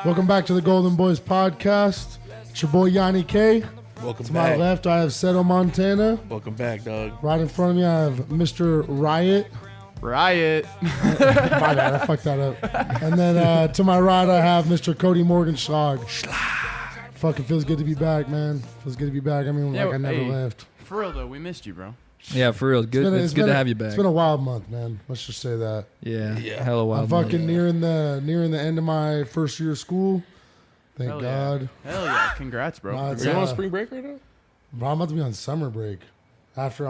Welcome back to the GoldenBoys podcast. It's your boy Yanni K. Welcome To back. my left, I have Seto Montana. Welcome back, dog. Right in front of me, I have Mr. Riot. Riot. My bad, I fucked that up. And then to my right, I have Mr. Cody Morgan SCHLAGG. Fucking feels good to be back, man. Feels good to be back. I mean, like I never left. For real though, we missed you, bro. Yeah, for real. Good. It's good to have you back. It's been a wild month, man. Let's just say that. Yeah. Hella wild. I'm fucking nearing the end of my first year of school. Thank Hell God. Yeah. Hell yeah. Congrats, bro. Nah, Are you on spring break right now? Bro, I'm about to be on summer break. After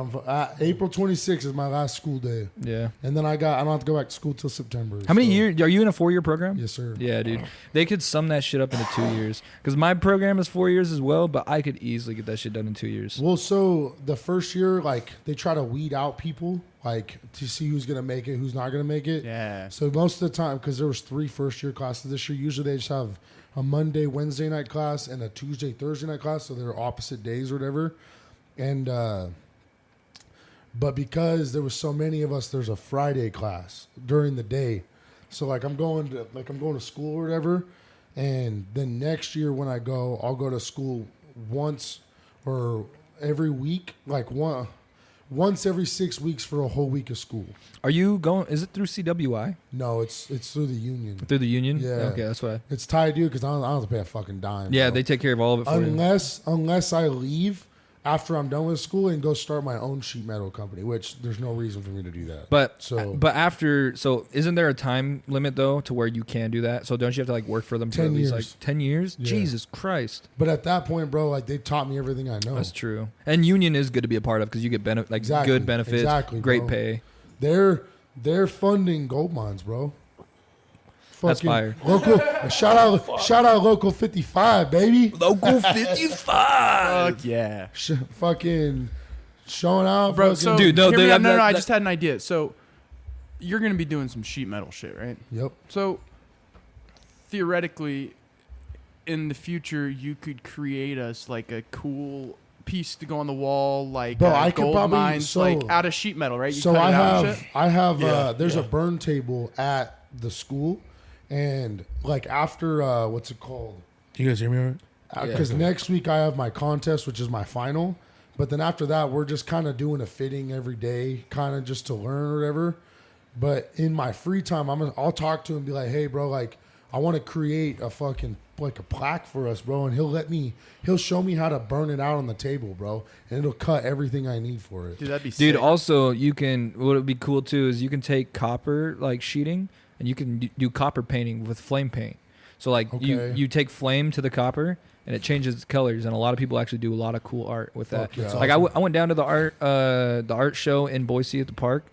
April 26th is my last school day, Yeah. and then I don't have to go back to school till September. How many years? Are you in a 4-year program? Yes, sir. Yeah, dude. They could sum that shit up into 2 years. Because my program is 4 years as well, but I could easily get that shit done in 2 years. Well, so the first year, like, they try to weed out people, like, to see who's gonna make it, who's not gonna make it. Yeah. So most of the time, because there was 3 first-year classes this year, usually they just have a Monday, Wednesday night class and a Tuesday, Thursday night class, so they're opposite days or whatever. And but because there was so many of us, there's a Friday class during the day. So like I'm going to school or whatever, and then next year when I go, I'll go to school once or every week, like once every 6 weeks for a whole week of school. Are you going? Is it through CWI? No, it's through the union. Through the union? Yeah. Okay, that's why. It's tied to because I don't have to pay a fucking dime. Yeah, bro. they take care of all of it for you. Unless I leave after I'm done with school and go start my own sheet metal company, which there's no reason for me to do that. But So isn't there a time limit though to where you can do that? So don't you have to like work for them for 10 at least years. like 10 years? Yeah. Jesus Christ. But at that point, bro, like they taught me everything I know. That's true. And union is good to be a part of because you get Exactly. good benefits, great bro. pay. They're funding gold mines, bro. That's Fucking fire. Local shout out local 55, baby. Local 55. Fuck yeah. Fucking showing out, Bro, fucking, so Dude, no, hear me they- out. No, that- I just had an idea. So you're gonna be doing some sheet metal shit, right? Yep. So theoretically, in the future, you could create us like a cool piece to go on the wall, like Bro, I could gold probably- mines, so- like out of sheet metal, right? You So cut I it out and have shit? there's a burn table at the school, and like after what's it called? Can you guys hear me all right? Because next week I have my contest, which is my final. But then after that, we're just kind of doing a fitting every day, kind of just to learn or whatever. But in my free time, I'll talk to him and be like, hey, bro, like I want to create a fucking like a plaque for us, bro. And he'll show me how to burn it out on the table, bro. And it'll cut everything I need for it. Dude, that'd be Dude, sick. also what would be cool too is you can take copper like sheeting and you can do copper painting with flame paint. So like Okay. you take flame to the copper and it changes colors, and a lot of people actually do a lot of cool art with that. Fuck yeah. Like I went down to the art show in Boise at the park,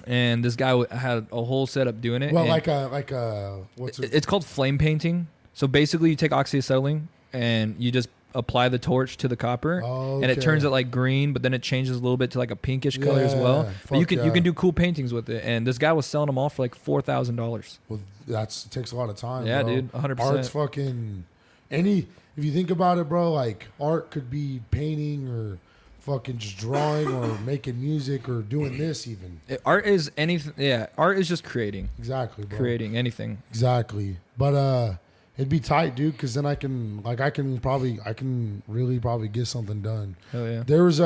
and this guy had a whole setup doing it. Well, and like a what's it? it's called flame painting. So basically, you take oxyacetylene and you just apply the torch to the copper, and it Okay. turns it like green, but then it changes a little bit to like a pinkish color as well. Yeah, But you fuck can do cool paintings with it. And this guy was selling them all for like $4,000. Well, it takes a lot of time. Yeah, bro. dude, 100%. Art's fucking if you think about it, bro, like art could be painting or fucking just drawing or making music or doing this even. Art is anything. Yeah, art is just creating, Exactly, bro. creating anything. Exactly. But it'd be tight, dude, because then I can really probably get something done. Hell yeah. There was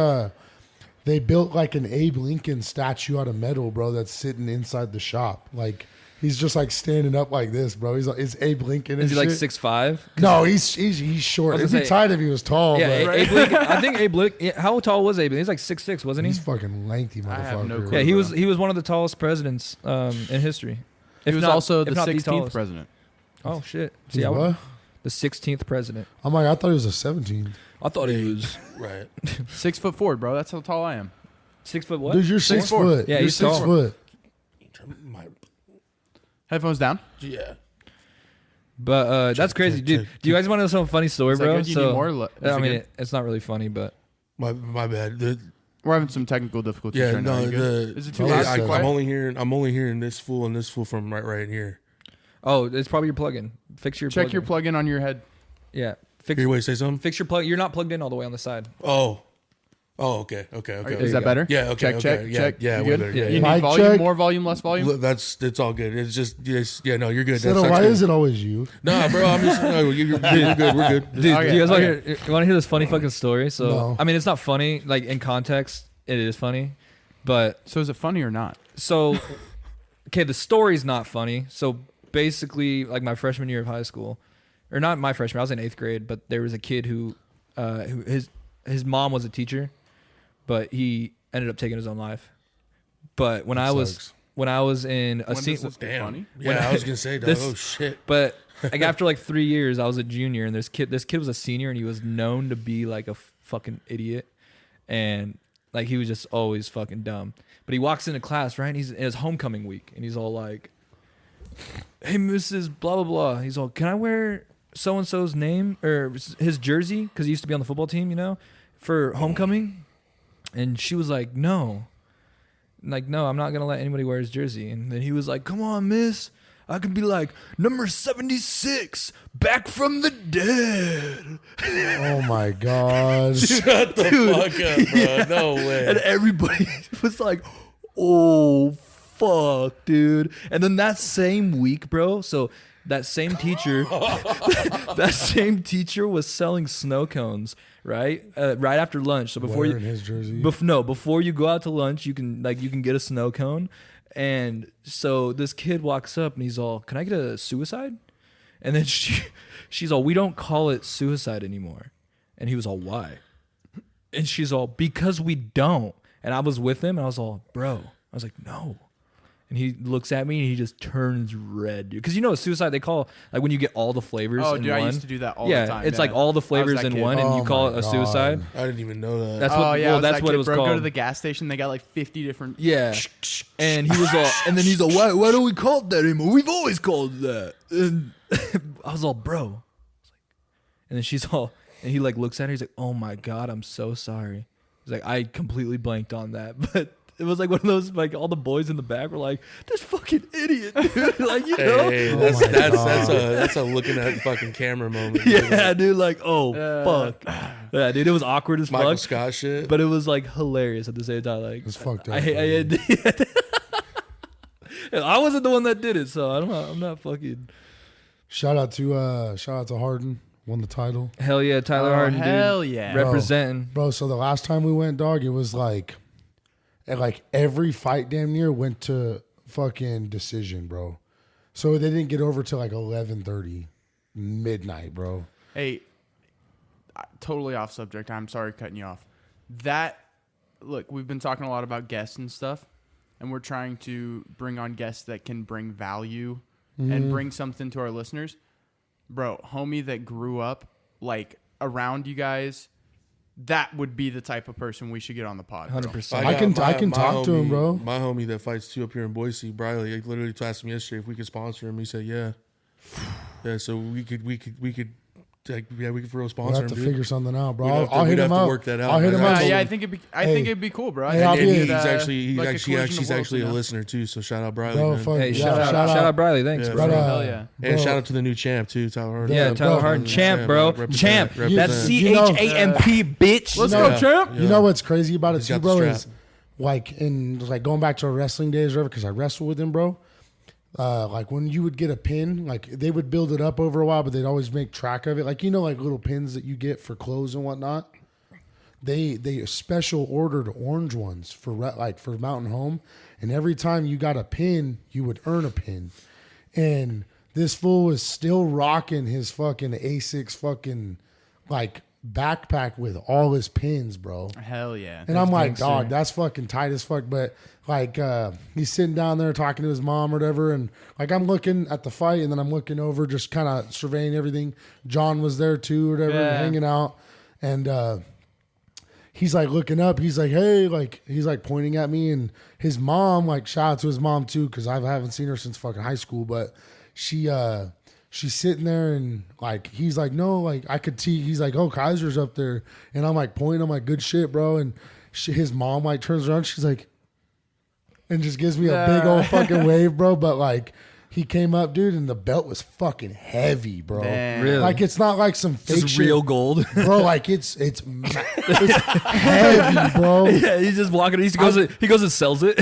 they built like an Abe Lincoln statue out of metal, bro, that's sitting inside the shop. Like he's just like standing up like this, bro. He's like, it's Abe Lincoln. Is and he like shit. 6'5"? No, he's short. I was It'd gonna be say- tight if he was tall. Yeah, but Abe Lincoln. I think Abe Lincoln. Yeah, how tall was Abe? He was like 6'6", wasn't he? he's fucking lengthy, motherfucker. I have no clue. Yeah, he was one of the tallest presidents in history. He If was not- also if the not 16th tallest. president. Oh shit! He's See, what? the 16th president. I'm like, I thought he was a 17. I thought he was Right. 6'4", bro. That's how tall I am. 6 foot. What? Dude, you're 6 6'4". foot. Yeah, you're he's 6 tall. foot. Headphones down. Yeah. But that's crazy, check, dude. check. Do you guys want to know some funny story, Is that bro? good? You need more? Is I it mean, good? it's not really funny, but My bad. We're having some technical difficulties Yeah, right now. no, You good? Is it too Oh, loud? yeah, I, Too quiet? I'm only hearing this fool and this fool from right here. oh, it's probably your plug-in. Fix your Check your plug-in. plug-in on your head. Yeah, fix Here, wait, say something. fix your plug. You're not plugged in all the way on the side. Oh, Oh, okay. Is that better? Yeah. Okay. Check. okay. Check. Yeah. You Way good? better, You yeah. need Mic volume, check. more volume, less volume. It's all good. It's just yeah. No, you're good. So That's why good. is it always you? Nah, bro. I'm just no, we're good. We're good. Dude, Okay, do you guys okay. want to hear this funny fucking story? So, No. I mean, it's not funny. Like, in context, it is funny. But, So is it funny or not? so, okay, the story's not funny. So, basically, like, my freshman year of high school, or not my freshman, I was in 8th grade, but there was a kid who his mom was a teacher, but he ended up taking his own life. But when That I was sucks. in a When does senior, this get Damn. funny? Yeah, I was gonna say, dog. This- Oh shit. but like after like 3 years, I was a junior, and this kid was a senior, and he was known to be like a fucking idiot, and like he was just always fucking dumb. But he walks into class, right? And he's in his homecoming week, and he's all like, "Hey, Mrs. Blah blah blah." He's all, "Can I wear so and so's name or his jersey? Because he used to be on the football team, for homecoming." And she was like, "No." Like, "No, I'm not gonna let anybody wear his jersey." And then he was like, "Come on, miss. I could be like number 76, back from the dead." Oh my god. Shut the fuck up, bro. No way. And everybody was like, "Oh, fuck, dude." And then that same week, bro, so that same teacher, that same teacher was selling snow cones, right? Right after lunch. So before Wearing you, his jersey. before you go out to lunch, you can get a snow cone. And so this kid walks up and he's all, "Can I get a suicide?" And then she's all, "We don't call it suicide anymore." And he was all, "Why?" And she's all, "Because we don't." And I was with him and I was all, "Bro." I was like, "No." And he looks at me and he just turns red, dude. Because suicide, they call like when you get all the flavors Oh, in dude, one. I used to do that all Yeah, the time. it's like all the flavors that in kid. one, and Oh you call my it a God. suicide. I didn't even know that. That's what. Oh yeah, well, I was that's that what kid, it was bro. called. Go to the gas station. They got like 50 different. Yeah. And he was all, and then he's all, why don't we call it that anymore? We've always called it that. And I was all, "Bro." And then she's all, and he like looks at her. He's like, "Oh my God, I'm so sorry." He's like, "I completely blanked on that." But it was like one of those, like all the boys in the back were like, "This fucking idiot, dude." Like, Hey, Oh that's my that's God. that's a looking at the fucking camera moment. Yeah, dude. Like, oh fuck. Yeah, dude. It was awkward as Michael fuck. Scott shit. But it was like hilarious at the same time. Like, It's fucked up. I wasn't the one that did it, so I'm not fucking. Shout out to Harden. Won the title. Hell yeah, Tyler Oh, Harden, hell dude. yeah. Representing. Bro, so the last time we went, dog, it was like every fight damn near went to fucking decision, bro. So they didn't get over till like 11:30 midnight, bro. Hey, totally off subject. I'm sorry cutting you off. Look, we've been talking a lot about guests and stuff, and we're trying to bring on guests that can bring value and bring something to our listeners. Bro, homie that grew up like around you guys, that would be the type of person we should get on the pod. bro. 100%. I can got talk to him, bro. My homie that fights too up here in Boise, Briley, he literally asked me yesterday if we could sponsor him. He said, "Yeah, yeah." So we could, like, yeah, we could for real We'll sponsor have him, to dude. figure something out, bro. We'd have to- I'll hit we'd him have to up. work that out, I'll hit man. him I up. told Yeah, I him- think it'd be. Hey, it'd be cool, bro. I hey, think I'll it'd be- be He's the- actually like a he's collision of worlds, actually you a know? listener too. So shout out Briley, Bro, man. fuck Hey, yeah, shout out Briley. Thanks, Yeah, bro. But, Hell yeah. And bro, shout out to the new champ too, Tyler Harden. Yeah, Yeah, Tyler bro. Harden, champ, bro, Represent, champ. represent. That's You know- CHAMP, bitch. Let's No. go, champ. Yeah. You know what's crazy about it He's too, got the bro, strap. is like going back to our wrestling days, or whatever, because I wrestled with him, bro. Like when you would get a pin, like they would build it up over a while, but they'd always make track of it. Like, like little pins that you get for clothes and whatnot. They special ordered orange ones for Mountain Home, and every time you got a pin, you would earn a pin. And this fool was still rocking his fucking A6 fucking like backpack with all his pins, bro. Hell yeah. And I'm like, dog, that's fucking tight as fuck. But like, he's sitting down there talking to his mom or whatever, and like I'm looking at the fight, and then I'm looking over, just kind of surveying everything. John was there too, or whatever, Yeah. hanging out, and he's like looking up. He's like, hey, like he's like pointing at me, and his mom, like shout out to his mom too, because I haven't seen her since fucking high school, but she's sitting there, and like he's like, no, like I could see. He's like, oh, Kaiser's up there, and I'm like pointing. I'm like, good shit, bro. And his mom like turns around. She's like, and just gives me a big old fucking wave, bro. But like He came up, dude, and the belt was fucking heavy, bro. Damn. Really? Like it's not like some fake Just shit, real gold. bro. Like it's heavy, bro. Yeah, he's just walking. He goes and sells it.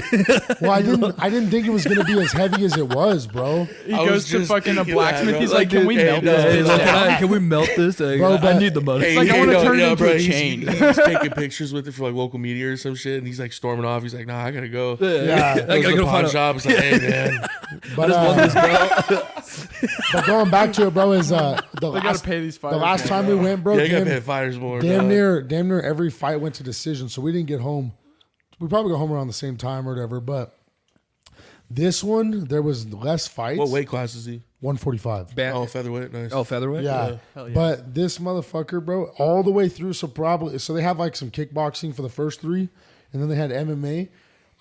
Well, I didn't think it was gonna be as heavy as it was, bro. He I goes was to just fucking a thinking blacksmith. that, He's bro. like, can we Hey, melt no, this hey, bitch look, down? Can we melt this? Bro, I but- need the money. like, I wanna turn it into a he's, chain. He's taking pictures with it for like local media or some shit, and he's like storming off. He's like, "Nah, I gotta go." Yeah. I Goes to gotta the go pawn find a shop. It's like, "Hey, man, But, but going back to it, bro, is the They gotta last pay these the fighters. last time we went, bro, yeah, I gotta pay damn, the fighters more." damn dog. near every fight went to decision, so we didn't get home. We probably go home around the same time or whatever, but this one there was less fights. What weight class is he? 145. Oh, featherweight. Nice. Oh, featherweight. Yeah. Hell yeah. But this motherfucker, bro, all the way through. So they have like some kickboxing for the first 3, and then they had MMA.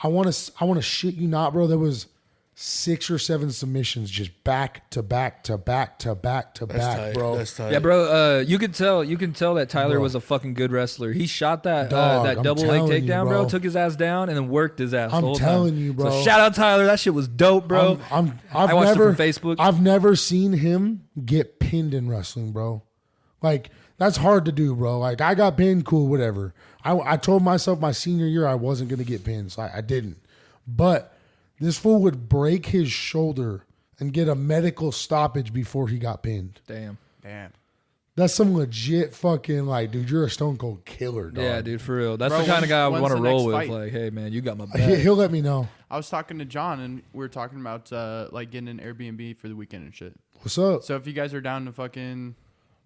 I want to shit you not, bro. There was 6 or 7 submissions just back to back to back to back to That's back, tight. bro. That's tight. Yeah, bro. You can tell that Tyler Bro. was a fucking good wrestler. He shot that Dog, that I'm double leg telling you, takedown, bro. bro. Took his ass down and then worked his ass. I'm the whole telling time. you, bro. So shout out Tyler. That shit was dope, bro. I've I watched never, it from Facebook. I've never seen him get pinned in wrestling, bro. Like that's hard to do, bro. Like I got pinned, cool, whatever. I told myself my senior year I wasn't gonna get pinned, so I didn't. But this fool would break his shoulder and get a medical stoppage before he got pinned. Damn. Damn. That's some legit fucking like, dude. You're a stone cold killer, dog. Yeah, dude, for real. That's Bro, the kind of guy I would when's want to the roll next with. fight? Like, hey, man, you got my He, back. he'll let me know. I was talking to John, and we were talking about like getting an Airbnb for the weekend and shit. What's up? So if you guys are down to fucking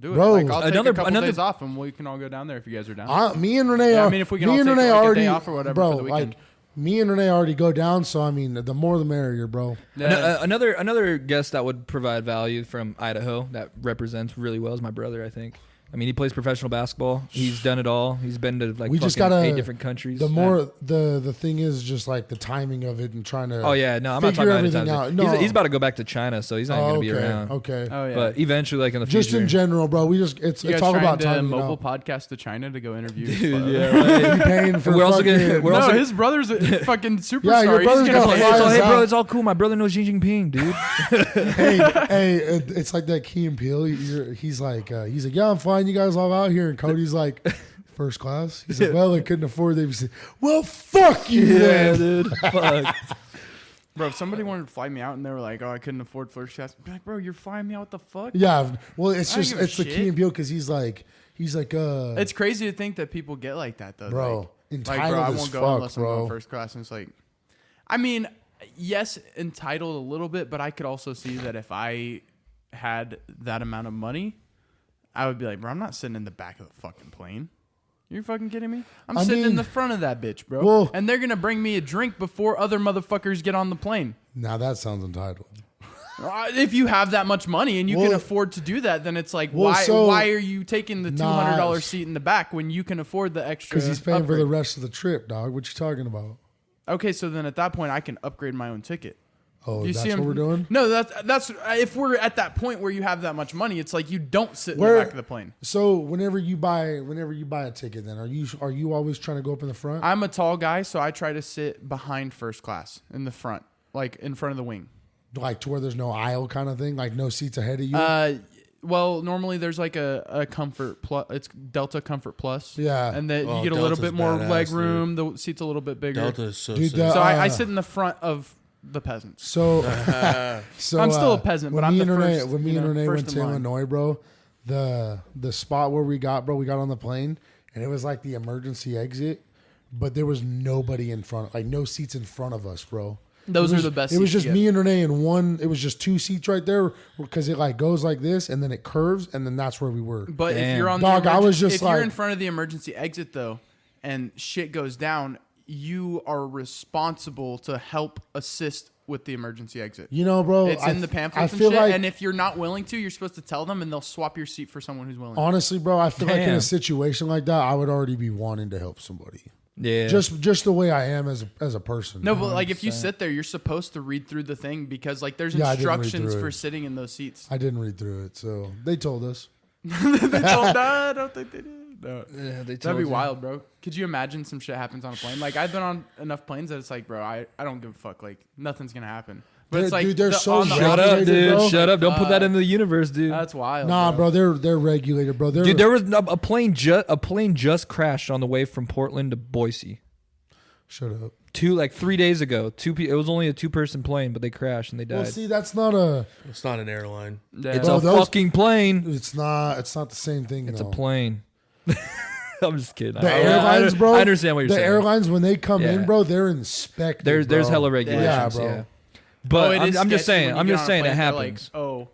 do it, Bro, like I'll take another- a couple another- days off, and we can all go down there if you guys are down. Me and Renee. Yeah, I are, mean, if we can me all and take, Renee like, a day already, off or whatever bro. for the weekend. Like me and Renee already go down. So I mean, the more the merrier, bro. Yeah. Another guest that would provide value from Idaho that represents really well is my brother, I think. I mean, he plays professional basketball. He's done it all. He's been to like We just fucking gotta 8 different countries. The more the thing is just like the timing of it and trying to. Oh yeah, no, I'm not figure talking about everything anytime. out. No. He's about to go back to China, so he's not even gonna be around. Okay. Oh yeah. But eventually, like in the Just future, in general, bro. We just it's you guys all trying about to timing. mobile Out. podcast to China to go interview. Dude, yeah, You right. paying for We're also fucking- gonna- we're no, also- his brother's a fucking superstar. Yeah, your He's brother's gonna gonna pay fly us. So, us hey, bro, out. it's all cool. My brother knows Xi Jinping, dude. hey, it's like that Key and Peele. He's like, yeah, I'm flying you guys all out here, and Cody's like, first class. He's like, well, they couldn't afford. They said, well, fuck you, Yeah, then. dude. Fuck. Bro, if somebody wanted to fly me out and they were like, "Oh, I couldn't afford first class," I'd be like, "Bro, you're flying me out? What the fuck?" Yeah, well, it's I don't just give a it's the shit. Key and Peele because he's like, It's crazy to think that people get like that though, bro, Like, entitled bro, I as won't go fuck, unless I'm bro. going first class. And it's like, I mean, yes, entitled a little bit, but I could also see that if I had that amount of money, I would be like, bro, I'm not sitting in the back of the fucking plane. You fucking kidding me? I'm I sitting in mean- the front of that bitch, bro. Well- and they're gonna bring me a drink before other motherfuckers get on the plane. Now that sounds entitled. If you have that much money and you can Well- afford to do that, then it's like, Well, why? so- Why are you taking the $200 Nah. seat in the back when you can afford the extra? Because he's paying for upgrade? the rest of the trip, dog. What you talking about? Okay, so then at that point, I can upgrade my own ticket. Oh, You that's see what him? we're doing? No, that's if we're at that point where you have that much money, it's like you don't sit in Where- the back of the plane. So whenever you buy a ticket, then are you always trying to go up in the front? I'm a tall guy, so I try to sit behind first class in the front, like in front of the wing. Like to where there's no aisle kind of thing, like no seats ahead of you. Well, normally there's like a comfort plus. It's Delta Comfort Plus. Yeah. and then Oh, you get a little Delta's bit more badass, leg dude. room. The seat's a little bit bigger. Delta is so Dude, sick. So I Uh, sit in the front of the peasants. So, so I'm still a peasant, when but I'm me the and Renee, first, when me you and know, Renee first went in to line. Illinois, bro, the spot where we got on the plane, and it was like the emergency exit, but there was nobody in front, like no seats in front of us, bro. Those It are was- the best It was seats just to me and Renee and one. It was just 2 seats right there because it like goes like this and then it curves and then that's where we were. But if Damn. you're on Dog, the I was just if you're like- in front of the emergency exit though, and shit goes down, you are responsible to help assist with the emergency exit. You know, bro, It's in the I pamphlets and feel shit. like And if you're not willing to, you're supposed to tell them, and they'll swap your seat for someone who's willing. honestly, bro, I feel like in Damn. a situation like that, I would already be wanting to help somebody. Yeah. Just the way I am as a person. No, but like if you 100%. sit there, you're supposed to read through the thing because like there's Yeah, I didn't read instructions through for it. sitting in those seats. I didn't read through it, so they told us. They told, no, I don't think they did. No. Yeah, they That'd told be you. wild, bro. Could you imagine some shit happens on a plane? Like I've been on enough planes that it's like, bro, I don't give a fuck. Like nothing's gonna happen. But it's like dude, they're so on the Shut up, regulated, dude. bro. Shut up. Don't put that in the universe, dude. That's wild. Nah, bro, they're regulated, bro. Dude, there was a plane just crashed on the way from Portland to Boise. Shut up. 3 days ago. It was only a 2-person plane, but they crashed and they died. Well, see, that's not a. It's not an airline. Yeah. It's Bro, a fucking plane. It's not. It's not the same thing. It's though. a plane. I'm just kidding. The airlines, bro. I understand what you're saying. The airlines, when they come Yeah. in, bro, they're inspected. There's bro. hella regulations. Yeah, bro. Yeah. But it is I'm just sketchy saying. when I'm you just get on a saying it plane, they're like, happens. oh,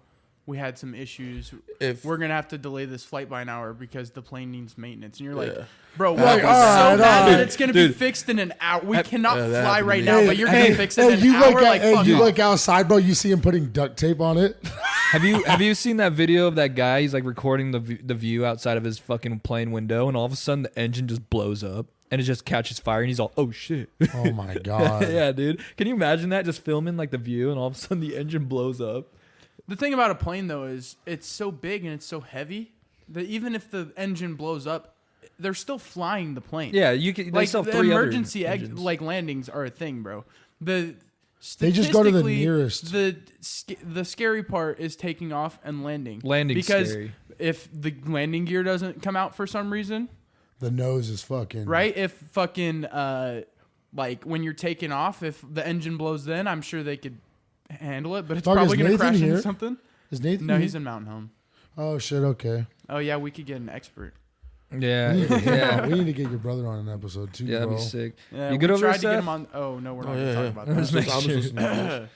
we had some issues. If We're gonna have to delay this flight by an hour because the plane needs maintenance. And you're like, Yeah. bro, Like, we're all so right, bad all that right. it's gonna be Dude. fixed in an hour. We cannot Yeah, that fly happened right to now, me. but you're gonna fix it in an you hour. look Like, fuck you off. look outside, bro. You see him putting duct tape on it. Have you seen that video of that guy? He's like recording the view outside of his fucking plane window, and all of a sudden the engine just blows up, and it just catches fire, and he's all, "Oh shit!" Oh my god. Yeah, dude. Can you imagine that? Just filming like the view, and all of a sudden the engine blows up. The thing about a plane though is it's so big and it's so heavy that even if the engine blows up, they're still flying the plane. Yeah, you can. They like still have the 3 emergency other engines. like landings are a thing, bro. The They just go to the statistically, nearest. The scary part is taking off and landing. Landing's because scary. if the landing gear doesn't come out for some reason, The nose is fucking right? If fucking like when you're taking off, if the engine blows, then I'm sure they could handle it, but it's Fuck, probably is gonna Nathan crash here? into something. Is Nathan? No, here? he's in Mountain Home. Oh shit. Okay. Oh yeah, we could get an expert. Yeah, We need, to, yeah, we need to get your brother on an episode too, yeah. That'd bro. be sick. Yeah, You we good over tried there, to get him Seth? on. Oh no, we're not Oh, going to yeah, talk yeah. about I'm that. just Make sure. listening to this.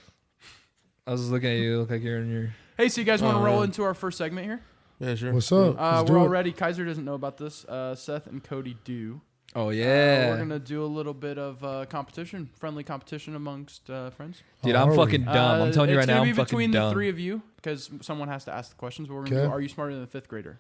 I was just looking at you. You look like you're in your. Hey, so you guys want to roll yeah. into our first segment here? Yeah, sure. What's up? Let's We're do all it. ready. Kaiser doesn't know about this. Seth and Cody do. Oh yeah, We're gonna do a little bit of competition, friendly competition amongst friends. dude. Oh, I'm are we? fucking dumb. I'm telling you right it's now, gonna I'm be fucking between dumb. the three of you because someone has to ask the questions. But we're gonna Okay. do. Are you smarter than a fifth grader?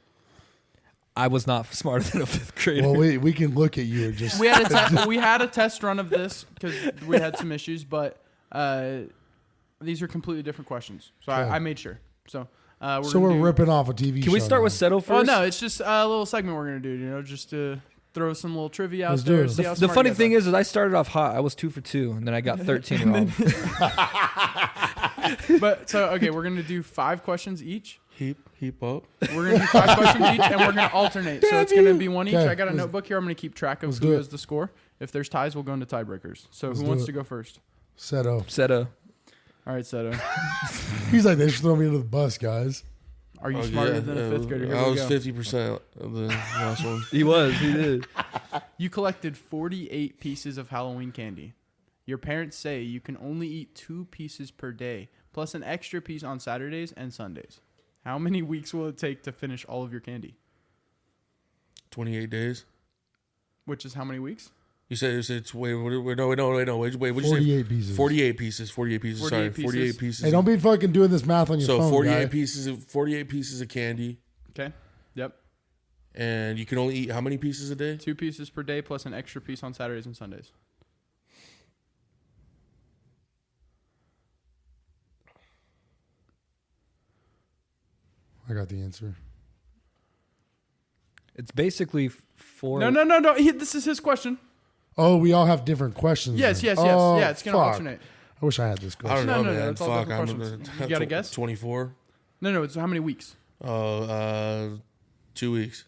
I was not smarter than a 5th grader. Well, we can look at you and just. We had a test run of this because we had some issues, but these are completely different questions. So Okay. I made sure. So we're So gonna we're do, ripping off a TV show. Can we start now. with Settle first? Oh no, it's just a little segment we're gonna do. You know, just to throw some little trivia out Let's do there. it. See how The smart funny you guys thing are. is I started off hot. I was 2 for 2, and then I got 13 wrong. But so okay, we're gonna do 5 questions each. Heap up. We're gonna do 5 questions each, and we're gonna alternate. So it's gonna be one each. Okay, I got a let's- notebook here. I'm gonna keep track of let's who do it. has the score. If there's ties, we'll go into tiebreakers. So Let's who do wants it. to go first? Seto. Seto. All right, Seto. He's like, they should throw me into the bus, guys. Are you Oh, smarter yeah, than a yeah, 5th grader? Here I we was go. 50% of the last one. He did. You collected 48 pieces of Halloween candy. Your parents say you can only eat 2 pieces per day, plus an extra piece on Saturdays and Sundays. How many weeks will it take to finish all of your candy? 28 days. Which is how many weeks? You said it's wait, no, what'd you say? 48 pieces. 48 pieces. 48 pieces. 48 Sorry, pieces. 48 pieces. Hey, don't be fucking doing this math on your So phone, 48 guy. pieces of 48 pieces of candy, Okay. Yep. and you can only eat how many pieces a day? 2 pieces per day, plus an extra piece on Saturdays and Sundays. I got the answer. It's basically 4. No. This is his question. Oh, we all have different questions. Yes. then. Oh, Yeah, it's going to fuck. alternate. I wish I had this I question. don't know, No, man. it's all Fuck, different I'm questions. You got a guess? 24. No, it's how many weeks? 2 weeks.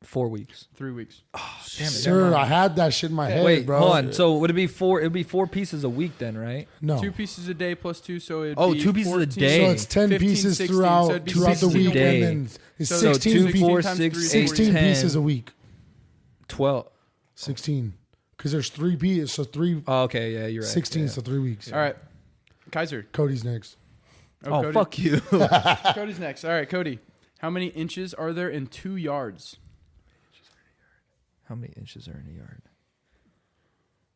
4 weeks. 3 weeks. Damn it. Sir, I had that shit in my head, Wait, bro. hold on. So would it be 4? It would be 4 pieces a week then, right? No. 2 pieces a day plus 2, so it'd Oh, be 2 pieces a 14. day. So it's 10 15, pieces 16, throughout so it'd be the 16 week, day. and then it's So 16, 2, 16 4, times 6, 3, 16 10, pieces a week. 12. 16. Because there's 3 pieces, so 3, Oh, okay, yeah, you're right. 16, yeah. so 3 weeks. All right. Kaiser. Cody's next. Oh, Cody. fuck you. Cody's next. All right, Cody. How many inches are there in 2 yards? How many inches are in a yard?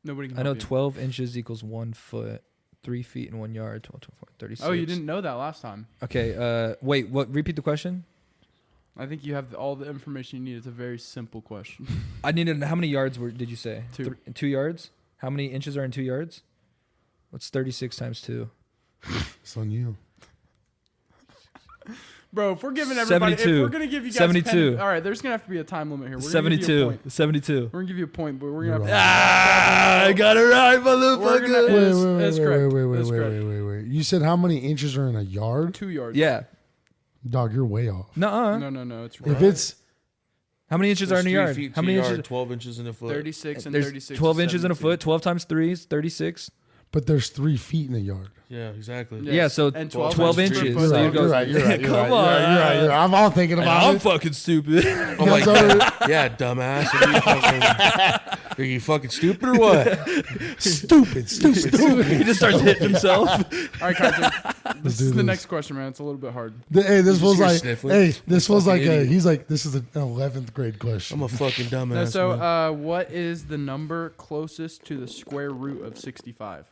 Nobody can I know help you. 12 inches equals 1 foot. 3 feet in 1 yard. 12, 24, 36. Oh, you didn't know that last time. Okay, wait, what? Repeat the question? I think you have all the information you need. It's a very simple question. I needed, how many yards did you say? 2. 2 yards? How many inches are in 2 yards? What's 36 times 2? It's on you. Bro, if we're giving everybody, if 72. we're going to give you guys 72. all right, there's going to have to be a time limit here. We're gonna give you a 72. point. 72. We're going to give you a point, but we're going You're to wrong. have I got it right, We're motherfucker. gonna- It's correct. It's correct. Wait. You said how many inches are in a yard? 2 yards. Yeah. Dog, you're way off. Nuh-uh. No. It's right. If it's How many inches are in a yard? How many inches? 12 inches in a foot. 36 and There's 36. 12 is inches in a 72. foot. 12 times 3 is 36. but there's 3 feet in a yard. Yeah, exactly. Yes. Yeah, so And 12, 12 inches. inches. You're So right. you go- You're right. You're right. You're Come right. on. You're right. You're right. I'm all thinking And about I'm it. fucking stupid. I'm like, yeah, dumbass. Are you fucking stupid or what? Stupid. He just starts hitting himself. All right, Kaiser. This do is the this. next question, man. It's a little bit hard. Hey, this just was hear like. sniffling. Hey, this was like. Fucking idiot. He's like. This is an 11th grade question. I'm a fucking dumbass. No, so, man. what is the number closest to the square root of 65?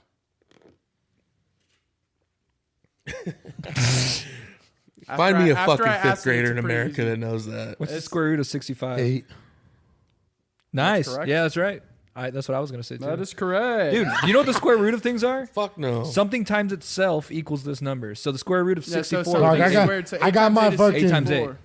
Find me a After fucking I fifth asked it, grader it's in pretty America easy. that knows that. What's the It's- square root of 65? 8. Nice. correct. Yeah, that's right. That's what I was going to say, too. That is correct. Dude, you know what the square root of things are? Fuck no. Something times itself equals this number. So the square root of Yeah, so 64. something Dog, I is got- squared, so I 8 got times my 8 is fucking- 8 times 8. 64.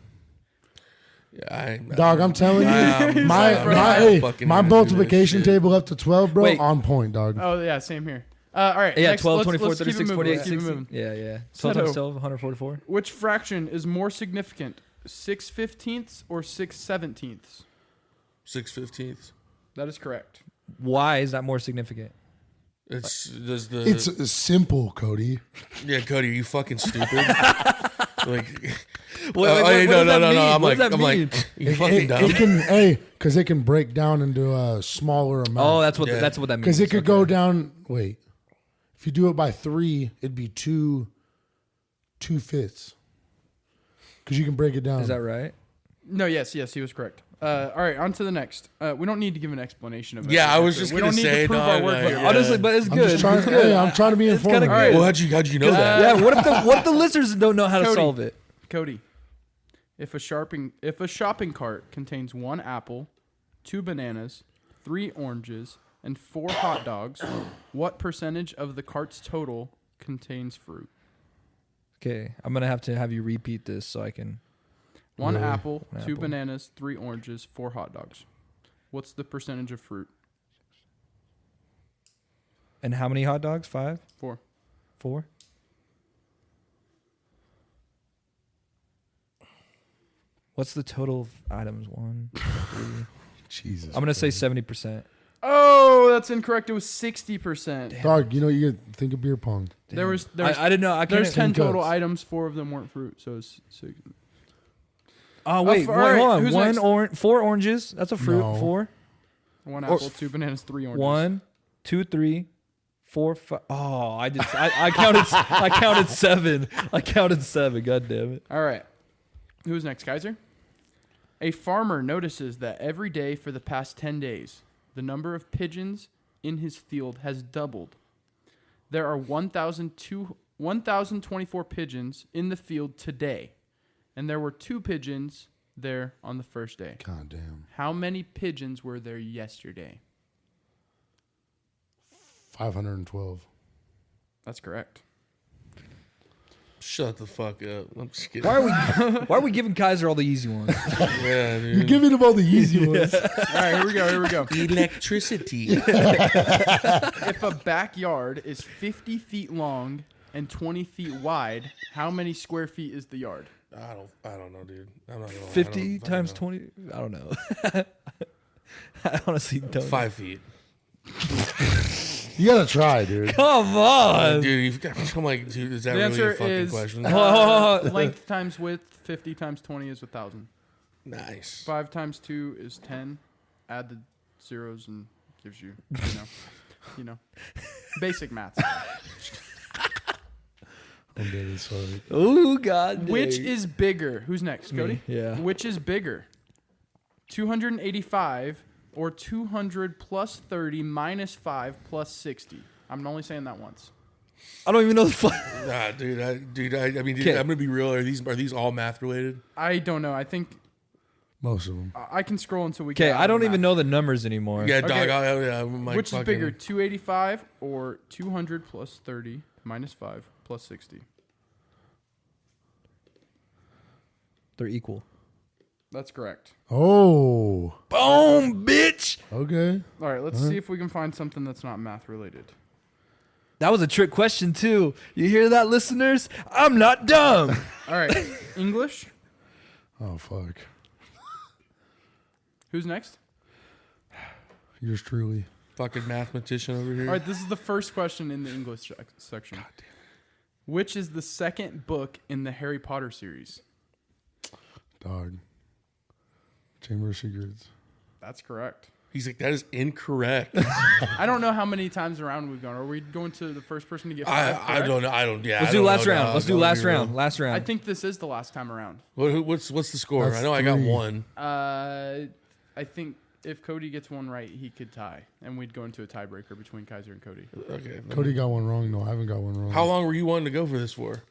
Yeah, Dog, I'm telling you, I'm my fucking my gonna do this multiplication shit. table up to 12, bro, Wait. on point, dog. Oh, yeah, same here. All right. Yeah, next, 12, let's 24, keep it 36, moving, 48, let's keep it 60. moving. Yeah. So- 12 times 12, 144. Which fraction is more significant, 6/15ths or 6/17ths? 6/15. That is correct. Why is that more significant? It's does the It's simple, Cody. yeah, Cody, are you fucking stupid? like, Wait, no. what does that mean? I'm What like, does that I'm mean? like, you fucking dumb. It can, because it can break down into a smaller Oh, amount. that's what Yeah. that's what that means. Because it could Okay. go down. Wait, if you do it by 3, it'd be 2/5. Because you can break it down. Is that right? No, yes, he was correct. All right, on to the next. We don't need to give an explanation of it. Yeah, I was just we gonna don't need say, to prove dog, our work like, here. yeah. Honestly, but it's I'm good. just trying. It's good. Hey, I'm trying to be It's kinda informative. good. Well, how'd you know that? Yeah, what if the listeners don't know how to Cody. solve it? Cody, if a shopping cart contains 1 apple, 2 bananas, 3 oranges, and 4 hot dogs, what percentage of the cart's total contains fruit? Okay, I'm gonna have to have you repeat this so I can. 1 Really? apple, 1 2 apple. bananas, 3 oranges, 4 hot dogs. What's the percentage of fruit? And how many hot dogs? 5, 4. 4. What's the total of items? 1, 2, 3. Jesus. I'm gonna say 70%. Oh, that's incorrect. It was 60%. Dog, you know you could think of beer pong. There was I didn't know. I there's can't. 10 total cuts. items. 4 of them weren't fruit. So it's 6. Oh wait, all right, hold on. who's next? 4 oranges. That's a fruit. No. 4. 1 Or- apple, 2 bananas, 3 oranges. 1, 2, 3, 4, 5. Oh, I did. I counted. I counted 7. I counted 7. God damn it. All right. Who's next, Kaiser? A farmer notices that every day for the past 10 days, the number of pigeons in his field has doubled. There are 1,024 pigeons in the field today, and there were 2 pigeons there on the first day. God damn. How many pigeons were there yesterday? 512. That's correct. Shut the fuck up. I'm just kidding. Why are we giving Kaiser all the easy ones? Yeah, You're dude. giving him all the easy ones. All right, here we go. Electricity. If a backyard is 50 feet long and 20 feet wide, how many square feet is the yard? I don't know, dude. I'm not gonna lie. 50 I don't times know. 20. I don't know. I honestly don't. 5 feet. You gotta try, dude. Come on. Dude, you've got, I'm like, dude, is that The really answer a fucking is question? length times width, 50 times 20 is 1,000. Nice. 5 times 2 is 10. Add the zeros and gives you, basic maths. I'm dead sorry. Oh God. Which dang. is bigger? Who's next, Cody? Yeah. Which is bigger? 285 or 200 plus 30 minus 5 plus 60? I'm only saying that once. I don't even know the fuck. Nah, dude. I mean, dude, Okay. I'm gonna be real. Are these all math related? I don't know. I think Most of them. I can scroll until we Okay, get out I of don't the even math. know the numbers anymore. Yeah, Okay. dog. I'm like, Which is fucking- bigger, 285 or 200 plus 30 minus 5 plus 60? They're equal. That's correct. Oh, Boom, bitch. okay. All right, let's see if we can find something that's not math related. That was a trick question too. You hear that, listeners? I'm not dumb. All right, English. Oh fuck. Who's next? Yours truly. Fucking mathematician over here. All right, this is the first question in the English section. God damn Which is the second book in the Harry Potter series? it. Dog. Chamber of Secrets. That's correct. He's like, that is incorrect. I don't know how many times around we've gone. Are we going to the first person to get five? I don't know. I don't. Yeah. Let's I do don't last know, round. dog. Let's do Don't last be real. round. Last round. I think this is the last time around. What's the score? That's I know I got 3. one. I think if Cody gets one right, he could tie, and we'd go into a tiebreaker between Kaiser and Cody. Okay. Cody got one wrong. No, I haven't got one wrong. How long were you wanting to go for this for?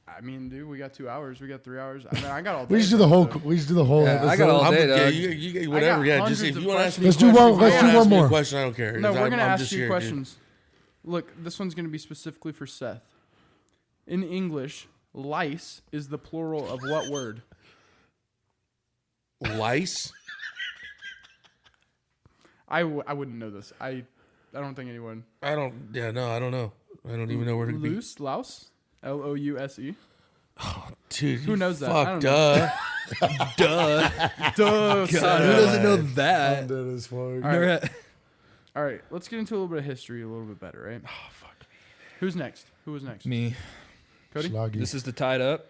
I mean, dude, we got 2 hours. We got 3 hours. I mean, I got all day. We just do the whole. so- We just do the whole. Yeah, I got all episode. day, Yeah, dog. you whatever. I got Yeah, just hundreds if of you want to ask me, questions. Let's do one. Let's If do you wanna one ask me a more. question. I don't care. No, we're I'm gonna ask just you here, dude. questions. Look, this one's gonna be specifically for Seth. In English, lice is the plural of what word? Lice. I wouldn't know this. I don't think anyone. I don't. Yeah, no, I don't know. I don't even know where to be. Louse, louse, Louse. Dude, Who knows that? Fuck, I don't know. duh. Duh. God, who doesn't know I'm that? dead as fuck. right. All right, let's get into a little bit of history, a little bit better, right? Oh fuck. Who's next? Who was next? Me. Cody. Schlaggy. This is the tied up.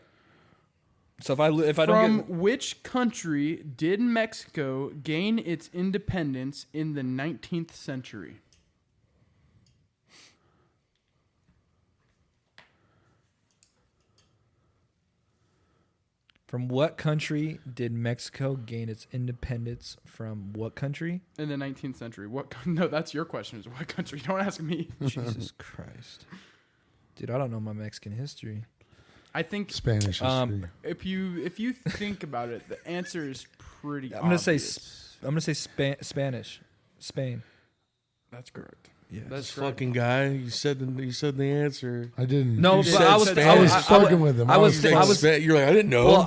So if I From don't get which country did Mexico gain its independence in the 19th century? From what country did Mexico gain its independence from what country? In the 19th century. No, that's your question. Is what country? Don't ask me. Jesus Christ. Dude, I don't know my Mexican history. I think Spanish history. if you think about it, the answer is pretty. I'm gonna say obvious. Spanish. Spain. That's correct. Yes. That's correct. Fucking guy. You said the answer. I didn't. No, You but said I was Spanish. I was I- fucking with him. I was You're like, I didn't know. Well,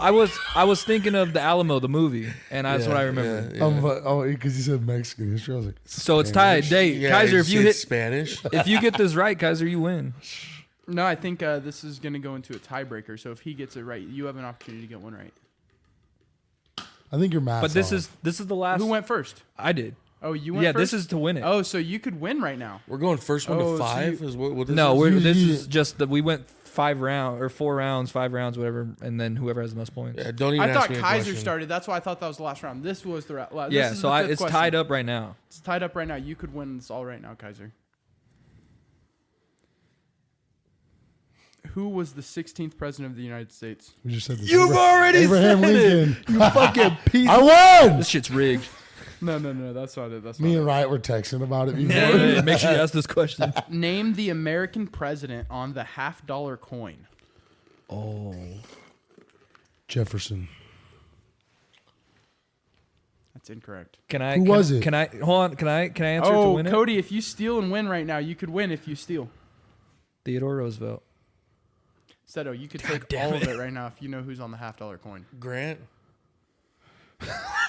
I was thinking of the Alamo, the movie, and that's what I remember. Oh, because you said Mexican history. I was like, So it's tied. Spanish? Hey, Kaiser, if you hit Spanish, if you get this right, Kaiser, you win. No, I think this is going to go into a tiebreaker. So if he gets it right, you have an opportunity to get one right. I think your math. But this is the last. Who went first? I did. Oh, you went Yeah, first? this is to win it. Oh, so you could win right now. we're going first one Oh, to so 5. you- Is what this No, is? this You- is just that we went 5 rounds or 4 rounds, 5 rounds, whatever, and then whoever has the most points. Yeah, don't even I ask thought me a Kaiser question. started. That's why I thought that was the last round. This was the this Yeah, is so the fifth it's question. tied up right now. It's tied up right now. You could win this all right now, Kaiser. Who was the 16th president of the United States? We just said this. You've already Abraham said Lincoln. You fucking piece. I won. This shit's rigged. No, that's not it. That's Me not and Wright were texting about it before. Hey, make sure you ask this question. it. Name the American president on the $50 coin. Oh, Jefferson. That's incorrect. Who was it? Can I hold on? Can I answer to Oh, win it? Cody, if you steal and win right now, you could win if you steal. Theodore Roosevelt. Seto, you could take damn all of it. it right now if you know who's on the $50 coin. Grant.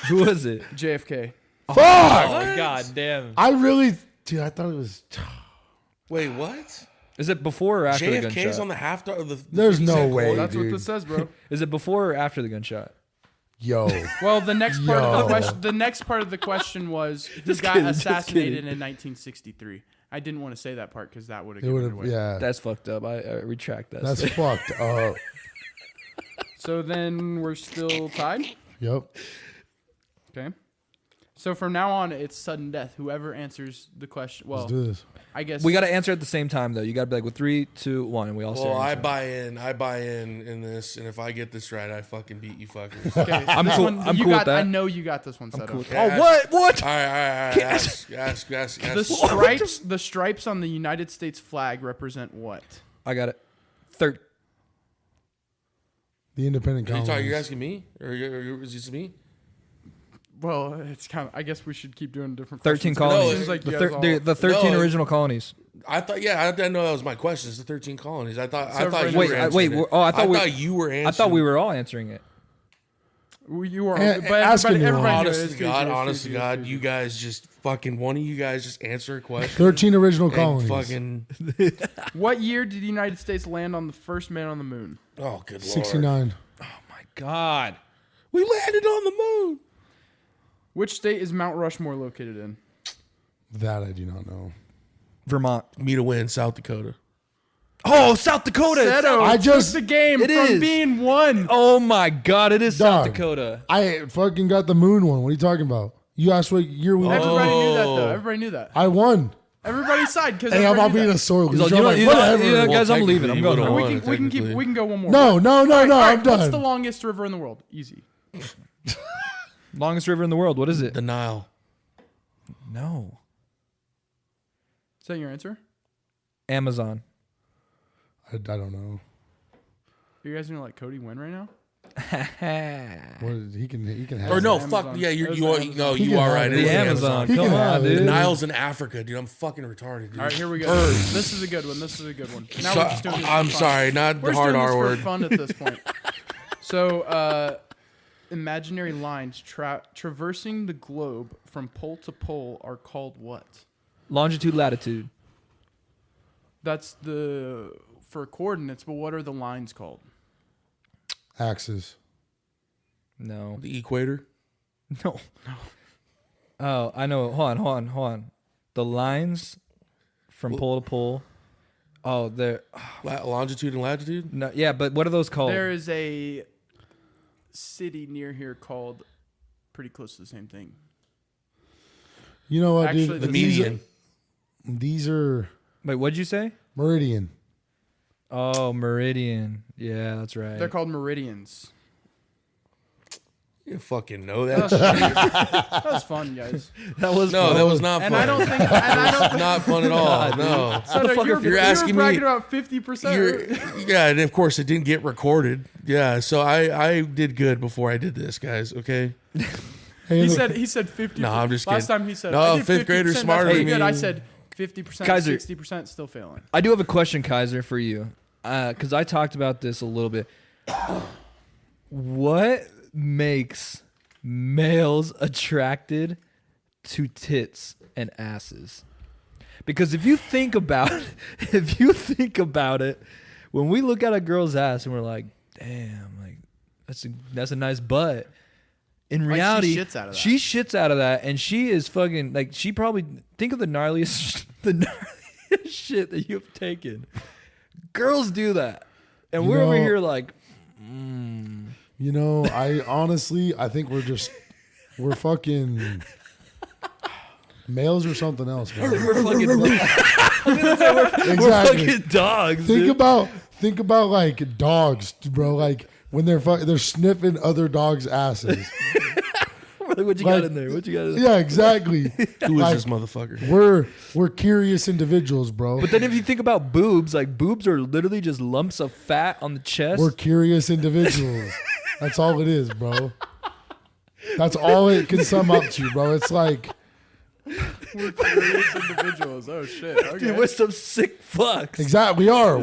Who was it? JFK. Fuck! Oh, God damn. I really, dude. I thought it was. Wait, what? Is it before or after the JFK's gunshot? on the half dollar. There's no way. That's what dude. this says, bro. Is it before or after the gunshot? Yo, Well, the next part of the Yo. question. The next part of the question was who Just got kidding, just assassinated kidding. in 1963. I didn't want to say that part because that would have it given would it have. away. Yeah, That's fucked up. I retract that. that's fucked up. So then we're still tied. Yep. Okay. So from now on, it's sudden death. Whoever answers the question. Well, Let's do this. I guess We got to answer at the same time, though. You got to be like with 3, 2, 1, and we all say. Well, our I answer. buy in this, and if I get this right, I fucking beat you fuckers. Okay, I'm this cool- one, I'm you cool with got, that. I know you got this one set Cool. up. Yeah, Oh, what? What? All right. Ask. The stripes on the United States flag represent what? I got it. Third. The independent Are colonies. you asking me, or is this me? Well, it's kind of. I guess we should keep doing different. 13 questions, 'cause it colonies. seems like the, you thir- guys the, all- the 13 No, original colonies. I thought, I didn't know that was my question. It's the 13 colonies. I thought So you wait, were wait, answering it. oh, I thought you were answering. I thought we were all answering it. You are, And- but ask him everybody one. knows. Honest to God, you guys just fucking one of you guys just answer a question. 13 original and colonies. fucking What year did the United States land on the first man on the moon? oh good lord, 69. My God. we landed on the moon. Which state is Mount Rushmore located in? That I do not know. Vermont. Me to win, South Dakota. Oh, South Dakota. Seto I just- took the game It from is. being won. Oh my God, it is South Dog. Dakota. I fucking got the moon one. What are you talking about? You asked what year we won. Everybody knew that Oh. though. Everybody knew that. I won. Everybody sighed because Hey, I'm not being a sore He's like, loser. I'm like, you know, whatever. guys, I'm Well, leaving. I'm going technically, home. you we can keep. technically. We can go one more. No, no, no, All no. right, I'm done. What's the longest river in the world? Easy. Longest river in the world. What is it? The Nile. No. Is that your answer? Amazon. I don't know. You guys gonna let Cody win right now? He can have Or it. no, the fuck Amazon. yeah, It was you are the Amazon. no, He you can are have right. it. It is The the Amazon. He Come can on, have it. The dude. Nile's in Africa, dude. I'm fucking retarded, dude. All right, here we go. Bird. This is a good one. This is a good one. Now So- we're just doing this for I'm fun. sorry, not We're the just hard doing this R for word. fun at this point. So, imaginary lines traversing the globe from pole to pole are called what? Longitude, latitude. That's for coordinates, but what are the lines called? Axis. No. The equator. No. Oh, I know. Hold on. The lines from pole to pole. Oh, they're Longitude and latitude. no. Yeah, but what are those called? There is a city near here called pretty close to the same thing. You know what, Actually, dude? The These median. These are Wait, what'd you say? meridian. Oh, meridian. Yeah, that's right. They're called meridians. You fucking know That that. was fun, guys. that was No, fun. that was not fun. And I don't think. And I don't. not fun at all. No. So the fuck you're, if you're asking me- bragging about 50%. Yeah, and of course it didn't get recorded. Yeah, so I did good before I did this, guys. Okay. Hey, He look, said 50. No, I'm just Last kidding. time he said, No, I did fifth graders 50%, smarter that's pretty than good. I me. said 50%, Kaiser. 60% still failing. I do have a question, Kaiser, for you, because I talked about this a little bit. What makes males attracted to tits and asses? Because if you think about it, when we look at a girl's ass and we're like, damn, like that's a nice butt. In Like, she reality, shits out of that. she shits out of that, and she is fucking like she probably think of the gnarliest shit that you've taken. Girls do that, and You we're over know- here like, you know, I think we're fucking males or something else, man. we're fucking, Exactly. fucking dogs. Think dude. about like dogs, bro. Like when they're sniffing other dogs' asses. What you got in there? What you got in there? Yeah, exactly. Who is Like, this motherfucker? We're curious individuals, bro. But then if you think about boobs, like boobs are literally just lumps of fat on the chest. We're curious individuals. That's all it is, bro. That's all it can sum up to, bro. It's like, We're curious individuals. Oh, shit. Okay. Dude, we're some sick fucks. exactly, we are.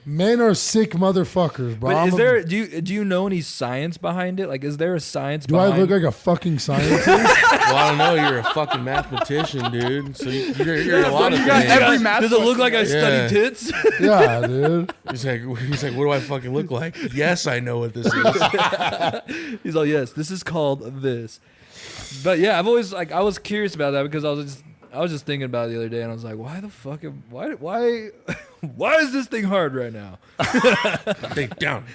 Men are sick motherfuckers, bro. But is there do you know any science behind it? Like, is there a science Do I behind look like a fucking scientist? Well, I don't know. You're a fucking mathematician, dude. So you're a lot of you got things. every math Does it look like I Yeah. study tits? Yeah, dude. He's like, what do I fucking look like? Yes, I know what this is. He's like, yes, this is called this. But yeah, I've always I was curious about that because I was just thinking about it the other day and I was like, why the fuck why is this thing hard right now? Hey, down,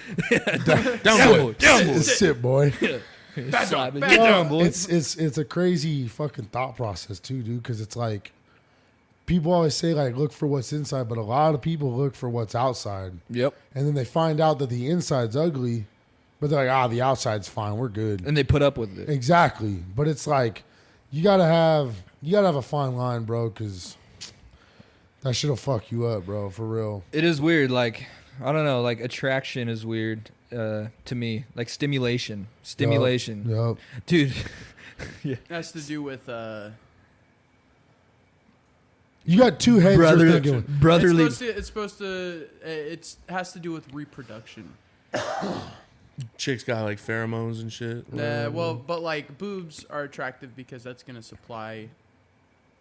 boy. Sit, boy. Slap it. Bad Get dog. down, boy. It's a crazy fucking thought process too, dude. Because it's like people always say like look for what's inside, but a lot of people look for what's outside, Yep. and then they find out that the inside's ugly, but they're like, the outside's fine, we're good. And they put up with it. Exactly, but it's like you gotta have a fine line, bro, because that shit'll fuck you up, bro, for real. It is weird. Like, I don't know. Like, attraction is weird to me. Like, stimulation. Yup. Dude. It has to do with You got two heads. You're thinking. Brotherly. It has to do with reproduction. chicks got like pheromones and shit. Well, but like boobs are attractive because that's gonna supply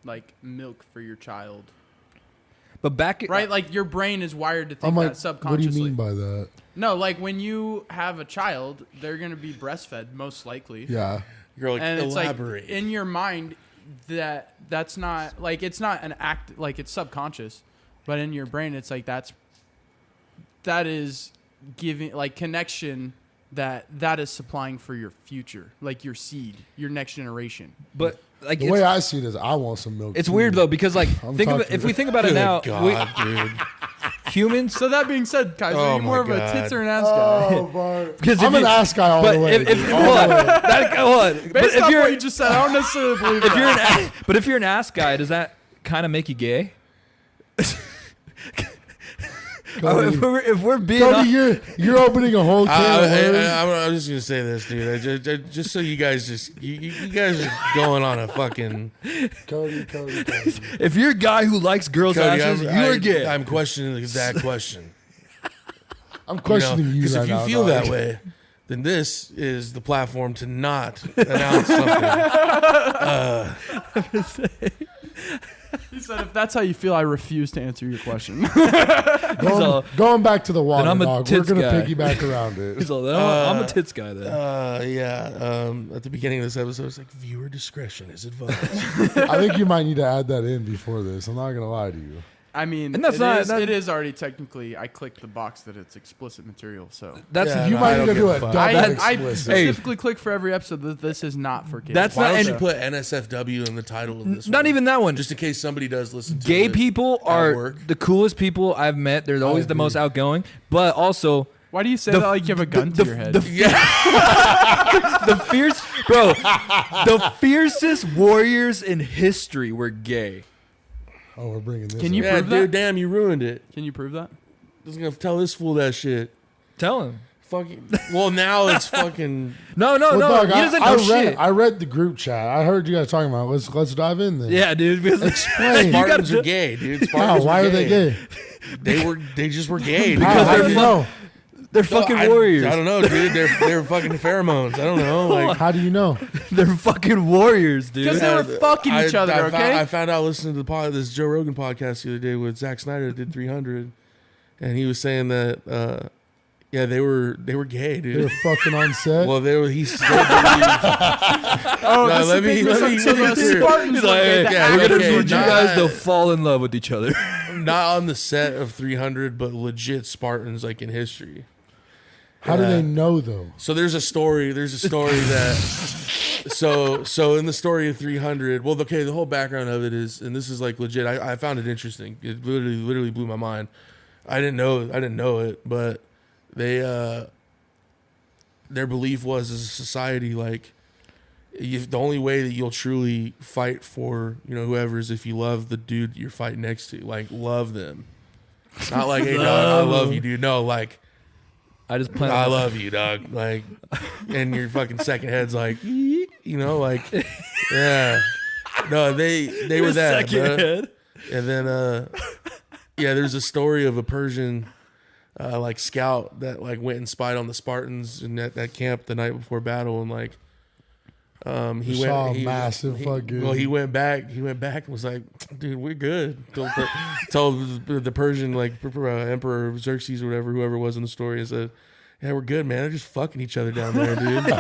like milk for your child. But Right, like your brain is wired to think I'm like, that subconsciously. what do you mean by that? No, like when you have a child, they're gonna be breastfed most likely. Yeah. You're like, And elaborate. it's like in your mind that's not like it's not an act, like it's subconscious, but in your brain it's like that is giving like connection that is supplying for your future, like your seed, your next generation. But like The way I see it is, I want some milk. it's too. weird though because like I'm think of it, talking if we think about it Good now, God, dude. humans. So that being said, Kaiser, Oh you're more of my a God. tits or an ass guy. Oh, Bart. Because I'm an ass guy all But the way. if dude. hold on, hold on. But Based if off you're what you just said, I don't necessarily believe if that. you're but if you're an ass guy, does that kind of make you gay? Cody, if we're being Cody, you're opening a whole can of worms. I'm just gonna say this, dude. Just so you guys you guys are going on a fucking. Cody. if you're a guy who likes girls' Cody, asses, you're gay. I'm questioning the exact question. I'm questioning you Because right if you now, feel dog. that way, then this is the platform to not announce something. He said, if that's how you feel, I refuse to answer your question. Going back to the water, I'm a dog. We're tits gonna guy. piggyback around it. So I'm a tits guy then. At the beginning of this episode, it's like viewer discretion is advised. I think you might need to add that in before this. I'm not gonna lie to you. I mean, And that's not- that- it is already technically, I clicked the box that it's explicit material, so. That's Yeah, You no, might I need don't to give do a a fuck. double I explicit. specifically click for every episode that this is not for kids. That's Why not don't and you put NSFW in the title of this? not one? even that one. Just in case somebody does listen to Gay it people at are work. the coolest people I've met. They're always the agree. most outgoing, but also Why do you say the- that like you have a gun to your head? the fierce bro, the fiercest warriors in history were gay. Oh, we're bringing this. Can you up. Yeah, prove dude, that? damn, you ruined it. Can you prove that? I was gonna tell this fool that shit. Tell him. Fucking. Well, now it's fucking. No, Well, dog, he doesn't know shit. I read the group chat. I heard you guys talking about it. Let's dive in then. Yeah, dude. Because Explain. Spartans gotta- are gay, dude. How? Spartans Why are they gay? They just were gay. dude. How? How do you they're know? they're fucking I warriors. don't know, dude. They're fucking pheromones. I don't know. Like How do you know? They're fucking warriors, dude. Because they were fucking each other, okay? I found out listening to this Joe Rogan podcast the other day with Zack Snyder that did 300, and he was saying that yeah, they were gay, They were dude. fucking on set. Well, he still believed. Oh, No, this let is me- big let me- so let me the hear it. Spartans He's were like, gay, hey, the yeah, we're gonna okay, teach you nah. guys to fall in love with each other. Not on the set of 300, but legit Spartans like in history. How do Yeah. they know though? So there's a story that so in the story of 300, well, okay, the whole background of it is, and this is like legit. I found it interesting. It literally blew my mind. I didn't know it, but they their belief was as a society, like the only way that you'll truly fight for whoever is if you love the dude you're fighting next to, like love them, not like hey dog, I love you, dude. No, like. I just plan. I love you, dog. Like, and your fucking second head's like, like, yeah. No, they were that, second bruh. head. And then, yeah, there's a story of a Persian, like scout that like went and spied on the Spartans in that camp the night before battle, and like, he Saw went, a massive fucking. well, he went back and was like, dude, we're good. Told the Persian, like, Emperor Xerxes or whoever was in the story, and said, yeah, we're good, man. They're just fucking each other down there, dude.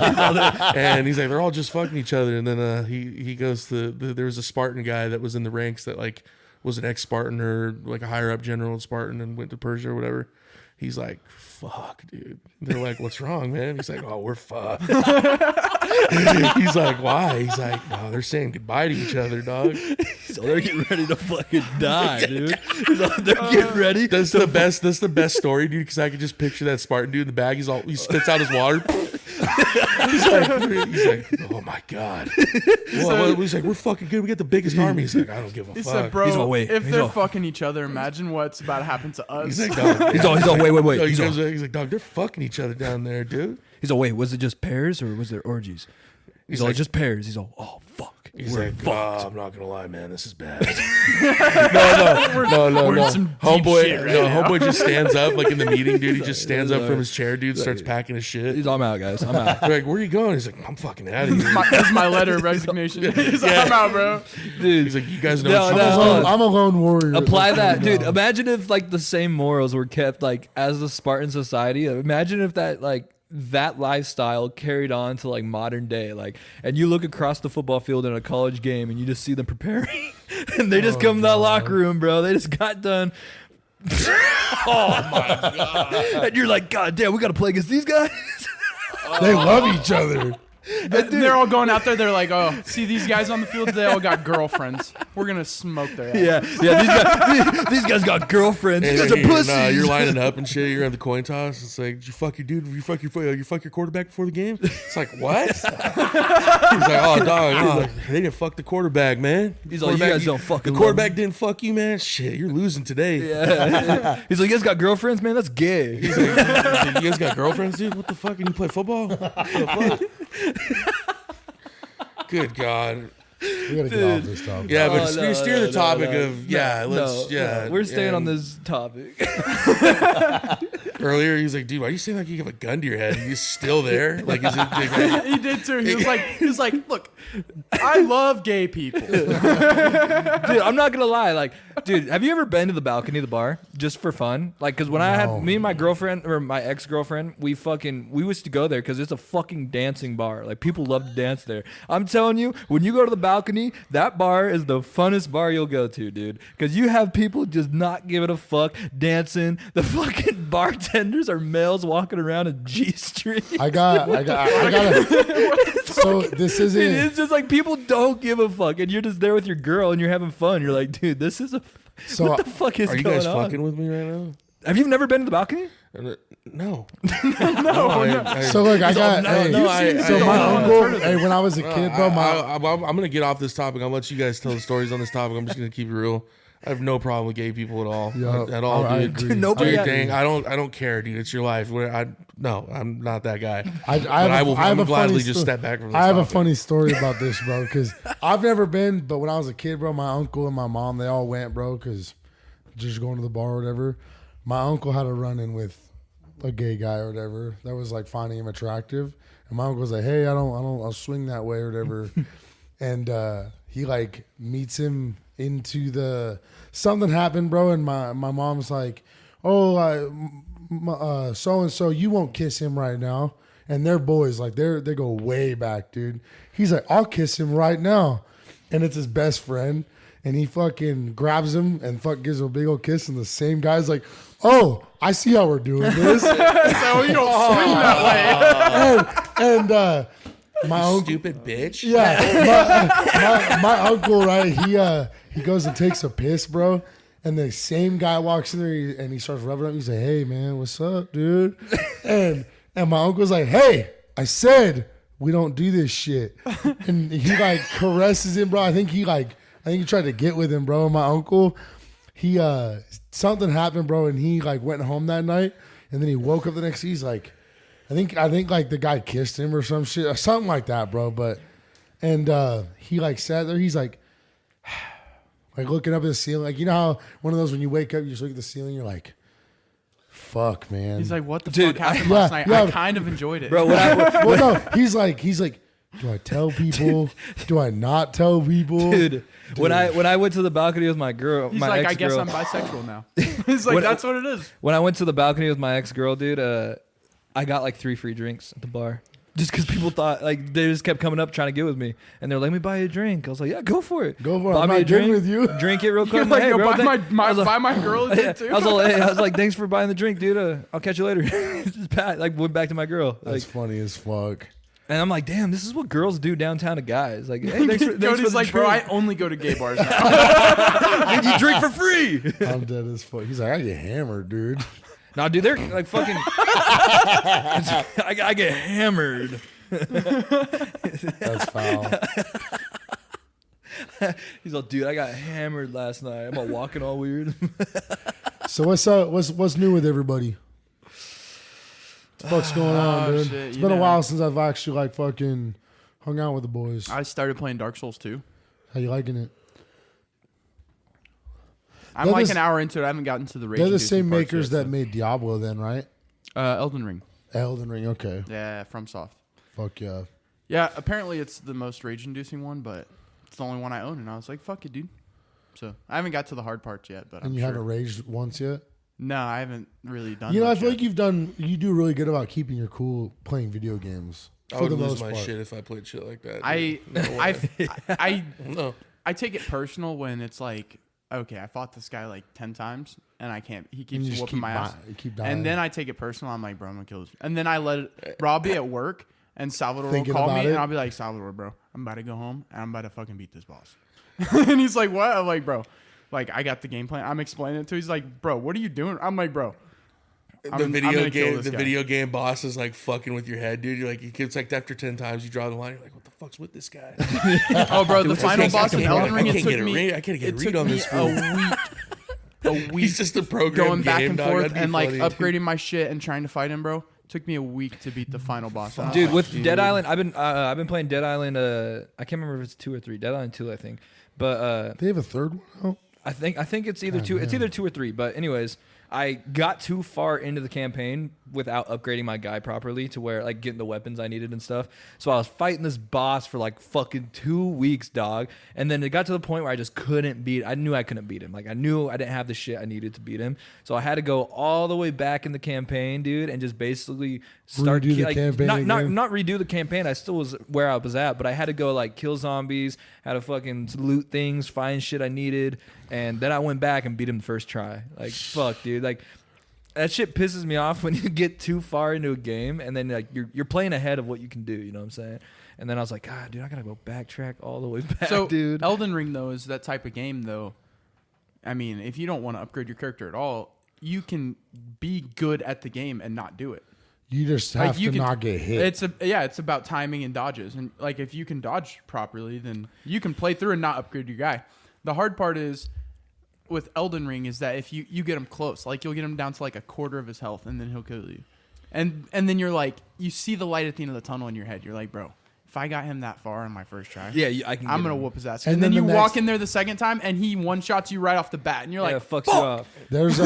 And he's like, they're all just fucking each other. And then he goes to, there was a Spartan guy that was in the ranks that, like, was an ex-Spartan or, like, a higher-up general in Spartan and went to Persia or whatever. He's like, fuck, dude. They're like, what's wrong, man? He's like, oh, we're fucked. He's like, why? He's like, no, they're saying goodbye to each other, dog. So they're getting ready to fucking die, dude. They're getting ready. That's the best story, dude, because I could just picture that Spartan dude in the bag. He spits out his water. he's like, oh my God. He's like, we're fucking good. We got the biggest army. He's like, I don't give a He fuck. said, bro, He's all, wait, if he's they're all- fucking each other, imagine what's about to happen to us. He's like, dog. He's all, wait. No, He's all, he's like, dog, they're fucking each other down there, dude. wait, was it just pairs or was there orgies? He's all, like- just pairs. He's all, oh, fuck. fuck. He's We're like, fucked. I'm not gonna lie, man, this is bad. No. We're in some deep Homeboy, shit right now. homeboy just stands up like in the meeting, dude. He just stands up from his chair, dude. Starts packing his shit. He's, I'm out, guys. I'm out. They're like, where are you going? He's like, I'm fucking out of here. This is my letter of resignation. He's like, I'm out, bro. Dude, He's like, you guys know. No, what no. I'm a lone warrior. apply that, dude. No. Imagine if like the same morals were kept like as the Spartan society. Imagine if that like that lifestyle carried on to like modern day, like, and you look across the football field in a college game and you just see them preparing and they just come to that locker room, bro. They just got done. Oh my god. And you're like, god damn, we gotta play against these guys. They love each other. They're all going out there. They're like, oh, see these guys on the field? They all got girlfriends. We're gonna smoke their ass. Yeah. These guys got girlfriends. These guys are pussies. Nah, you're lining up and shit. You're at the coin toss. It's like, did you fuck your dude? You fuck your quarterback before the game? It's like, what? He's like, oh dog, they didn't fuck the quarterback, man. He's like, you guys don't fucking The quarterback didn't fuck you, man. Shit, you're losing today. Yeah. He's like, you guys got girlfriends, man? That's gay. He's like, you guys got girlfriends, dude? What the fuck? And you play football? What the fuck? Good God. We gotta get off this topic. Yeah, but no, steer the topic no. of, let's, We're staying on and this topic. Earlier, he's like, dude, why are you saying like you have a gun to your head? He's still there? Like, is it? He did too. He was like, look, I love gay people. Dude, I'm not gonna lie. Like, dude, have you ever been to the balcony of the bar just for fun? Like, cause when I had me and my girlfriend or my ex-girlfriend, we used to go there because it's a fucking dancing bar. Like, people love to dance there. I'm telling you, when you go to the balcony, that bar is the funnest bar you'll go to, dude. Cause you have people just not giving a fuck dancing. The fucking bartenders are males walking around in G-string. I got. So this isn't. Dude, it's just like people don't give a fuck, and you're just there with your girl and you're having fun. You're like, dude, this is So what the fuck is Are you going guys on? fucking with me right now? Have you never been to the balcony? No. So look, I got. So my uncle. Hey, when I was a kid, bro, I'm gonna get off this topic. I'll let you guys tell the stories on this topic. I'm just gonna keep it real. I have no problem with gay people at all. Yeah, At all, I dude. agree. Nobody- Do your thing. I don't care, dude. It's your life. I'm not that guy. I will gladly just step back from this I have a topic. funny story about this, bro, because I've never been, but when I was a kid, bro, my uncle and my mom, they all went, bro, because just going to the bar or whatever. My uncle had a run-in with a gay guy or whatever that was like finding him attractive, and my uncle was like, "Hey, I'll swing that way or whatever," and he like meets him into the something happened, bro, and my mom's like, "Oh, so and so, you won't kiss him right now." And they're boys, like they go way back, dude. He's like, "I'll kiss him right now," and it's his best friend, and he fucking grabs him and gives him a big old kiss, and the same guy's like, "Oh, I see how we're doing this." So you don't swing that way. and my uncle, Stupid bitch. yeah, my uncle, right? He goes and takes a piss, bro. And the same guy walks in there and he starts rubbing up. He's like, "Hey, man, what's up, dude?" And my uncle's like, "Hey, I said we don't do this shit." And he like caresses him, bro. I think he tried to get with him, bro. And my uncle, he something happened, bro, and he like went home that night. And then he woke up the next day. He's like, I think like the guy kissed him or some shit, or something like that, bro. But he like sat there. He's like looking up at the ceiling, like, you know how one of those when you wake up, you just look at the ceiling, you're like, "Fuck, man." He's like, what the Dude, fuck happened yeah, last night? yeah. I kind of enjoyed it. Bro, Well, no, he's like, "Do I tell people? Do I not tell people?" dude, when I went to the balcony with my girl, He's my like, I ex-girl, guess I'm bisexual now. He's like, that's what it is. when I went to the balcony with my ex-girl, dude, I got like 3 free drinks at the bar. Just because people thought, like, they just kept coming up trying to get with me. And they're like, "Let me buy you a drink." I was like, "Yeah, go for it. Go for it. Buy I'm me not a drink getting with you. Drink it real quick." You're I'm like, like, "Hey, yo, bro, buy my girl a drink too. I was like, "Thanks for buying the drink, dude. I'll catch you later." Just like went back to my girl. That's Like, funny as fuck. and I'm like, "Damn, this is what girls do downtown to guys." Like, "Hey, thanks for Cody's the like, bro, I drink. only go to gay bars now. You drink for free." I'm dead as fuck. He's like, "I get hammered, dude." No, dude, they're like fucking. I get hammered. That's foul. He's like, "Dude, I got hammered last night. I'm all walking all weird." So what's up? What's new with everybody? What the fuck's going on, dude? Shit, It's you been a know. while since I've actually like fucking hung out with the boys. I started playing Dark Souls 2. How you liking it? I'm They're like the- an hour into it. I haven't gotten to the rage. They're the same makers that made Diablo, then, right? Elden Ring. Elden Ring. Okay. Yeah, FromSoft. Fuck yeah. Yeah, apparently it's the most rage-inducing one, but it's the only one I own, and I was like, fuck it, dude. So I haven't got to the hard parts yet, but And you haven't raged once yet? No, I haven't really done. You know, I much feel yet. like you do really good about keeping your cool playing video games. I For would the lose most my part. shit if I played shit like that. I dude. No way. I No. take it personal when it's like, okay, I fought this guy like 10 times and I can't. He And keeps you just whooping keep, my ass. keep dying. And then I take it personal. I'm like, bro, I'm gonna kill this. And then I let Rob be at work, and Salvador will Thinking call about me, it? and I'll be like, Salvador, bro, I'm about to go home, and I'm about to fucking beat this boss. And he's like, what? I'm like, bro, like I got the game plan. I'm explaining it to him. He's like, bro, what are you doing? I'm like, bro. I'm The video gonna kill game, this the guy. video game boss is like fucking with your head, dude. You're like, it's like after 10 times you draw the line. You're like, what the fuck's with this guy? Oh, bro, the Dude, final I boss can't- in Elden I Ring, it can't took get a me. read. I can't get a It read took on me this a fool. week. A week. He's just a program Going back game, and dog. forth That'd be and like funny. upgrading my shit and trying to fight him, bro. Took me a week to beat the final boss. Dude, with Dead Island, I've been playing Dead Island. I can't remember if it's 2 or 3. Dead Island 2, I think. But they have a third one out? I think it's either God 2. It's damn. either 2 or 3. But anyways, I got too far into the campaign without upgrading my guy properly to where like getting the weapons I needed and stuff. So I was fighting this boss for like fucking 2 weeks, dog. And then it got to the point where I just couldn't beat. I knew I couldn't beat him. Like I knew I didn't have the shit I needed to beat him. So I had to go all the way back in the campaign, dude, and just basically start Redo the campaign not again? not redo the campaign. I still was where I was at, but I had to go like kill zombies, had to fucking loot things, find shit I needed, and then I went back and beat him the first try. Like fuck, dude. Like that shit pisses me off when you get too far into a game and then like you're playing ahead of what you can do. You know what I'm saying? And then I was like, God, dude, I gotta go backtrack all the way back, So dude. Elden Ring though is that type of game though. I mean, if you don't want to upgrade your character at all, you can be good at the game and not do it. You just Like, have you to can- not get hit. It's about timing and dodges, and like if you can dodge properly, then you can play through and not upgrade your guy. The hard part is with Elden Ring is that if you get him close, like you'll get him down to like a quarter of his health, and then he'll kill you, and then you're like you see the light at the end of the tunnel in your head. You're like, bro, if I got him that far in my first try, Yeah, I can. I'm get gonna him. whoop his ass. And And then then you the walk next- in there the second time, and he one shots you right off the bat, and you're Yeah, like, fucks you off. There's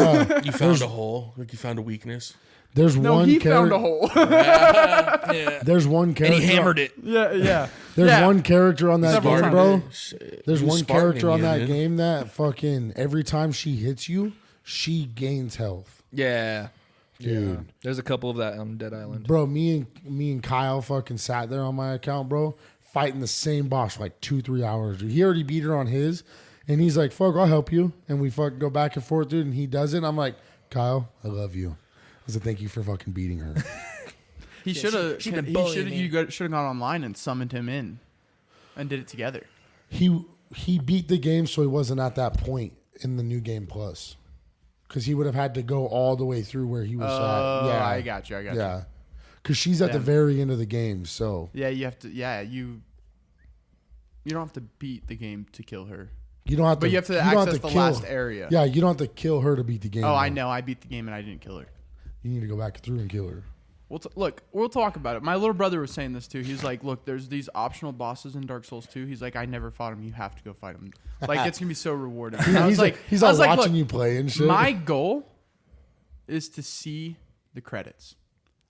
You found a hole. Like you found a weakness. there's no, one he found a character. hole. Yeah. There's one And character. he hammered it. yeah. There's Yeah. one character on that Several game, times. bro. Shit. There's He was one Spartan character on you, that dude. game that fucking every time she hits you, she gains health. Yeah. Dude. Yeah. There's a couple of that on Dead Island. Bro, me and Kyle fucking sat there on my account, bro, fighting the same boss for like 2-3 hours. Dude. He already beat her on his, and he's like, "Fuck, I'll help you." And we fucking go back and forth, dude. And he does it. And I'm like, "Kyle, I love you." I said, "Thank you for fucking beating her." He should have. she been He bullying should. me. You should have gone online and summoned him in, and did it together. he beat the game, so he wasn't at that point in the new game plus, because he would have had to go all the way through where he was Oh, at. Yeah, I got you. yeah, because she's at the Yeah. very end of the game. So Yeah, you have to. Yeah, you don't have to beat the game to kill her, you don't have to. but you have to don't access the kill- last area. Yeah, you don't have to kill her to beat the game. Oh, I though. know. I beat the game and I didn't kill her. You need to go back through and kill her. Look, we'll talk about it. My little brother was saying this too. He's like, look, there's these optional bosses in Dark Souls 2. He's like, I never fought him. You have to go fight him. Like, it's gonna be so rewarding. And I was like, he's I all was like, watching look, you play and shit. my goal is to see the credits.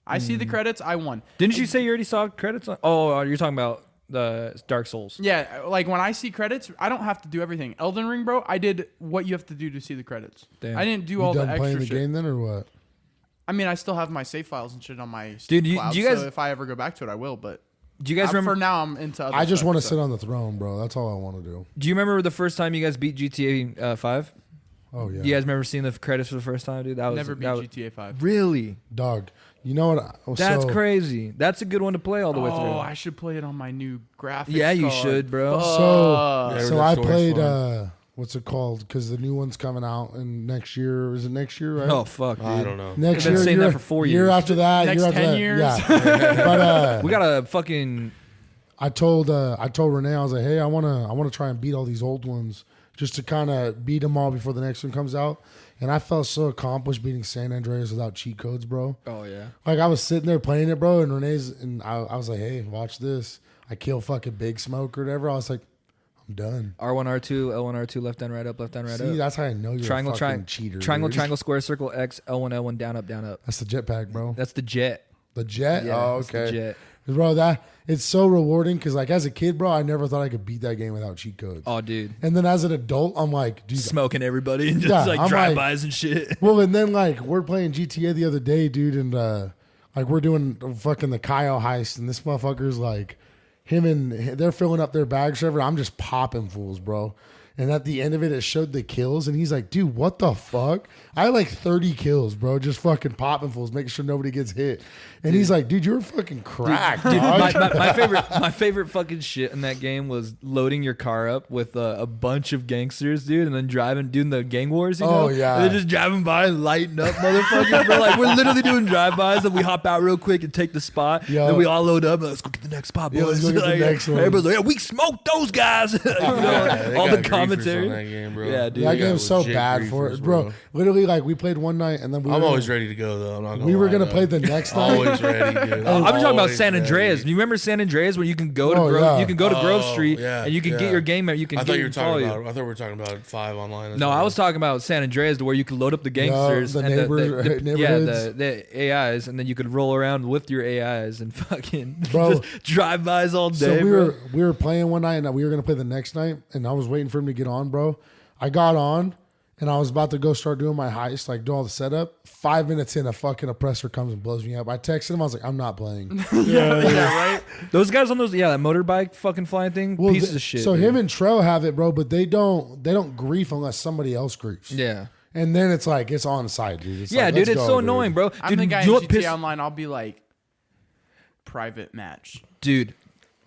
I see the credits. I won. Didn't you say you already saw credits on? Oh, you're talking about the Dark Souls. Yeah, like when I see credits, I don't have to do everything. Elden Ring, bro, I did what you have to do to see the credits. Damn. I didn't do you all the done playing extra the shit. game then, or what? I mean, I still have my save files and shit on my Dude, you- cloud, do you guys- so if I ever go back to it, I will. But Do you guys remember? for now, I'm into other I just stuff, want to so. sit on the throne, bro. That's all I want to do. Do you remember the first time you guys beat GTA 5? Oh yeah, You guys remember seeing the credits for the first time, dude? That was Never beat that was- GTA 5. Really? dog. You know what? That's so, crazy. That's a good one to play all the way through. Oh, I should play it on my new graphics Yeah, you card. should, bro. So, Yeah, so that I story's played. fun. What's it called? Because the new one's coming out in next year. Is it next year? Right? Oh fuck, dude. I don't know. Next They've been year. saying that year, for 4 Year years. after that. Next year after 10 that. years? Yeah. But We got a fucking. I told Renee, I was like, hey, I wanna try and beat all these old ones just to kind of beat them all before the next one comes out. And I felt so accomplished beating San Andreas without cheat codes, bro. Oh yeah. Like I was sitting there playing it, bro, and I was like, hey, watch this. I kill fucking Big Smoke or whatever. I was like, I'm done. R1, R2, L1, R2, left down, right up, left down, right See, up. that's how I know you're Triangle, a fucking cheater. Triangle, dude. triangle, square, circle, X, L1, L1, down, up, down, up. That's the jetpack, bro. That's the jet. The jet? Yeah, Oh, that's the okay. jet. Bro, that it's so rewarding because like as a kid, bro, I never thought I could beat that game without cheat codes. Oh, dude. And then as an adult, I'm like, dude. Smoking everybody and just Yeah, like I'm drive-bys and shit. Well, and then like we're playing GTA the other day, dude, and like we're doing fucking the Kyle heist, and this motherfucker's like they're filling up their bags, whatever. I'm just popping fools, bro. And at the end of it showed the kills, and he's like, dude, what the fuck? I had like 30 kills, bro, just fucking popping fools, making sure nobody gets hit. And he's like, dude, you're fucking cracked, Dude, dog. my favorite fucking shit in that game was loading your car up with a bunch of gangsters, dude, and then doing the gang wars, you know? Oh, yeah. And then just driving by and lighting up motherfuckers, bro. Like, we're literally doing drive-bys, and we hop out real quick and take the spot. Yo. Then we all load up, and let's go get the next spot, boys. Yeah, let's go get the Like, next one. Everybody's like, yeah, we smoked those guys. You know, They all got the griefers commentary. on that game, bro. Yeah, dude. That They got game's so legit bad for griefers, it, bro. Literally, like we played one night, and then I'm always ready to go though. I'm not gonna we were lie, gonna though. play the next night. Always ready, dude. I'm talking about Always San ready. Andreas. You remember San Andreas where you can go to Oh, Grove, yeah. you can go to Grove Oh, Street yeah, and you can yeah. get your game. You can I get thought you were follow talking you. about. I thought we were talking about 5 online. No, I was talking about San Andreas to where you could load up the gangsters the and neighborhoods. the AIs, and then you could roll around with your AIs and fucking Bro. just drive-bys all day. So bro. we were playing one night, and we were gonna play the next night, and I was waiting for him to get on, bro. I got on, and I was about to go start doing my heist, like do all the setup. 5 minutes in, a fucking oppressor comes and blows me up. I texted him, I was like, I'm not playing. Yeah, right. Those guys on those that motorbike fucking flying thing, pieces of shit. So dude. him and Trell have it, bro, but they don't grief unless somebody else griefs. yeah. And then it's like it's on site, dude. It's Yeah, like, dude, let's it's go, so annoying, bro. I'm Dude, the guy you know in what GTA Online. I'll be like, private match, dude.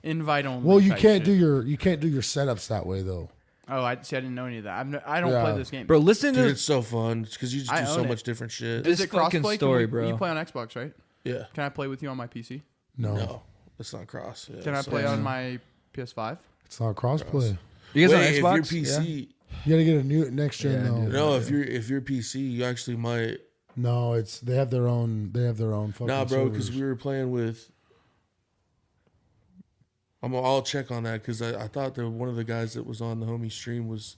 invite only. Well, you type can't shit. do your setups that way though. Oh, I didn't know any of that. I don't Yeah. play this game. Bro, listen Dude, to it's so fun because you just I do so own it. much different shit. This Is it fucking crossplay? story, Can bro. You play on Xbox, right? Yeah. Can I play with you on my PC? No, it's not cross. Yeah, Can I so- play on my PS5? It's not crossplay. You guys Wait, on Xbox? if your PC, You gotta get a new next gen Yeah, though. dude. no, if your PC, you actually might. No, it's they have their own fucking Nah, bro, because servers. we were playing with. I'll check on that because I thought that one of the guys that was on the homie stream was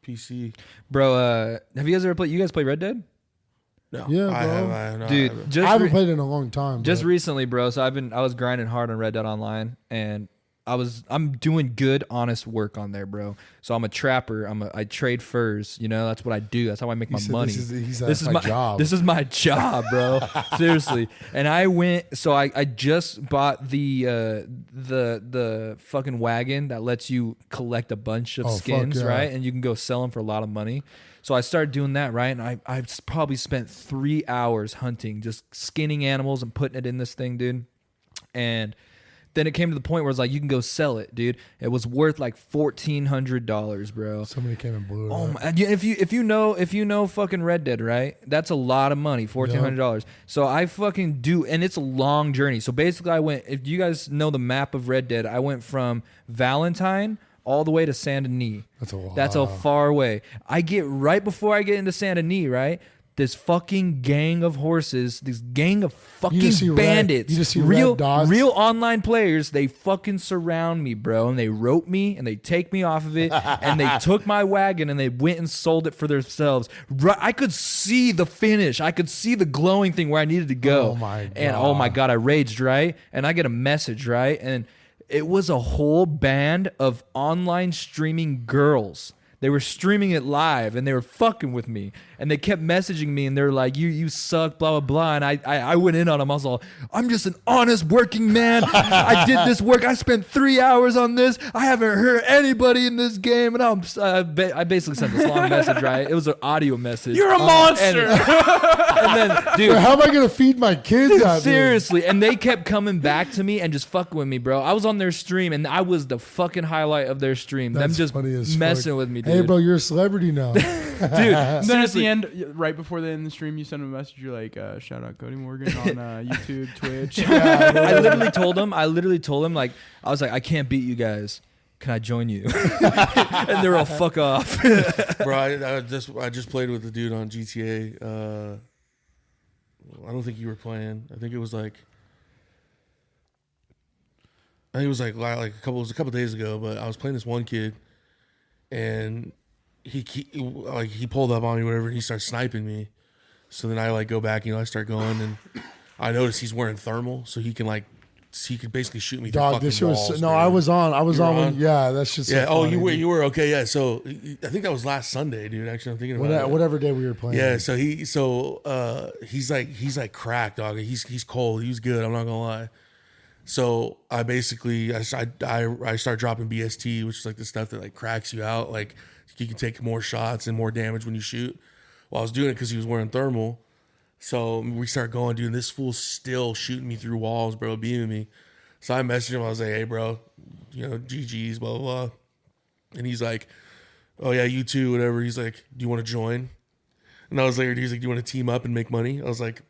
PC. Bro, have you guys ever played? You guys play Red Dead? No, Yeah, I bro. have. No, Dude, I haven't. just I haven't re- played it in a long time. just but recently, bro. So I was grinding hard on Red Dead Online, and I'm doing good, honest work on there, bro. So I'm a trapper. I trade furs. You know, that's what I do. That's how I make he my said money. This This is my job. This is my job, bro. Seriously. And I went. So I just bought the fucking wagon that lets you collect a bunch of Oh, fuck skins, yeah. right? And you can go sell them for a lot of money. So I started doing that, right? And I probably spent 3 hours hunting, just skinning animals and putting it in this thing, dude. And then it came to the point where it's like you can go sell it, dude. It was worth like $1,400, bro. Somebody came and blew it Oh up. my, if you know fucking Red Dead, right? That's a lot of money, $1,400. So I fucking do, and it's a long journey. So basically, I went. If you guys know the map of Red Dead, I went from Valentine all the way to Saint Denis. That's a lot. That's a far way. I get right before I get into Saint Denis, right? This fucking gang of horses, this gang of You just see fucking red- bandits, you just see real red dots. real online players. They fucking surround me, bro, and they rope me and they take me off of it, and they took my wagon and they went and sold it for themselves. I could see the finish. I could see the glowing thing where I needed to go. Oh my And oh my god, I raged, right? And I get a message, right? And it was a whole band of online streaming girls. They were streaming it live and they were fucking with me. And they kept messaging me and they're like, you suck, blah, blah, blah. And I went in on them. I was all, I'm just an honest working man. I did this work. I spent 3 hours on this. I haven't hurt anybody in this game. And I basically sent this long message, right? It was an audio message. You're a monster. And then, dude. How am I gonna feed my kids out there? Seriously, and they kept coming back to me and just fucking with me, bro. I was on their stream, and I was the fucking highlight of their stream. That's Them just funny as messing fuck. with me, dude. Hey, bro, you're a celebrity now. Dude, Then at the seriously. end, right before the end of the stream, you send them a message. You're like, shout out Cody Morgan on YouTube, Twitch. I literally told him, like, I was like, I can't beat you guys. Can I join you? And they're all fuck off. Bro, I just played with the dude on GTA. I don't think you were playing. I think it was like I think it was like a couple days ago, but I was playing this one kid, and he pulled up on me, whatever, and he started sniping me. So then I like go back, I start going, and I notice he's wearing thermal, so he could basically shoot me through Dog, fucking this shit was walls. no. bro. I was on. You were on? Yeah, that's just. Yeah. So Oh, funny, dude. you were okay. Yeah. So I think that was last Sunday, dude. Actually, I'm thinking about it. Whatever day we were playing. Yeah. So he's like cracked, dog. He's cold. He's good. I'm not gonna lie. So I basically I start dropping BST, which is like the stuff that like cracks you out. Like you can take more shots and more damage when you shoot. Well, I was doing it because he was wearing thermal. So we start going, dude. And this fool's still shooting me through walls, bro, beaming me. So I messaged him. I was like, hey, bro, GG's, blah, blah, blah. And he's like, oh, yeah, you too, whatever. He's like, do you want to join? And I was like, he's like, do you want to team up and make money? I was like,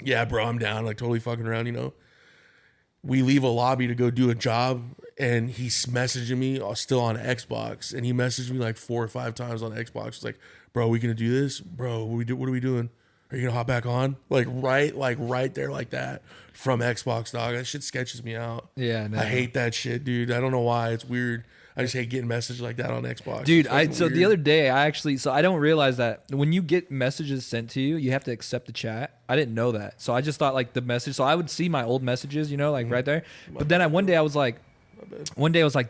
yeah, bro, I'm down. Like, totally fucking around, We leave a lobby to go do a job, and he's messaging me still on Xbox. And he messaged me like 4 or 5 times on Xbox. He's like, bro, we going to do this? Bro, what are we doing? Are you going to hop back on? Like right there like that from Xbox, dog. That shit sketches me out. Yeah, no. I hate that shit, dude. I don't know why. It's weird. I just hate getting messages like that on Xbox. Dude, It's so weird. the other day I don't realize that when you get messages sent to you, you have to accept the chat. I didn't know that. So I just thought like the message. So I would see my old messages, right there. But then one day I was like,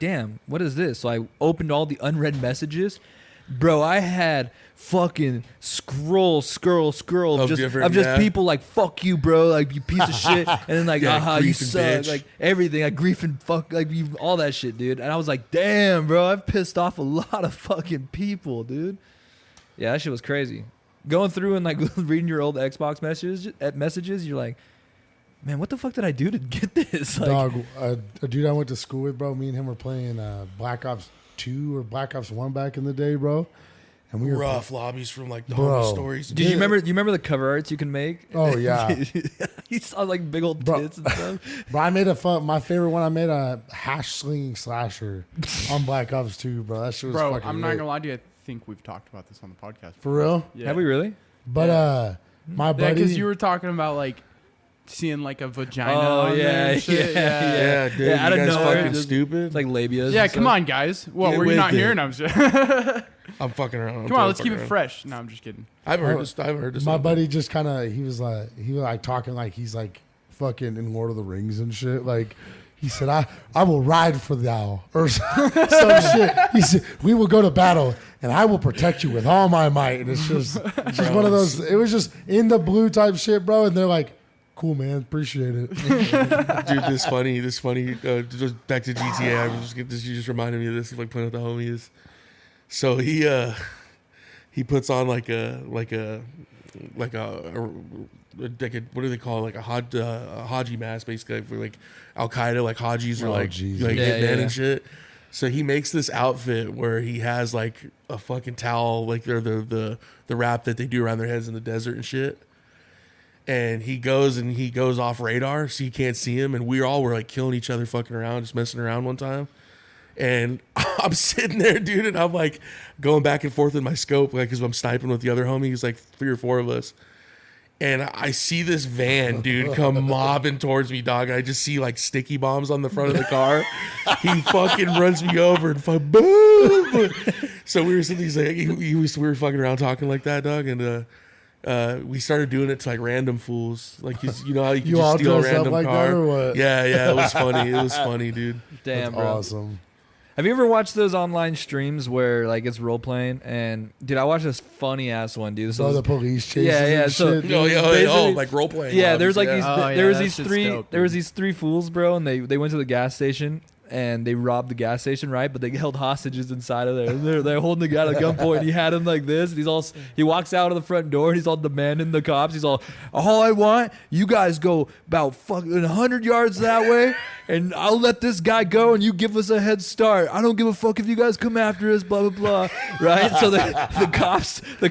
damn, what is this? So I opened all the unread messages. Bro, I had fucking scroll Of of just people like, fuck you, bro, like you piece of shit, and then like, you grief and suck, bitch. like everything, like grief and fuck, like you, all that shit, dude. And I was like, damn, bro, I've pissed off a lot of fucking people, dude. Yeah, that shit was crazy. Going through and like reading your old Xbox messages, you're like, man, what the fuck did I do to get this? Like, Dog, a dude I went to school with, bro. Me and him were playing Black Ops 2 or Black Ops 1 back in the day, bro. And we were rough lobbies from like the Bro. homie stories. dude, you remember the cover arts you can make? Oh, yeah. You saw like big old Bro. tits and stuff. But I made my favorite one. I made a hash slinging slasher on Black Ops 2, bro. That shit was Bro, fucking I'm not lit. gonna lie to you. I think we've talked about this on the podcast. For real? Yeah. Have we really? But my Yeah, buddy, because you were talking about like seeing like a vagina. Oh, on there yeah, and shit. yeah. Yeah, dude, Yeah, out you of guys nowhere, fucking just- stupid. It's like labias. Yeah, and come stuff. on, guys. What Get were you with not it. hearing? I'm just. I'm fucking around. Come on, let's keep it fresh. No, I'm just kidding. I've heard this. my buddy just kind of he was like talking like he's like fucking in Lord of the Rings and shit. Like he said, I will ride for thou or some shit. He said, we will go to battle and I will protect you with all my might. And it's just one of those. It was just in the blue type shit, bro. And they're like, cool, man, appreciate it. Dude, this funny. Just back to GTA. You just reminded me of this. Like playing with the homies. So he puts on like a what do they call it? Like a Haji mask, basically for like Al Qaeda, like Hajis or like Jesus. like Yeah, hitmen yeah. and shit. So he makes this outfit where he has like a fucking towel, like they're the wrap that they do around their heads in the desert and shit. And he goes off radar, so you can't see him. And we all were like killing each other, fucking around, just messing around one time. And I'm sitting there, dude, and I'm like going back and forth in my scope, like, because I'm sniping with the other homie. He's like 3 or 4 of us. And I see this van, dude, come mobbing towards me, dog. I just see like sticky bombs on the front of the car. He fucking runs me over and fuck boom. So we were sitting, he's like, we were fucking around talking like that, dog. And we started doing it to like random fools. Like, you know how you can You all just steal a dressed up random like car? that or what? Yeah, it was funny. It was funny, dude. Damn, That's bro. awesome. Have you ever watched those online streams where like it's role playing? And dude, I watched this funny ass one, dude. So the police chases yeah, and so- shit. Oh, dude. yeah, Basically- like role playing. Yeah, there's like these. Oh, yeah, there was that these shit's three. dope, there was dude. these 3 fools, bro, and they went to the gas station and they robbed the gas station, right? But they held hostages inside of there. And they're holding the guy at gunpoint. And he had him like this. And he walks out of the front door and he's all demanding the cops. He's all I want, you guys go about fucking 100 yards that way, and I'll let this guy go, and you give us a head start. I don't give a fuck if you guys come after us, blah blah blah. Right? So the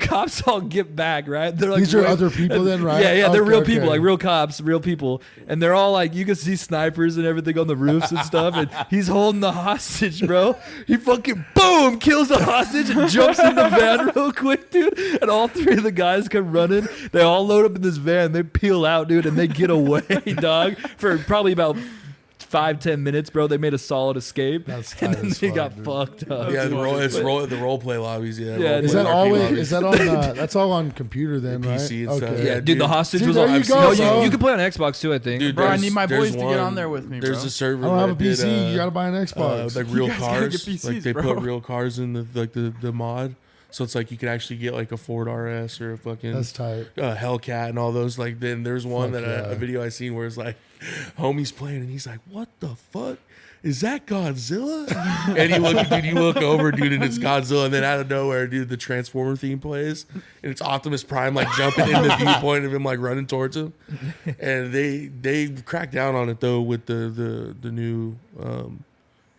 cops all get back, right? They're like, These are other people then, right? Yeah, they're Okay, real okay. people, like real cops, real people, and they're all like, you can see snipers and everything on the roofs and stuff, and he's holding the hostage, bro. He fucking boom kills the hostage and jumps in the van real quick, dude. And all 3 of the guys come running. They all load up in this van. They peel out, dude, and they get away, dog, for probably about 5-10 minutes, bro. They made a solid escape. That's and tight then as they fuck, got dude. fucked up. Yeah, But- the role play lobbies. Yeah, Yeah, role Is play that RP always? lobbies. Is that on? That's all on computer then, right? PC and stuff. Okay. Yeah, Yeah, dude, the dude. hostage Dude, was there on. you go, No, bro. you can play on Xbox too, I think. Dude, Bro, I there's- need my there's boys to get on there with me, There's bro. a server. I don't have a that did, PC. You gotta buy an Xbox. like You real guys gotta get cars. PCs, Like they bro. put real cars in the mod. So it's like you could actually get like a Ford RS or a fucking That's tight. Hellcat and all those. Like then there's one Fuck that yeah. a video I seen where it's like homie's playing and he's like, "What the fuck? Is that Godzilla?" And you look over, dude, and it's Godzilla. And then out of nowhere, dude, the Transformer theme plays, and it's Optimus Prime like jumping in the viewpoint of him like running towards him. And they cracked down on it though with the new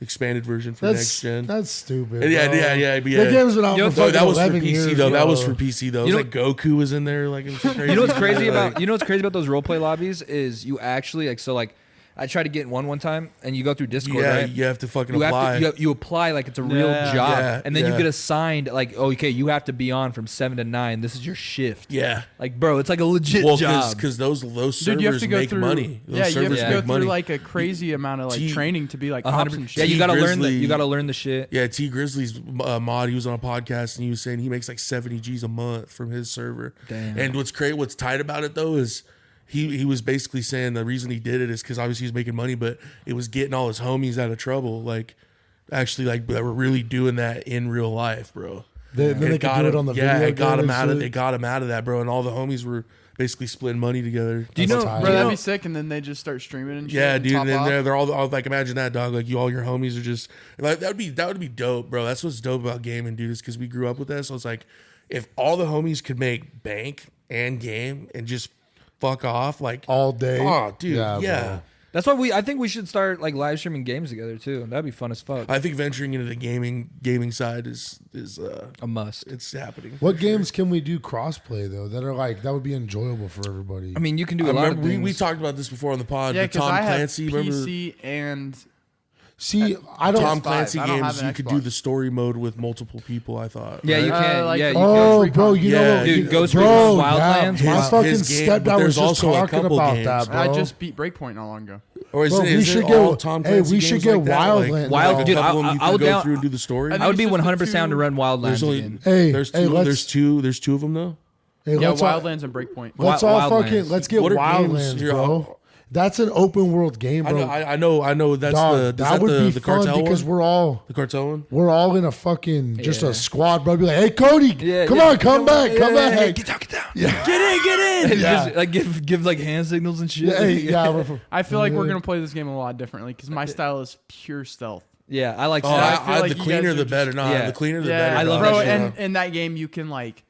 expanded version for next gen. That's stupid. Yeah, bro. yeah. But The yeah. game's been out You know, for No, fucking that was for 11 PC years, though. That was bro. for PC though. It You was know- like Goku was in there. Like, it was crazy. You know what's crazy Like, about those role play lobbies is you actually like I tried to get in one time and you go through Discord, Yeah, right? you have to fucking You apply. have to you apply like it's a real Yeah. job, Yeah, and then you yeah. get assigned like, oh, okay, you have to be on from 7 to 9. This is your shift. Yeah. Like, bro, it's like a legit Well, job. because those servers Dude, you have to go make through money. Those Yeah, you have servers to Yeah. go make through money. like a crazy amount of like T- training to be like 100%. cops and Yeah, shit. you gotta learn Grizzly- the shit. Yeah, T Grizzly's mod. He was on a podcast and he was saying he makes like 70 G's a month from his server. Damn. And what's tight about it though is he was basically saying the reason he did it is because obviously he was making money, but it was getting all his homies out of trouble. Like actually, like that were really doing that in real life, bro. Then they could do it on the video. It got game him and out of shit. it got him out of that, bro. And all the homies were basically splitting money together. Do you That's know, tight. Bro, you that'd know- be sick, and then they just start streaming and shit. Yeah, and dude, top and then off. they're all like, imagine that, dog. Like all your homies are just like that would be dope, bro. That's what's dope about gaming, dude. Is because we grew up with that. So it's like if all the homies could make bank and game and just fuck off, like all day. oh, dude, yeah. bro. That's why I think we should start like live streaming games together too. That'd be fun as fuck. I think venturing into the gaming side is A must. it's happening. What games can we do crossplay though that are like that would be enjoyable for everybody? I mean, you can do I a lot of remember things. we talked about this before on the pod. Yeah, the because Tom I have Clancy, remember PC and See, I don't. Tom PS5. Clancy I don't have games? an You could Xbox. do the story mode with multiple people. I thought. Yeah, you right? can. like yeah, the- you Oh, Recon. bro, you know Yeah, what? dude, you- Ghost bro, Recon yeah, Wildlands. my His fucking game, but stepdad there's was just also a talking couple about games. that, bro. I just beat Breakpoint not long ago. Or is Bro, it, we is should it get- all Tom hey, Clancy we games should get like that? Wildlands. Like Wild- a dude, couple of them I you would can go down- through and do the story. I I would be it's just the 100% down to two- run Wildlands There's only again. Hey, there's hey, two let's there's two of them though. hey, Yeah, let's all, Wildlands and Breakpoint. let's Wi- all Wildlands. fucking let's get What are games Wildlands, here? bro. That's an open world game, I bro. know. That's Dog, the is that would be the fun cartel because one? The cartel one. we're all in a fucking just Yeah. a squad, bro. Be like, hey, Cody, Yeah, come yeah. on, come back, come Yeah, back. get down, get down. Yeah. Get in. Yeah. Just, like give like hand signals and shit. Yeah, hey, yeah, we're- I feel like we're Yeah. gonna play this game a lot differently because my style is pure stealth. Yeah, I like. Oh, I that. feel the like you guys cleaner are the just- better. Nah, Yeah. the cleaner the Yeah, better. I love dog. bro. that shit. And in that game, you can like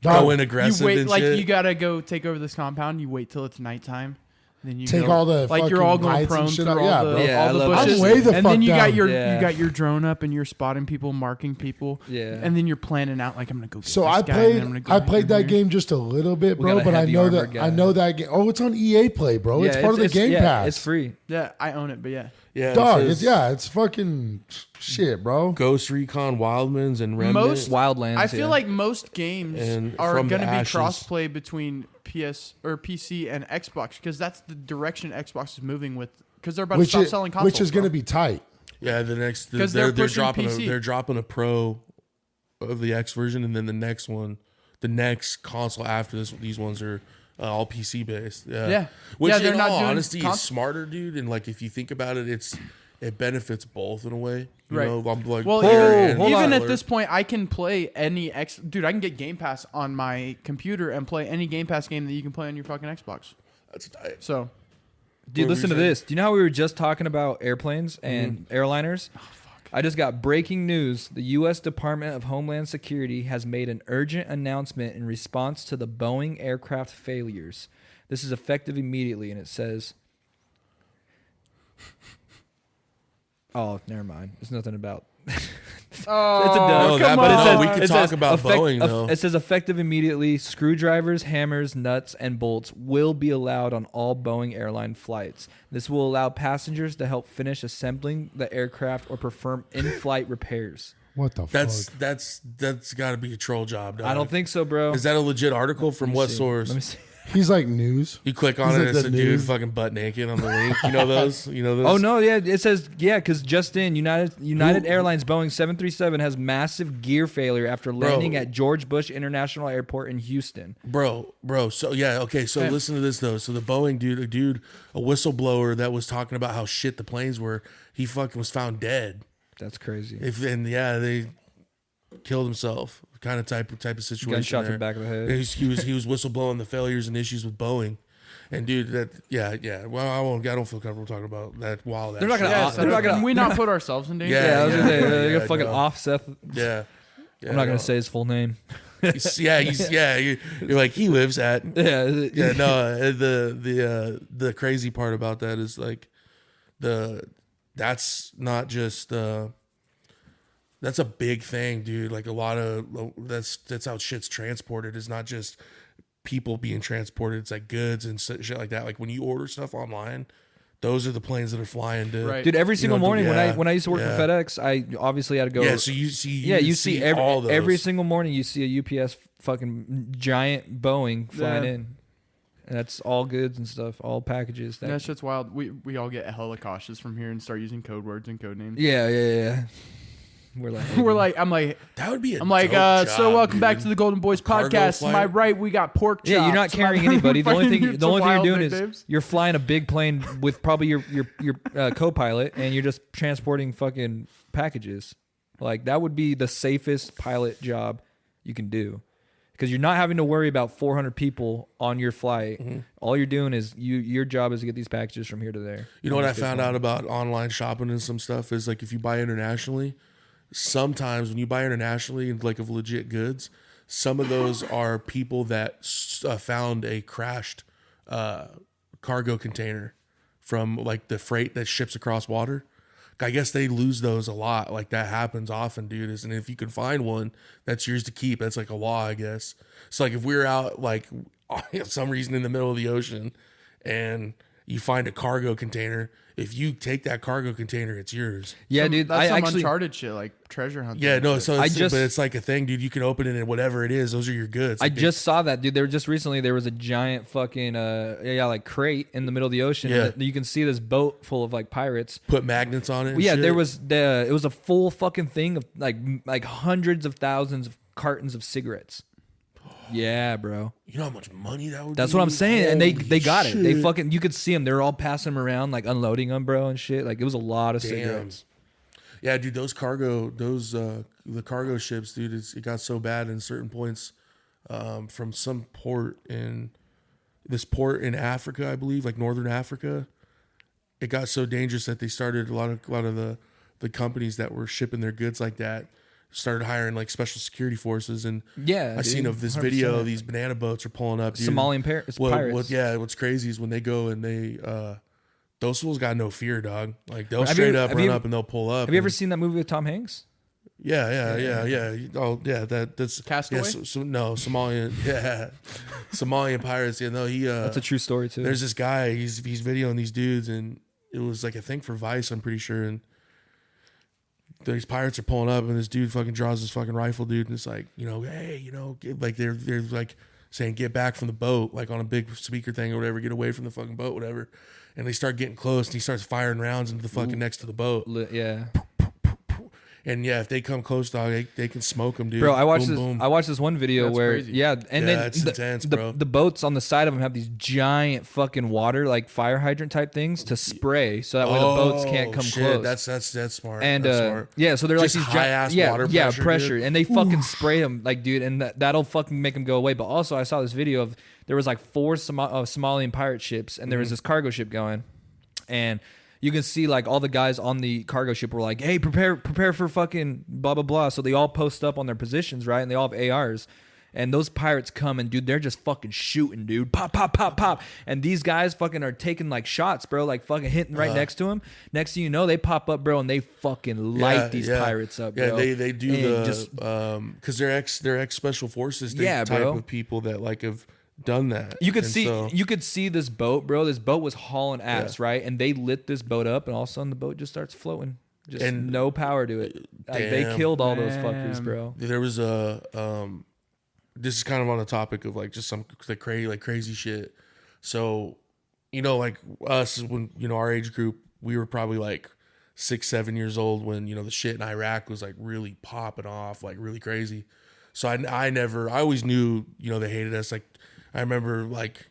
Dog, Go in you aggressive wait, and like shit. you gotta go take over this compound. You wait till it's nighttime. Then you Take go, all the like you're all fucking going lights and prone shit through out. all Yeah, the, bro. Yeah, I all the love that bushes. I'm way the and fuck then you got down. your Yeah. you got your drone up and you're spotting people, marking people. Yeah. And then you're planning out like I'm gonna go. Get So this I guy, and then I'm gonna played go I here played and that here. game just a little bit, We bro. got a But I heavy know armored that I guy. know that game. Oh, it's on EA Play, bro. It's part of the Game Pass. It's free. Yeah, I own it, but yeah. Yeah, it Dog, says it's, yeah, it's fucking shit, bro. Ghost Recon Wildlands and Remnant. Most- Wildlands. I feel yeah. like most games And are From going the to be Ashes. crossplay between PS or PC and Xbox because that's the direction Xbox is moving with. Because they're about to Which stop is selling consoles. which is going to be tight. Yeah, the next 'Cause they're they're pushing dropping PC. they're dropping a Pro of the X version, and then the next one, the next console after this, these ones are all PC based. Yeah, Yeah. Which Yeah, they're in not all doing honesty is cons- smarter, dude. And like if you think about it, it benefits both in a way. You Right. know, I'm like Well, player even, and even at controller. this point, I can play any Dude, I can get Game Pass on my computer and play any Game Pass game that you can play on your fucking Xbox. That's tight. So, Dude, What were listen you to saying? this. Do you know how we were just talking about airplanes and airliners? Oh, fuck. I just got breaking news. The U.S. Department of Homeland Security has made an urgent announcement in response to the Boeing aircraft failures. This is effective immediately, and it says... Oh, never mind. There's nothing about... oh, It's a dub. No, that- come but on. no, we could it talk says about Boeing, though. It says effective immediately. Screwdrivers, hammers, nuts, and bolts will be allowed on all Boeing airline flights. This will allow passengers to help finish assembling the aircraft or perform in-flight repairs. What the That's fuck? that's got to be a troll job. Dog. I don't think so, bro. Is that a legit article from Let me what see. source? Let me see. He's like news. You click on He's it, like it's the a dude news. fucking butt naked on the link. You know those? You know those? Oh no, yeah, it says because just in United Airlines Boeing 737 has massive gear failure after landing at George Bush International Airport in Houston. Bro. So yeah, okay. So listen to this though. So the Boeing dude, a whistleblower that was talking about how shit the planes were, he fucking was found dead. That's crazy. They killed himself. Kind of type of situation. Gunshot to there. the back of the head. He was whistleblowing the failures and issues with Boeing. And dude, well, I don't feel comfortable talking about that while that. They're not gonna. They're not gonna. Can we not put ourselves in danger? I was gonna say they're gonna fucking no. off Seth. Yeah. I'm not gonna say his full name. You're like he lives at. Yeah. No, the crazy part about that is like that's not just that's a big thing, dude. Like a lot of that's how shit's transported. It's not just people being transported. It's like goods and shit like that. Like when you order stuff online, those are the planes that are flying to. Right. Dude, every single morning yeah, when I used to work for FedEx, I obviously had to go. Yeah, so you see. You see all those. every single morning you see a UPS fucking giant Boeing flying in. And that's all goods and stuff, all packages. That shit's wild. We all get hella cautious from here and start using code words and code names. Yeah. I'm like, that would be. I'm like, dope so job, welcome dude. back to the Golden Boys Cargo podcast. flight. Am I right? We got pork chops. Yeah, you're not carrying anybody. The only thing you're doing is nicknames. you're flying a big plane with probably your co-pilot, and you're just transporting fucking packages. Like that would be the safest pilot job you can do, because you're not having to worry about 400 people on your flight. Mm-hmm. All you're doing is your job is to get these packages from here to there. You know what I found out about online shopping and some stuff is like if you buy internationally, sometimes when you buy internationally and like of legit goods, some of those are people that found a crashed cargo container from like the freight that ships across water. I guess they lose those a lot. Like that happens often, dude. And if you can find one, that's yours to keep. That's like a law, I guess. So like if we're out like some reason in the middle of the ocean and you find a cargo container, if you take that cargo container, it's yours. Yeah, dude. That's I some actually Uncharted shit, like treasure hunting. Yeah, no. shit. So but it's like a thing, dude. You can open it and whatever it is, those are your goods. I Like just saw that, dude. There just recently there was a giant fucking like crate in the middle of the ocean. Yeah. You can see this boat full of like pirates. put magnets on it. And Yeah, shit. there was it was a full fucking thing of like hundreds of thousands of cartons of cigarettes. Yeah, bro. You know how much money that would That's be? what I'm saying. And they Holy got it. They shit. fucking you could see them. They were all passing them around, like unloading them, bro, and shit. Like it was a lot of cigarettes. Yeah, dude, the cargo ships, dude, it got so bad in certain points from some port in Africa, I believe, like northern Africa. It got so dangerous that they started a lot of the companies that were shipping their goods like that started hiring like special security forces. And Yeah, I seen dude, of this 100%. video, these banana boats are pulling up, dude. Somalian pirates. What's crazy is when they go and they those fools got no fear, dog. Like they'll Have straight you- up have run you- up and they'll pull up. Have you ever and- seen that movie with Tom Hanks? Yeah. Oh, yeah. That's Castaway? Yeah, no, Somalian. Yeah, Somalian pirates. Yeah, no, he. That's a true story too. There's this guy. He's videoing these dudes, and it was like a thing for Vice. I'm pretty sure, and these pirates are pulling up, and this dude fucking draws his fucking rifle, dude, and it's like, hey, like they're like saying, get back from the boat, like on a big speaker thing or whatever, get away from the fucking boat, whatever. And they start getting close, and he starts firing rounds into the fucking next to the boat. Yeah. And yeah, if they come close, dog, they can smoke them, dude. Bro, I watched Boom, this. boom. I watched this one video That's where, crazy. and Yeah, then it's intense, the, bro. the boats on the side of them have these giant fucking water, like fire hydrant type things to spray, so that way the boats can't come close. That's smart. And that's smart. yeah, so they're Just like these high-ass water pressure, pressure, dude. and they fucking spray them, like, dude, and that'll fucking make them go away. But also, I saw this video of there was like 4 Somalian pirate ships, and there was this cargo ship going, and you can see like all the guys on the cargo ship were like, hey, prepare for fucking blah, blah, blah. So they all post up on their positions, right? And they all have ARs. And those pirates come and, dude, they're just fucking shooting, dude. Pop, pop, pop, pop. And these guys fucking are taking like shots, bro, like fucking hitting right next to him. Next thing you know, they pop up, bro, and they fucking light these pirates up, bro. Yeah, they do And because they're ex special forces Yeah, type bro. of people that like have done that. You could And you could see this boat, bro. This boat was hauling ass, right? And they lit this boat up, and all of a sudden the boat just starts floating. Just And- no power to it. Like, they Damn. killed all those fuckers, Damn. bro. there was a this is kind of on the topic of like just some crazy shit. So, you know, like us when, you know, our age group, we were probably like 6-7 years old when, you know, the shit in Iraq was like really popping off, like really crazy. So I always knew, you know, they hated us. Like I remember like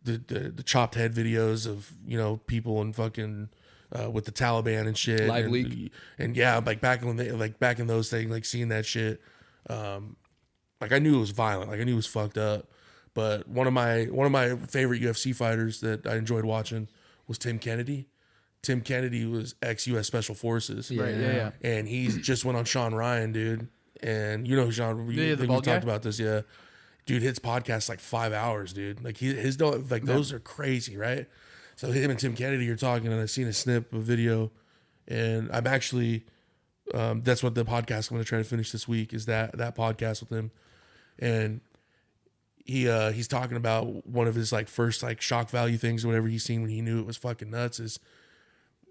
the chopped head videos of, you know, people in fucking with the Taliban and shit. Live and, leak. And yeah, like back in those things, like seeing that shit. Like I knew it was violent. Like I knew it was fucked up. But one of my favorite UFC fighters that I enjoyed watching was Tim Kennedy. Tim Kennedy was ex-US Special Forces. Right, yeah. And he just went on Sean Ryan, dude. And you know Sean, Yeah, the we bald talked guy? about this, yeah. Dude, his podcast like 5 hours, dude. Like his like those are crazy, right? So him and Tim Kennedy are talking, and I've seen a snip of video, and I'm actually that's what the podcast I'm going to try to finish this week is that podcast with him, and he's talking about one of his like first like shock value things or whatever he's seen when he knew it was fucking nuts is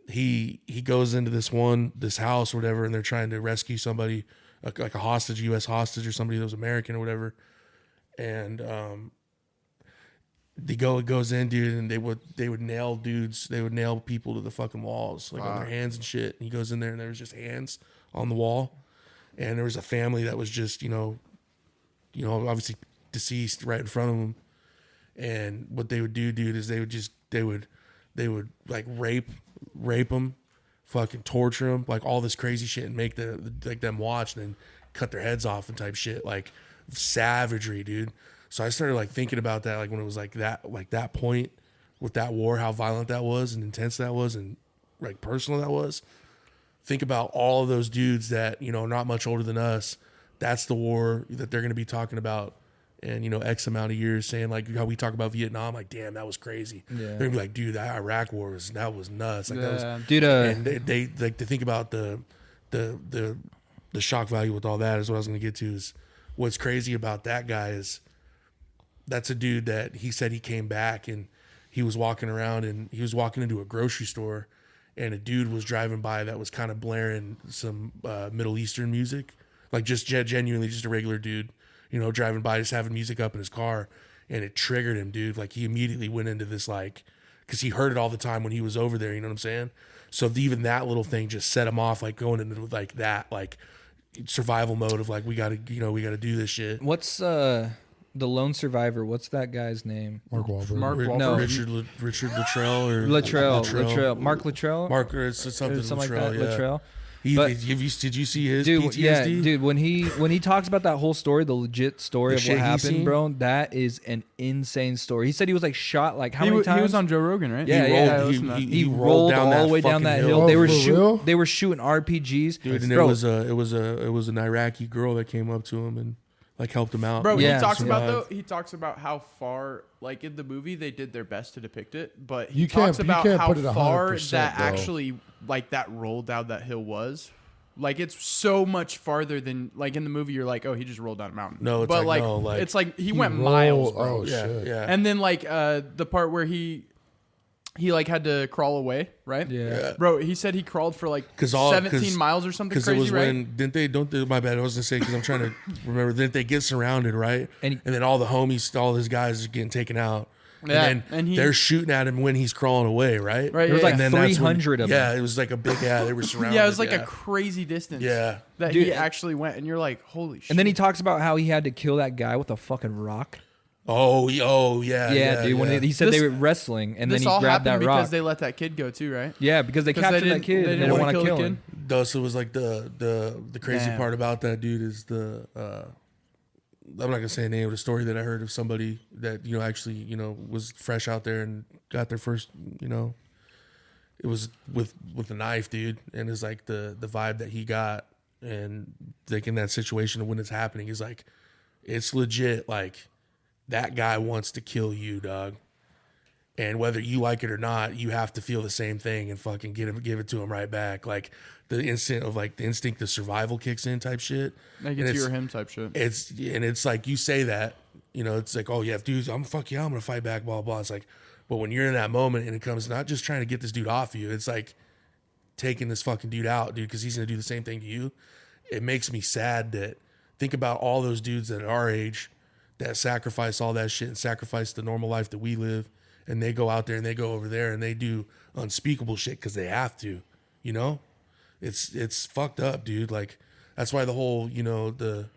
he goes into this house or whatever, and they're trying to rescue somebody like a hostage, U.S. hostage or somebody that was American or whatever, and it goes in, dude, and they would nail dudes, they would nail people to the fucking walls like on their hands and shit. And he goes in there and there was just hands on the wall, and there was a family that was just you know obviously deceased right in front of them. And what they would do, dude, is they would like rape them, fucking torture them, like all this crazy shit, and make them watch and then cut their heads off and type shit, like savagery, dude. So I started like thinking about that, like when it was like that point with that war, how violent that was and intense that was and like personal that was. Think about all of those dudes that, you know, not much older than us. That's the war that they're going to be talking about in, you know, X amount of years, saying like how we talk about Vietnam, like, damn, that was crazy. Yeah. They're going to be like, dude, that Iraq war was nuts. Like that was, dude. and they like to think about the shock value with all that is what I was going to get to is what's crazy about that guy is that's a dude that he said he came back and he was walking around and he was walking into a grocery store and a dude was driving by that was kind of blaring some Middle Eastern music, like just genuinely just a regular dude, you know, driving by just having music up in his car, and it triggered him, dude. Like he immediately went into this like, because he heard it all the time when he was over there, you know what I'm saying? So even that little thing just set him off, like going into like that like survival mode of like we gotta do this shit. What's the lone survivor? What's that guy's name? Mark Wahlberg. Mark Wahlberg. No. Richard Luttrell or Luttrell. Mark Luttrell. It's something Or something Luttrell, like that. yeah. Luttrell. Did you see his Dude, PTSD? yeah, dude. When he talks about that whole story, the legit story The of shit what he's happened, seen? bro, that is an insane story. He said he was like shot like how many times? He was on Joe Rogan, right? Yeah, I He listened to that. He rolled down all that the way down fucking that hill. hill. They Oh, were for real? they were shooting RPGs. Dude, and Bro, it was an Iraqi girl that came up to him and like helped him out. Bro, Yeah. he talks about Survive. he talks about how far, like in the movie, they did their best to depict it, but he You can't- talks you about can't how put it far 100%, that bro. actually, like that roll down that hill was. Like it's so much farther than like in the movie. You're like, oh, he just rolled down a mountain. No, it's but like, no, like, it's like he went rolled- miles, bro. oh, yeah, shit. yeah. And then like the part where he like had to crawl away, right? Yeah. Bro, he said he crawled for like 17 miles or something Because crazy, it was right? when my bad. I was gonna say because I'm trying to remember. Didn't they get surrounded, right? And And then all the homies, all his guys are getting taken out. Yeah, And then and he- they're shooting at him when he's crawling away, right? Right, There was yeah, like And then that's when- 300 of them. Yeah, it was like a big. Yeah, they were surrounded. Yeah, it was like yeah. a crazy distance. Yeah. that Dude, he actually went, and you're like, holy shit. And then he talks about how he had to kill that guy with a fucking rock. Oh, Yeah, yeah, dude. When yeah. he said This- they were wrestling, and then this he all grabbed happened that because rock. they let that kid go too, right? Yeah, because they 'Cause captured they that kid. didn't and they didn't want to the kill kid. him. Thus, it was like the crazy Damn. part about that dude is I'm not gonna say the name of the story that I heard of somebody that actually was fresh out there and got their first it was with a knife, dude, and it's like the vibe that he got, and like in that situation when it's happening is like it's legit, like that guy wants to kill you, dog. And whether you like it or not, you have to feel the same thing and fucking give it to him right back. Like the instinct of survival kicks in type shit. Like And it's you or him type shit. It's like you say that, it's like, oh yeah, dude, I'm gonna fight back, blah blah. It's like, but when you're in that moment and it comes not just trying to get this dude off you, it's like taking this fucking dude out, dude, because he's gonna do the same thing to you. It makes me sad that think about all those dudes that are our age that sacrifice all that shit and sacrifice the normal life that we live, and they go out there and they go over there and they do unspeakable shit because they have to, you know? It's fucked up, dude. Like, that's why the whole, you know, the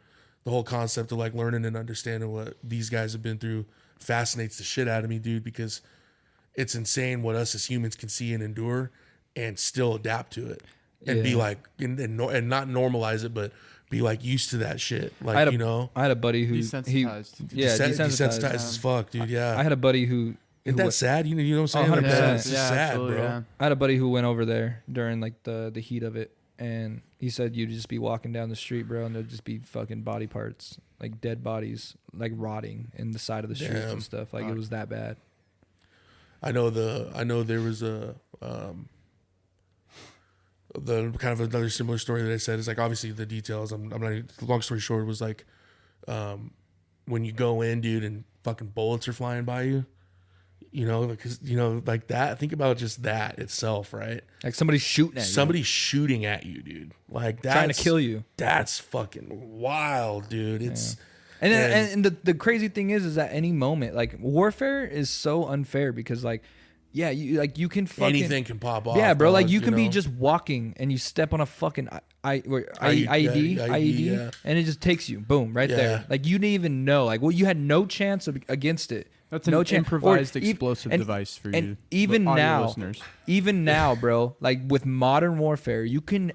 whole concept of like learning and understanding what these guys have been through fascinates the shit out of me, dude, because it's insane what us as humans can see and endure and still adapt to it and be like, and not normalize it, but be like used to that shit. Like, you know, I had a buddy who Desensitized. desensitized as fuck, dude. Yeah. I had a buddy who Isn't that sad? You know what I'm saying? 100%. It's just Yeah, sad, absolutely, bro. yeah. I had a buddy who went over there during like the heat of it, and he said you'd just be walking down the street, bro, and there'd just be fucking body parts, like dead bodies, like rotting in the side of the streets Damn. and stuff. Like it was that bad. I know there was the kind of another similar story that I said is like, obviously the details. I'm not. Long story short was like, when you go in, dude, and fucking bullets are flying by you. You know, because, you know, like that. Think about just that itself, right? Like somebody's shooting at you. Somebody's shooting at you, dude. Like that's trying to kill you. That's fucking wild, dude. It's And the crazy thing is at any moment, like warfare is so unfair because like, yeah, you can fucking anything can pop off. Yeah, bro. Like you can know? be just walking and you step on a fucking IED, IED, yeah. and it just takes you, boom, right Yeah. there. Like you didn't even know. Like, well, you had no chance against it. That's an no chance. improvised Or explosive device for and you. even audio now, listeners. even now, bro, like with modern warfare, you can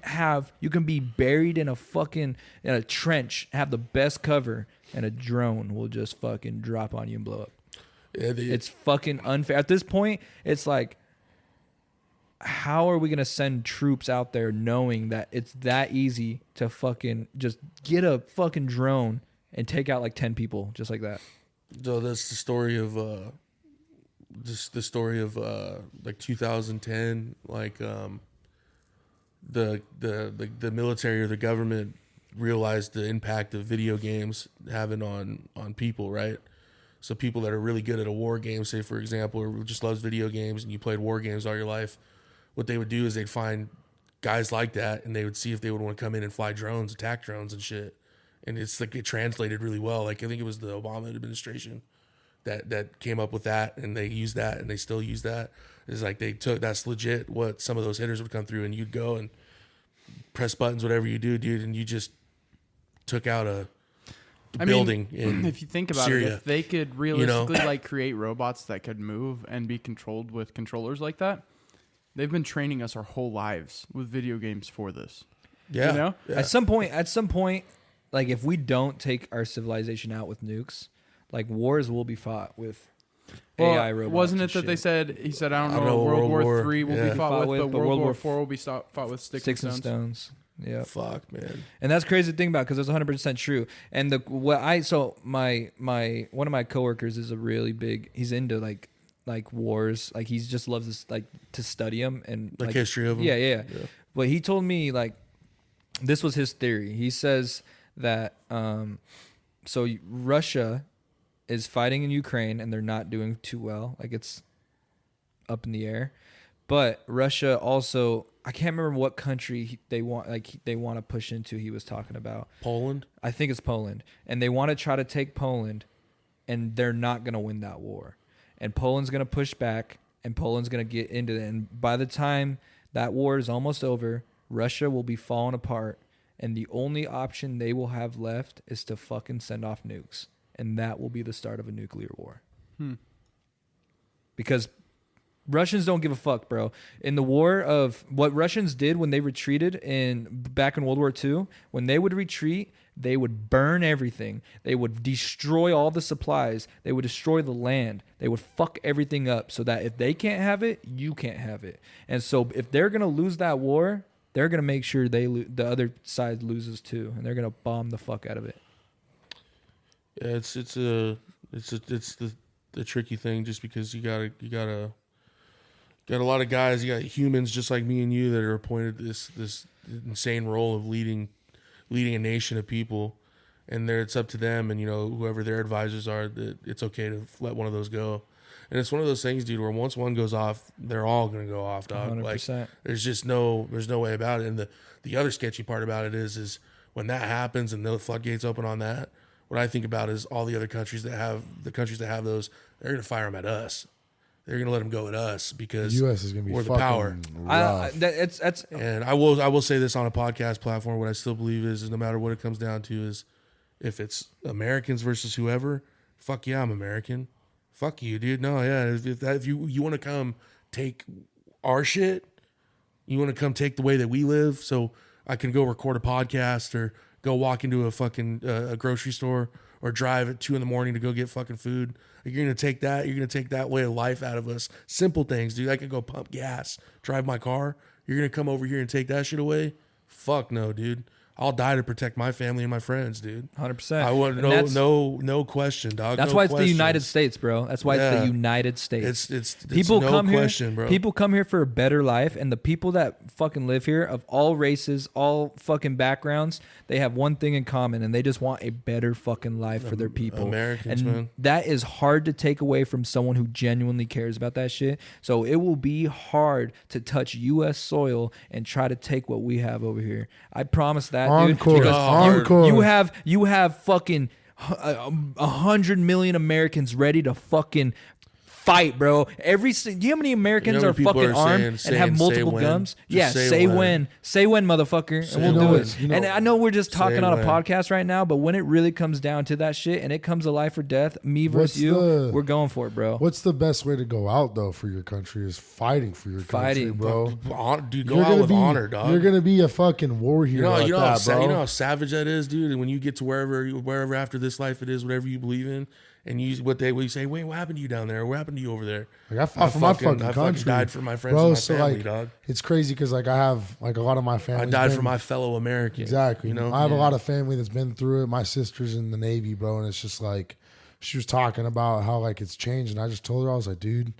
be buried in a trench, have the best cover, and a drone will just fucking drop on you and blow up. Yeah, It's fucking unfair. At this point, it's like, how are we going to send troops out there knowing that it's that easy to fucking just get a fucking drone and take out like 10 people just like that? So that's the story of like 2010, like the military or the government realized the impact of video games having on people, right? So people that are really good at a war game, say for example, or just loves video games and you played war games all your life, what they would do is they'd find guys like that and they would see if they would want to come in and fly drones, attack drones and shit. And it's like it translated really well. Like I think it was the Obama administration that came up with that, and they used that, and they still use that. It's like that's legit what some of those hitters would come through, and you'd go and press buttons, whatever you do, dude, and you just took out a building in if you think about Syria. it, if they could realistically like create robots that could move and be controlled with controllers like that, they've been training us our whole lives with video games for this. Yeah. You know? Yeah. At some point, like if we don't take our civilization out with nukes, like wars will be fought with AI robots. Wasn't and it that shit. they said, he said, I don't I know, know, World War War- III will yeah. be fought with, but World War IV War will be fought with sticks and stones. Yeah. Fuck, man. And that's crazy to think about because it's 100% true. And my one of my coworkers is a really big. He's into like wars. Like he just loves this, like to study them and Like history of them. Yeah. But he told me like this was his theory. He says that so Russia is fighting in Ukraine and they're not doing too well. Like it's up in the air. But Russia also, I can't remember what country they want to push into. He was talking about Poland. I think it's Poland, and they want to try to take Poland, and they're not going to win that war, and Poland's going to push back, and Poland's going to get into it, and by the time that war is almost over, Russia will be falling apart, and the only option they will have left is to fucking send off nukes, and that will be the start of a nuclear war. Because Russians don't give a fuck, bro. In the war of what Russians did when they retreated back in World War II, when they would retreat, they would burn everything. They would destroy all the supplies. They would destroy the land. They would fuck everything up so that if they can't have it, you can't have it. And so if they're going to lose that war, they're going to make sure the other side loses too, and they're going to bomb the fuck out of it. Yeah, it's the tricky thing, just because you got a lot of guys, you got humans just like me and you that are appointed this insane role of leading a nation of people, and it's up to them and whoever their advisors are that it's okay to let one of those go. And it's one of those things, dude, where once one goes off, they're all gonna go off, dog. 100%. Like there's no way about it. And the other sketchy part about it is when that happens and the floodgates open on that, what I think about is all the other countries that have those. They're gonna fire them at us. They're gonna let them go at us because The U.S. is gonna be we're the fucking power. rough. That's And I will say this on a podcast platform. What I still believe is no matter what it comes down to is if it's Americans versus whoever, fuck yeah, I'm American. Fuck you, dude. No, yeah. If you want to come take our shit, you want to come take the way that we live, so I can go record a podcast or go walk into a fucking a grocery store or drive at 2 a.m. to go get fucking food. You're gonna take that. You're gonna take that way of life out of us. Simple things, dude. I can go pump gas, drive my car. You're gonna come over here and take that shit away? Fuck no, dude. I'll die to protect my family and my friends, dude. 100%. I want no question, dog. That's no why it's the questions. United States, bro. That's why it's Yeah. the United States. It's People no come question, here. bro. People come here for a better life, and the people that fucking live here of all races, all fucking backgrounds, they have one thing in common, and they just want a better fucking life for their people. Americans, and man. that is hard to take away from someone who genuinely cares about that shit. So it will be hard to touch U.S. soil and try to take what we have over here. I promise that, Encore. dude. Because Encore. you have fucking 100 million Americans ready to fucking fight, bro. Do you know how many Americans You know are what people fucking are armed saying? and have Say multiple when. guns? Just Yeah, say when. Say when, motherfucker. Say And we'll do when. it. You know- And I know we're just talking Say on a when. podcast right now, but when it really comes down to that shit and it comes to life or death, me versus What's you, the- we're going for it, bro. What's the best way to go out though for your country is fighting for your Fighting. country, bro. Dude, go You're out gonna with be honor, dog. You're gonna be a fucking war hero. You know, at that, bro. you know how savage that is, dude. And when you get to wherever after this life it is, whatever you believe in, and you say, wait, what happened to you down there? What happened to you over there? Like I fought for my fucking I country. died for my friends bro. and my So family, like, dog. it's crazy because like I have like a lot of my family. I died for my fellow American. Exactly. You know, I have a lot of family that's been through it. My sister's in the Navy, bro, and it's just like she was talking about how like it's changed, and I just told her I was like, dude,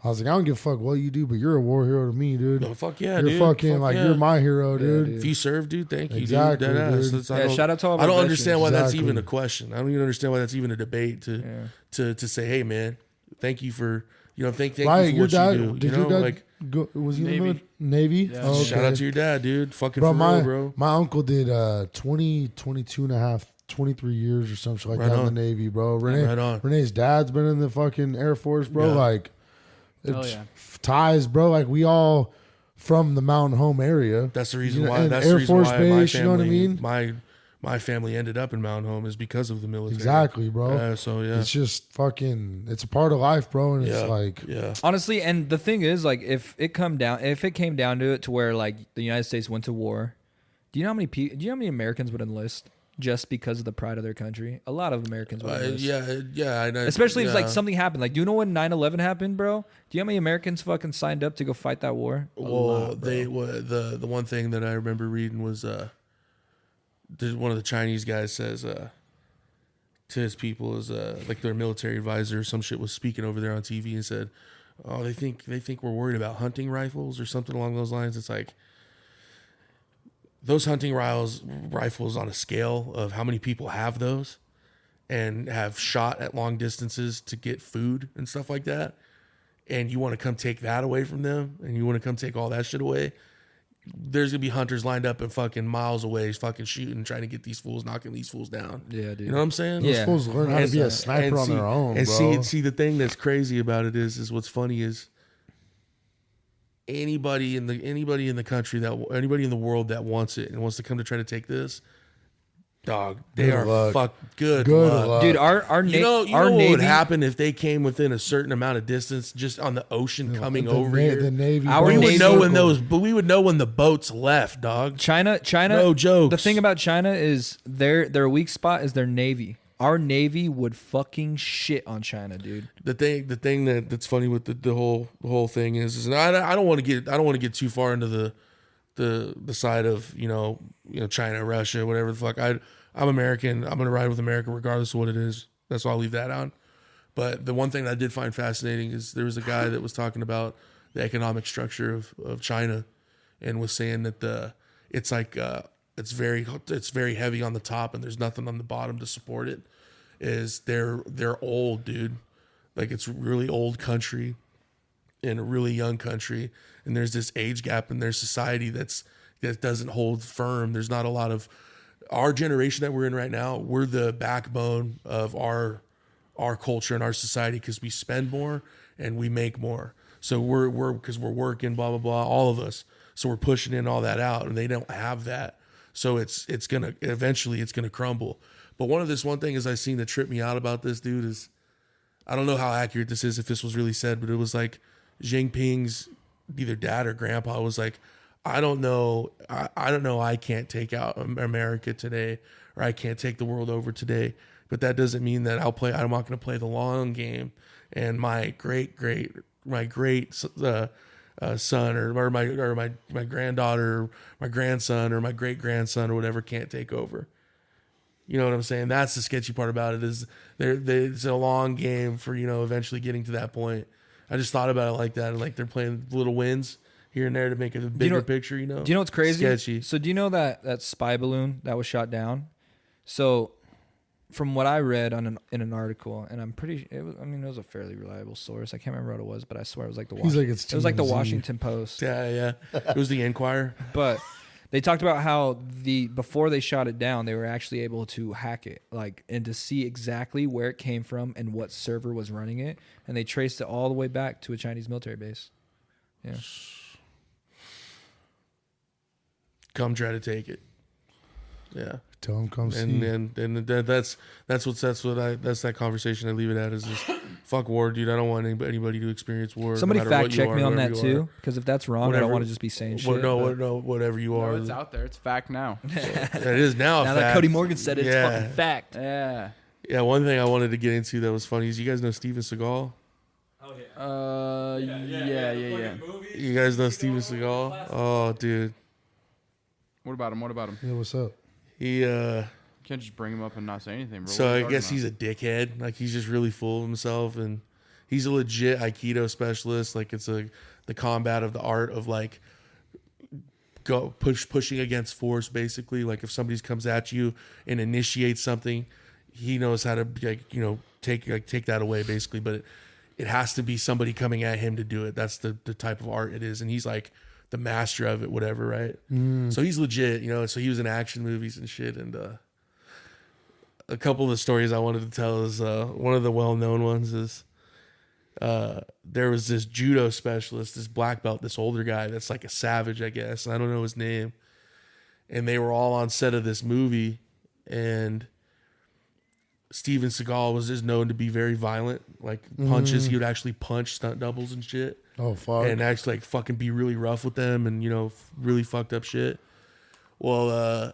I was like, I don't give a fuck what you do, but you're a war hero to me, dude. No, fuck yeah, You're dude. fucking Fuck like yeah. you're my hero, dude. If you serve, dude, thank you, Exactly, dude. Deadass. dude. I don't- shout out to all of I our don't veterans. understand why that's Exactly. even a question. I don't even understand why that's even a debate to say, hey, man, thank you for thank Right, you for your what dad, you do. did you know, your dad like was he Navy. in the Navy? Yeah. Oh, shout out to your dad, dude. Fucking bro, for my real, bro. my uncle did 22 and a half, 23 years or something like Right that on. in the Navy, bro. Right on. Renee's dad's been in the fucking Air Force, bro. Yeah. Like, Hell it's yeah. ties, bro. Like we all from the Mountain Home area. That's the reason You know, why. and That's Air the reason Force why Base, my you family, know what I mean? my family ended up in Mount Home is because of the military. Exactly, bro. So yeah, It's just fucking. It's a part of life, bro. And yeah, it's like, yeah. Honestly, and the thing is, like, if it came down to it to where like the United States went to war, do you know how many Americans would enlist just because of the pride of their country? A lot of Americans would enlist. Yeah. I know. Especially if yeah. like something happened. Like, do you know when 9/11 happened, bro? Do you know how many Americans fucking signed up to go fight that war? Well, the one thing that I remember reading was one of the Chinese guys says to his people is like their military advisor or some shit was speaking over there on TV and said, "Oh, they think we're worried about hunting rifles or something along those lines." It's like those hunting rifles on a scale of how many people have those and have shot at long distances to get food and stuff like that. And you want to come take that away from them and you want to come take all that shit away. There's going to be hunters lined up and fucking miles away fucking shooting, trying to get these fools, knocking these fools down. Yeah, dude. You know what I'm saying? those Yeah. fools learn how to be a And sniper on see- their own, And bro. see, the thing that's crazy about it is what's funny is anybody in the country anybody in the world that wants it and wants to come to try to take this, dog, they Good are luck. good Good luck. luck. Dude, our You know our what Navy, would happen if they came within a certain amount of distance just on the ocean coming The over Na- here? The Navy. Our bro, we would Navy- know circle. we would know when the boats left, dog. China. No jokes. The thing about China is their weak spot is their Navy. Our Navy would fucking shit on China, dude. The thing that's funny with the whole thing is and I don't want to get too far into the side of you know China, Russia, whatever the fuck. I'm American. I'm gonna ride with America regardless of what it is. That's why I'll leave that on. But the one thing that I did find fascinating is there was a guy that was talking about the economic structure of China, and was saying that it's like it's very heavy on the top and there's nothing on the bottom to support it. Is they're old, dude. Like it's a really old country and a really young country, and there's this age gap in their society that doesn't hold firm. There's not a lot of our generation that we're in right now, we're the backbone of our culture and our society because we spend more and we make more. So we're because we're working, blah blah blah, all of us. So we're pushing in all that out, and they don't have that. So it's gonna eventually crumble. But one thing is I seen that tripped me out about this dude is, I don't know how accurate this is if this was really said, but it was like Jinping's either dad or grandpa was like, I don't know. I can't take out America today, or I can't take the world over today. But that doesn't mean that I'm not going to play the long game. And my great son or my granddaughter, or my grandson, or my great grandson, or whatever can't take over. You know what I'm saying? That's the sketchy part about it is it's a long game for eventually getting to that point. I just thought about it like that, like they're playing little wins here and there to make it a bigger picture, Do you know what's crazy? Sketchy. So do you know that spy balloon that was shot down? So from what I read in an article, and I'm pretty, it was a fairly reliable source. I can't remember what it was, but I swear it was like the it was like the Washington Post. Yeah. It was the Enquirer. But they talked about how before they shot it down, they were actually able to hack it, and to see exactly where it came from and what server was running it, and they traced it all the way back to a Chinese military base. Yeah. Come try to take it. Yeah. Tell them come see. And that's that conversation I leave it at is just fuck war, dude. I don't want anybody to experience war. Somebody no fact check me on that too, because if that's wrong, I don't want to just be saying shit. Whatever you are. It's out there. It's fact now. It is now. Now fact. that Cody Morgan said it, it's fucking fact. Yeah. Yeah. One thing I wanted to get into that was funny is you guys know Steven Seagal. Yeah. You guys know Steven Seagal? Oh, dude. What about him? Yeah, what's up? He You can't just bring him up and not say anything, bro. So I guess he's a dickhead. Like he's just really full of himself, and he's a legit Aikido specialist. Like it's the combat of the art of like pushing against force, basically. Like if somebody comes at you and initiates something, he knows how to take that away, basically. But it has to be somebody coming at him to do it. That's the type of art it is, and he's like the master of it, whatever, right? So he's legit, so he was in action movies and shit. And a couple of the stories I wanted to tell is one of the well-known ones is there was this judo specialist, this black belt, this older guy that's like a savage, I guess. I don't know his name. And they were all on set of this movie, and Steven Seagal was just known to be very violent, like punches. He would actually punch stunt doubles and shit. Oh, fuck. And actually like fucking be really rough with them and, really fucked up shit. Well, a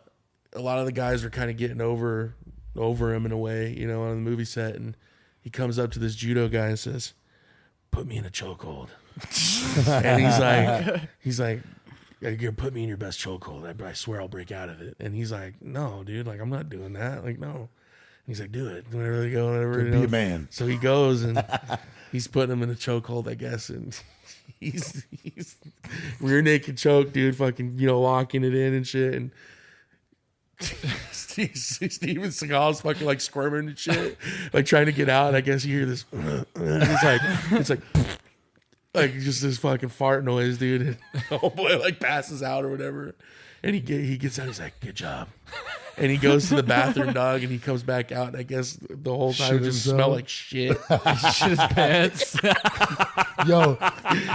lot of the guys were kind of getting over him in a way, on the movie set. And he comes up to this judo guy and says, "Put me in a chokehold." And he's like, "You put me in your best chokehold. I swear I'll break out of it." And he's like, "No, dude, like I'm not doing that. Like, no." And he's like, "Do it. Whenever they go, whatever." Be a man. So he goes and he's putting him in a chokehold, I guess, and he's rear naked choke, dude, fucking, locking it in and shit. And Steven Seagal's fucking like squirming and shit, like trying to get out. And I guess you hear this. It's like just this fucking fart noise, dude. And oh boy, like passes out or whatever. And he gets out. He's like, "Good job." And he goes to the bathroom, dog, and he comes back out. And I guess the whole time it just smelled like shit. He shit his pants. Yo,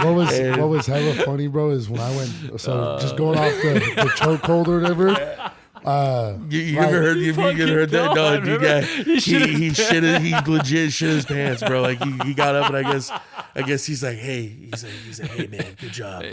what was hella funny, bro, is when I went. So just going off the chokehold or whatever. You ever heard that? No, dude, yeah. He legit shit his pants, bro. Like he got up and I guess he's like, hey, man, good job.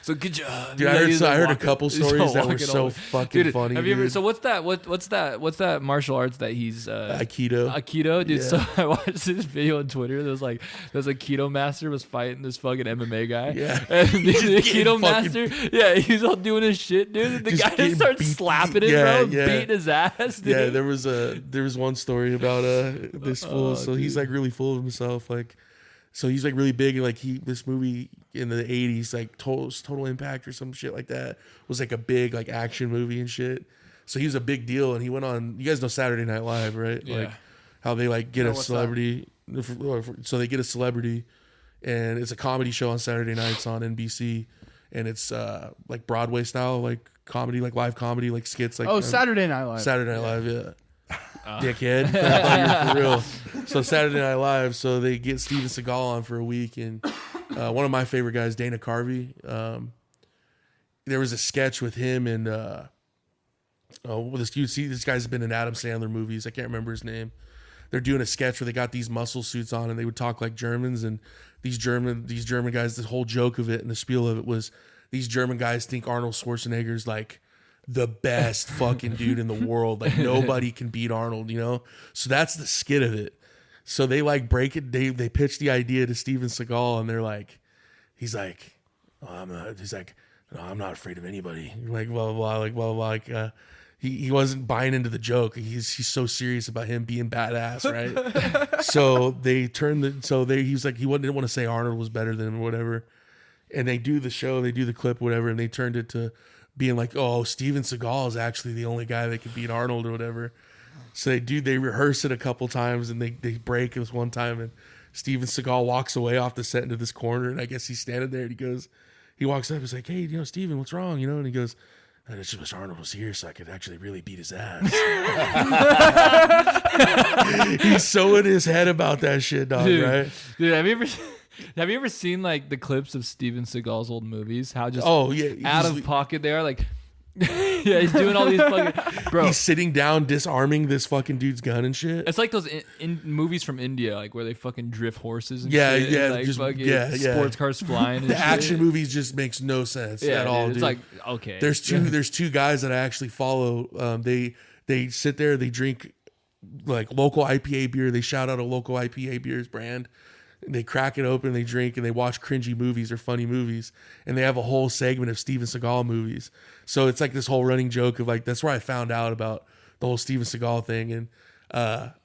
So good job, dude. I heard a couple stories that were so fucking funny. Have you ever? Dude. So what's that martial arts that he's Aikido, dude. Yeah. So I watched this video on Twitter. There's a Aikido master was fighting this fucking MMA guy. Yeah, and the Aikido master, he's all doing his shit, dude. And the guy just starts slapping him, bro, beating his ass, dude. Yeah, there was one story about this fool. So dude. He's like really full of himself, like. So he's like really big, and like this movie in the 80s, like Total Impact or some shit like that, was like a big like action movie and shit. So he was a big deal, and he went on. You guys know Saturday Night Live, right? Yeah. Like how they like get a celebrity. So they get a celebrity, and it's a comedy show on Saturday nights on NBC, and it's like Broadway style, like comedy, like live comedy, like skits, like Saturday Night Live. Saturday Night Live, yeah. Dickhead. I thought you were for real. So Saturday Night Live, so they get Steven Seagal on for a week, and one of my favorite guys, Dana Carvey, there was a sketch with him and this guy's been in Adam Sandler movies. I can't remember his name. They're doing a sketch where they got these muscle suits on and they would talk like Germans, and these German guys, the whole joke of it and the spiel of it was these German guys think Arnold Schwarzenegger's like the best fucking dude in the world. Like nobody can beat Arnold, you know? So that's the skit of it. So they like break it. They pitch the idea to Steven Seagal and they're like, he's like, oh, I'm not afraid of anybody. Like, blah, blah, blah, like, blah, blah, blah. Like, he wasn't buying into the joke. He's so serious about him being badass, right? So they turned he's like, didn't want to say Arnold was better than him or whatever. And they do the show, they do the clip, whatever, and they turned it to being like, oh, Steven Seagal is actually the only guy that can beat Arnold or whatever. So they rehearse it a couple times and they break it one time and Steven Seagal walks away off the set into this corner and I guess he's standing there and he walks up, he's like, hey, Steven, what's wrong? And he goes, I just wish Arnold was here so I could actually really beat his ass. He's so in his head about that shit, dog, right? Dude, have you ever seen like the clips of Steven Seagal's old movies? How just out of pocket they are, like yeah, he's doing all these fucking bro. He's sitting down disarming this fucking dude's gun and shit. It's like those in movies from India, like where they fucking drift horses and yeah, shit. Yeah, and, like, just, fucking yeah, sports cars flying. And the shit. action movies just makes no sense at all, dude. dude. It's like, okay. There's two guys that I actually follow. They sit there, they drink like local IPA beer. They shout out a local IPA beer's brand. They crack it open, they drink, and they watch cringy movies or funny movies. And they have a whole segment of Steven Seagal movies. So it's like this whole running joke of like, that's where I found out about the whole Steven Seagal thing. And have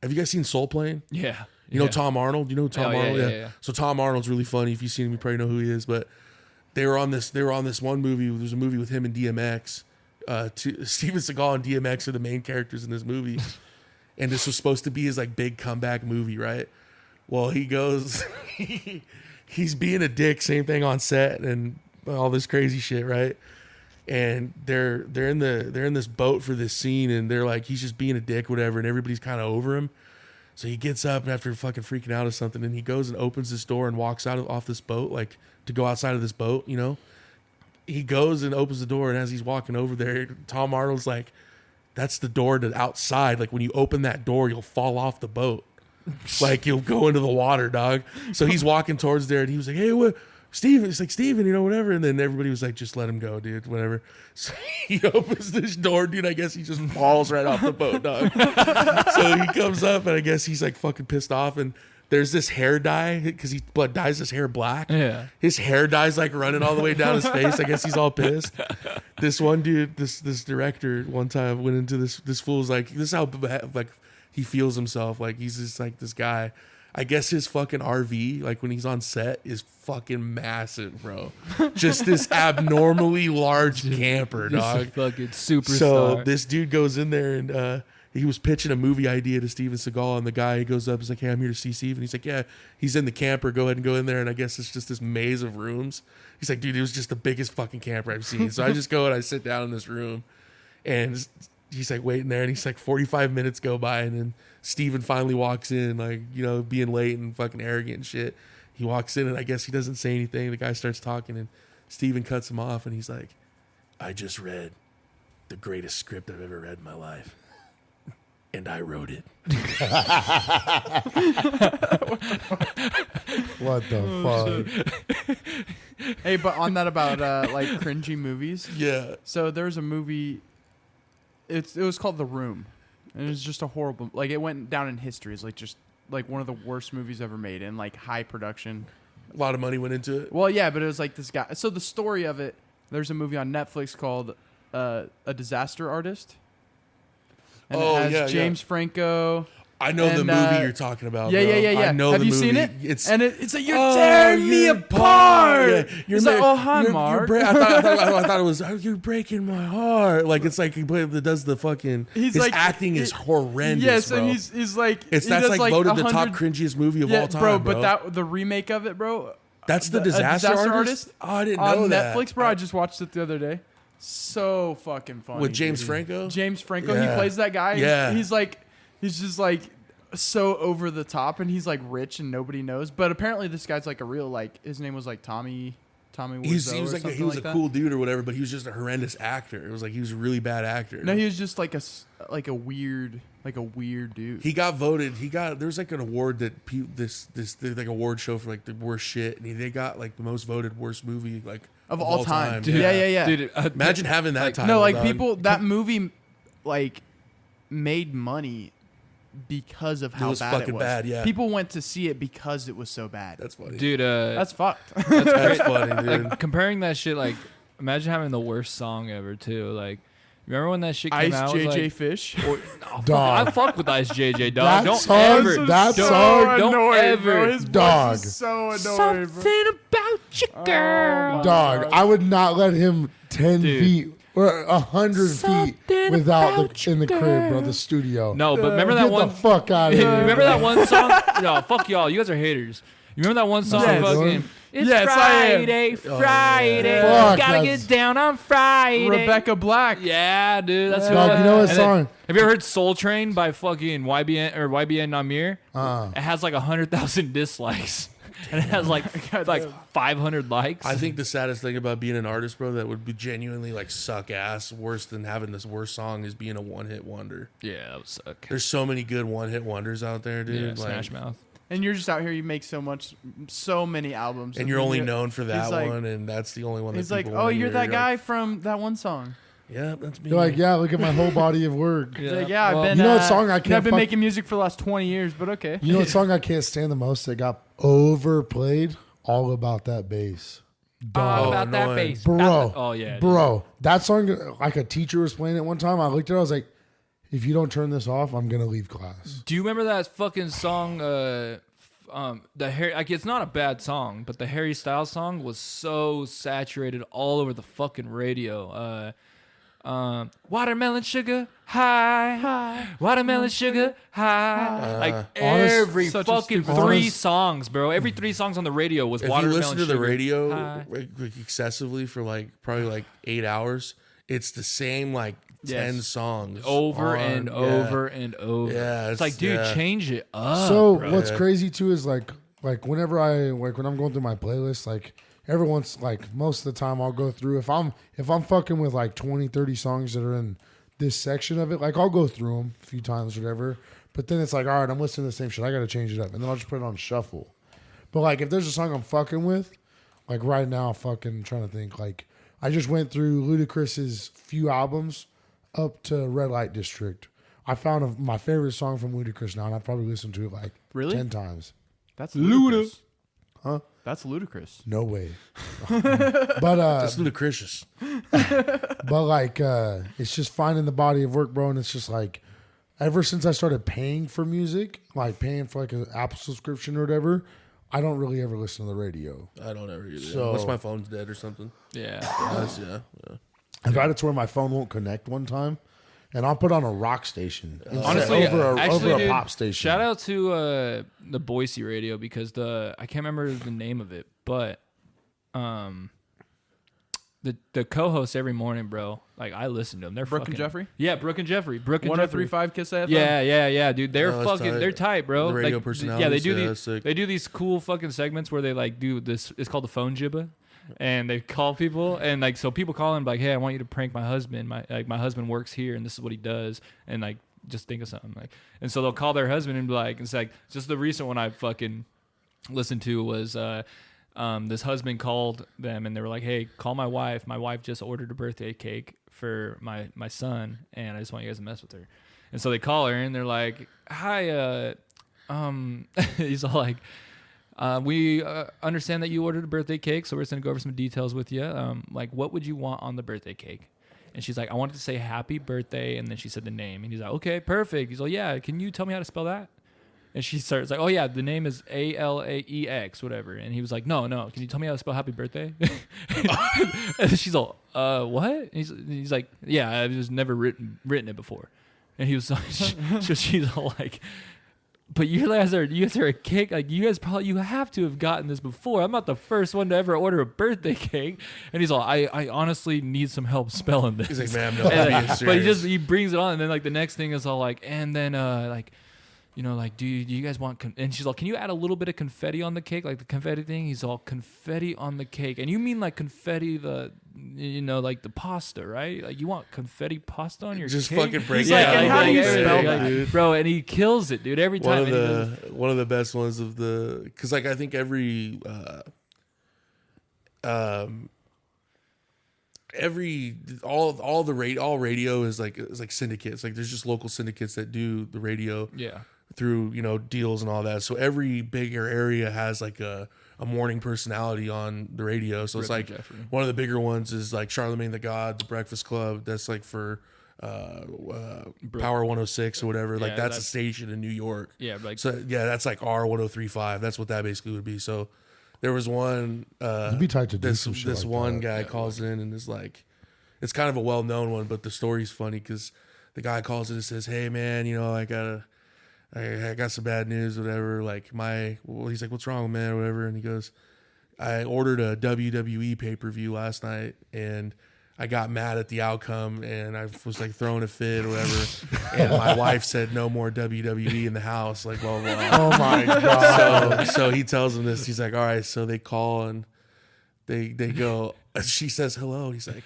you guys seen Soul Plane? Yeah. You know Tom Arnold? You know Tom Arnold? Yeah. So Tom Arnold's really funny. If you've seen him, you probably know who he is. But they were on this one movie. There's a movie with him and DMX. Steven Seagal and DMX are the main characters in this movie. And this was supposed to be his like big comeback movie, right? Well, he goes, he's being a dick, same thing on set and all this crazy shit, right? And they're in this boat for this scene, and they're like, he's just being a dick, whatever, and everybody's kind of over him. So he gets up after fucking freaking out of something, and he goes and opens this door and walks off this boat, like to go outside of this boat, you know? He goes and opens the door, and as he's walking over there, Tom Arnold's like, that's the door to outside. Like when you open that door, you'll fall off the boat. Like you'll go into the water, dog. So he's walking towards there and he was like, hey, what, Steven? It's like, Steven, whatever. And then everybody was like, just let him go, dude, whatever. So he opens this door, dude. I guess he just falls right off the boat, dog. So he comes up and I guess he's like fucking pissed off. And there's this hair dye because he dyes his hair black. Yeah. His hair dye's like running all the way down his face. I guess he's all pissed. This one dude, this director one time went into this fool's like, this is how like he feels himself. Like he's just like this guy. I guess his fucking RV, like when he's on set, is fucking massive, bro. Just this abnormally large camper, dog. Fucking superstar. So this dude goes in there and he was pitching a movie idea to Steven Seagal, and the guy goes up, he's like, hey, I'm here to see Steven. He's like, yeah, he's in the camper. Go ahead and go in there. And I guess it's just this maze of rooms. He's like, dude, it was just the biggest fucking camper I've seen. So I just go and I sit down in this room, and he's like waiting there, and he's like 45 minutes go by, and then Steven finally walks in, like, being late and fucking arrogant and shit. He walks in, and I guess he doesn't say anything. The guy starts talking, and Steven cuts him off, and he's like, I just read the greatest script I've ever read in my life, and I wrote it. What the fuck? Hey, but on that about like cringy movies. Yeah. So there's a movie. It was called The Room, and it was just a horrible. Like it went down in history as like one of the worst movies ever made, and like high production. A lot of money went into it. Well, yeah, but it was like this guy. So the story of it, there's a movie on Netflix called A Disaster Artist. And it has James Franco. I know the movie you're talking about. Yeah, bro. yeah. I know Have the you movie. seen it? It's like you're tearing me apart. Yeah. It's like, oh hi, Mark. I thought it was you're breaking my heart. Like it's like he does the fucking. His like, acting is horrendous. Yes, bro. and he's like that's like voted the top cringiest movie of all time, bro. But the remake of it, bro. That's the A Disaster Artist? Oh, I didn't know on that. Netflix, bro. I just watched it the other day. So fucking funny. With James dude. Franco? James Franco, Yeah. he plays that guy. Yeah. He's just like so over the top, and he's like rich and nobody knows. But apparently, this guy's like a real his name was like Tommy Wiseau He was or like something he was like a that. cool dude or whatever, but he was just a horrendous actor. It was like he was a really bad actor. No, he was just like a weird dude. He got voted. There was like an award that this like award show for like the worst shit, and they got like the most voted worst movie like of all time. Dude, Yeah. Dude, Imagine having that title. No, like dog. people, that movie, like, made money because of how was bad it fucking was. bad, yeah. People went to see it because it was so bad. That's funny. dude, That's fucked. That's funny, dude. like comparing that shit, like imagine having the worst song ever too. Like, remember when that shit came Ice out? JJ Like, Fish. Dog. I fuck with Ice JJ, dog. That Don't song- ever, that don't, song- don't annoying, ever, bro. His Dog. voice is so annoying, bro. something about you, girl. my Dog, I would not let him 10 Dude. feet or 100 feet Something without about in the you, crib, bro. girl. The studio. No, but remember Get that one? the fuck out of Hey, here. remember that one song? No, fuck y'all. You guys are haters. You remember that one song? Yes. Fucking. It's Yes, I am. Friday, Friday. Fuck, Gotta that's- get down on Friday. Rebecca Black. Yeah, dude. That's Dog, you know what and then- song? Have you ever heard Soul Train by fucking YBN or YBN Namir? It has like 100,000 dislikes. And it has like 500 likes. I think the saddest thing about being an artist, bro, that would be genuinely like suck ass, worse than having this worst song, is being a one hit wonder. Yeah, that would suck. There's so many good one hit wonders out there, dude. Yeah, like, Smash Mouth. And you're just out here. You make so many albums, and you're then only known for that he's like- one, and that's the only one. He's that like, people oh, wanna you're hear. that guy Like, from that one song. yeah, that's me. You're like, yeah, look at my whole body of work. He's like, yeah, well, I've been. you know what song I can't I've been fuck- making music for the last 20 years, but okay. You know what song I can't stand the most that got overplayed? All About That Bass. Dog. About that annoying. bass. Bro. Oh, yeah. dude. Bro, that song, like a teacher was playing it one time. I looked at it, I was like, if you don't turn this off, I'm going to leave class. Do you remember that fucking song? The Harry, like, it's not a bad song, but the Harry Styles song was so saturated all over the fucking radio. Watermelon sugar high, watermelon sugar high. Like every Such a fucking stupid three honest- songs, bro. Every 3 songs on the radio was if you watermelon listen to sugar the radio high. like excessively for like probably like 8 hours, it's the same like 10 Yes. songs Over on- and yeah. over and over. Yeah, it's like, dude, yeah. change it up. So bro. what's Yeah. crazy too is like whenever when I'm going through my playlist, like every once, like most of the time I'll go through, if I'm fucking with like 20, 30 songs that are in this section of it, like I'll go through them a few times or whatever, but then it's like, all right, I'm listening to the same shit, I gotta change it up, and then I'll just put it on shuffle. But like if there's a song I'm fucking with, like right now I'm fucking trying to think, like I just went through Ludacris's few albums up to Red Light District. I found my favorite song from Ludacris now, and I've probably listened to it like Really? 10 times. That's ludicrous. Huh? That's ludicrous. No way. but That's ludicrous. but like it's just finding the body of work, bro, and it's just like ever since I started paying for music, like paying for like an Apple subscription or whatever, I don't really ever listen to the radio. I don't ever do that So- unless my phone's dead or something. yeah. Yeah. I've had it to where my phone won't connect one time, and I'll put on a rock station instead- Honestly, over actually, a dude, pop station. Shout out to the Boise radio because I can't remember the name of it, but the co-hosts every morning, bro. Like I listen to them. They're Brooke fucking, and Jeffrey? Yeah, Brooke and Jeffrey. Brooke and Jeffrey. 103.5 Kiss FM. Yeah, dude. They're Oh, that's fucking. tight. They're tight, bro. The radio like, personalities, Yeah, they do yeah, these. that's sick. They do these cool fucking segments where they like do this. It's called the phone jibba, and they call people and like so people call in like, hey, I want you to prank my husband. My husband works here and this is what he does, and like just think of something like. And so they'll call their husband and be like, it's like just the recent one I fucking listened to was. This husband called them and they were like, hey, call my wife. My wife just ordered a birthday cake for my son and I just want you guys to mess with her. And so they call her and they're like, hi, he's all like, we understand that you ordered a birthday cake, so we're just gonna go over some details with you. Like, what would you want on the birthday cake? And she's like, I wanted to say happy birthday, and then she said the name. And he's like, okay, perfect. He's like, yeah, can you tell me how to spell that? And she starts like, oh yeah, the name is ALAEX, whatever. And he was like, no, can you tell me how to spell happy birthday? And she's all, what? And he's like, yeah, I've just never written it before. And he was like, she's all like, But you guys are a cake. Like you have to have gotten this before. I'm not the first one to ever order a birthday cake. And he's all, I honestly need some help spelling this. He's like, man, no, I'm being serious. But he brings it on, and then like the next thing is all like, and then like, you know, like, do you guys want? And she's like, can you add a little bit of confetti on the cake, like the confetti thing? He's all, confetti on the cake, and you mean like confetti, like the pasta, right? Like you want confetti pasta on your just cake? fucking break He's it like, down. and how do you spell Like, that? dude. Bro, and he kills it, dude, every time. One of the best ones of the, because like I think all radio is like syndicates. Like there's just local syndicates that do the radio. Yeah. Through deals and all that. So every bigger area has like a morning personality on the radio. So it's like one of the bigger ones is like Charlemagne the God, the Breakfast Club. That's like for Power 106 or whatever. Like that's a station in New York. Yeah, like so yeah, that's like R1035. That's what that basically would be. So there was one. You'd be tight to do this some shit this like one that. guy calls in and is like, it's kind of a well known one, but the story's funny because the guy calls in and says, "Hey man, I got some bad news, whatever. Like he's like, what's wrong, man, or whatever." And he goes, "I ordered a WWE pay-per-view last night, and I got mad at the outcome, and I was like throwing a fit or whatever. And my wife said no more WWE in the house, like blah blah blah." Oh my god! So he tells him this. He's like, "All right." So they call and they go. She says hello. He's like,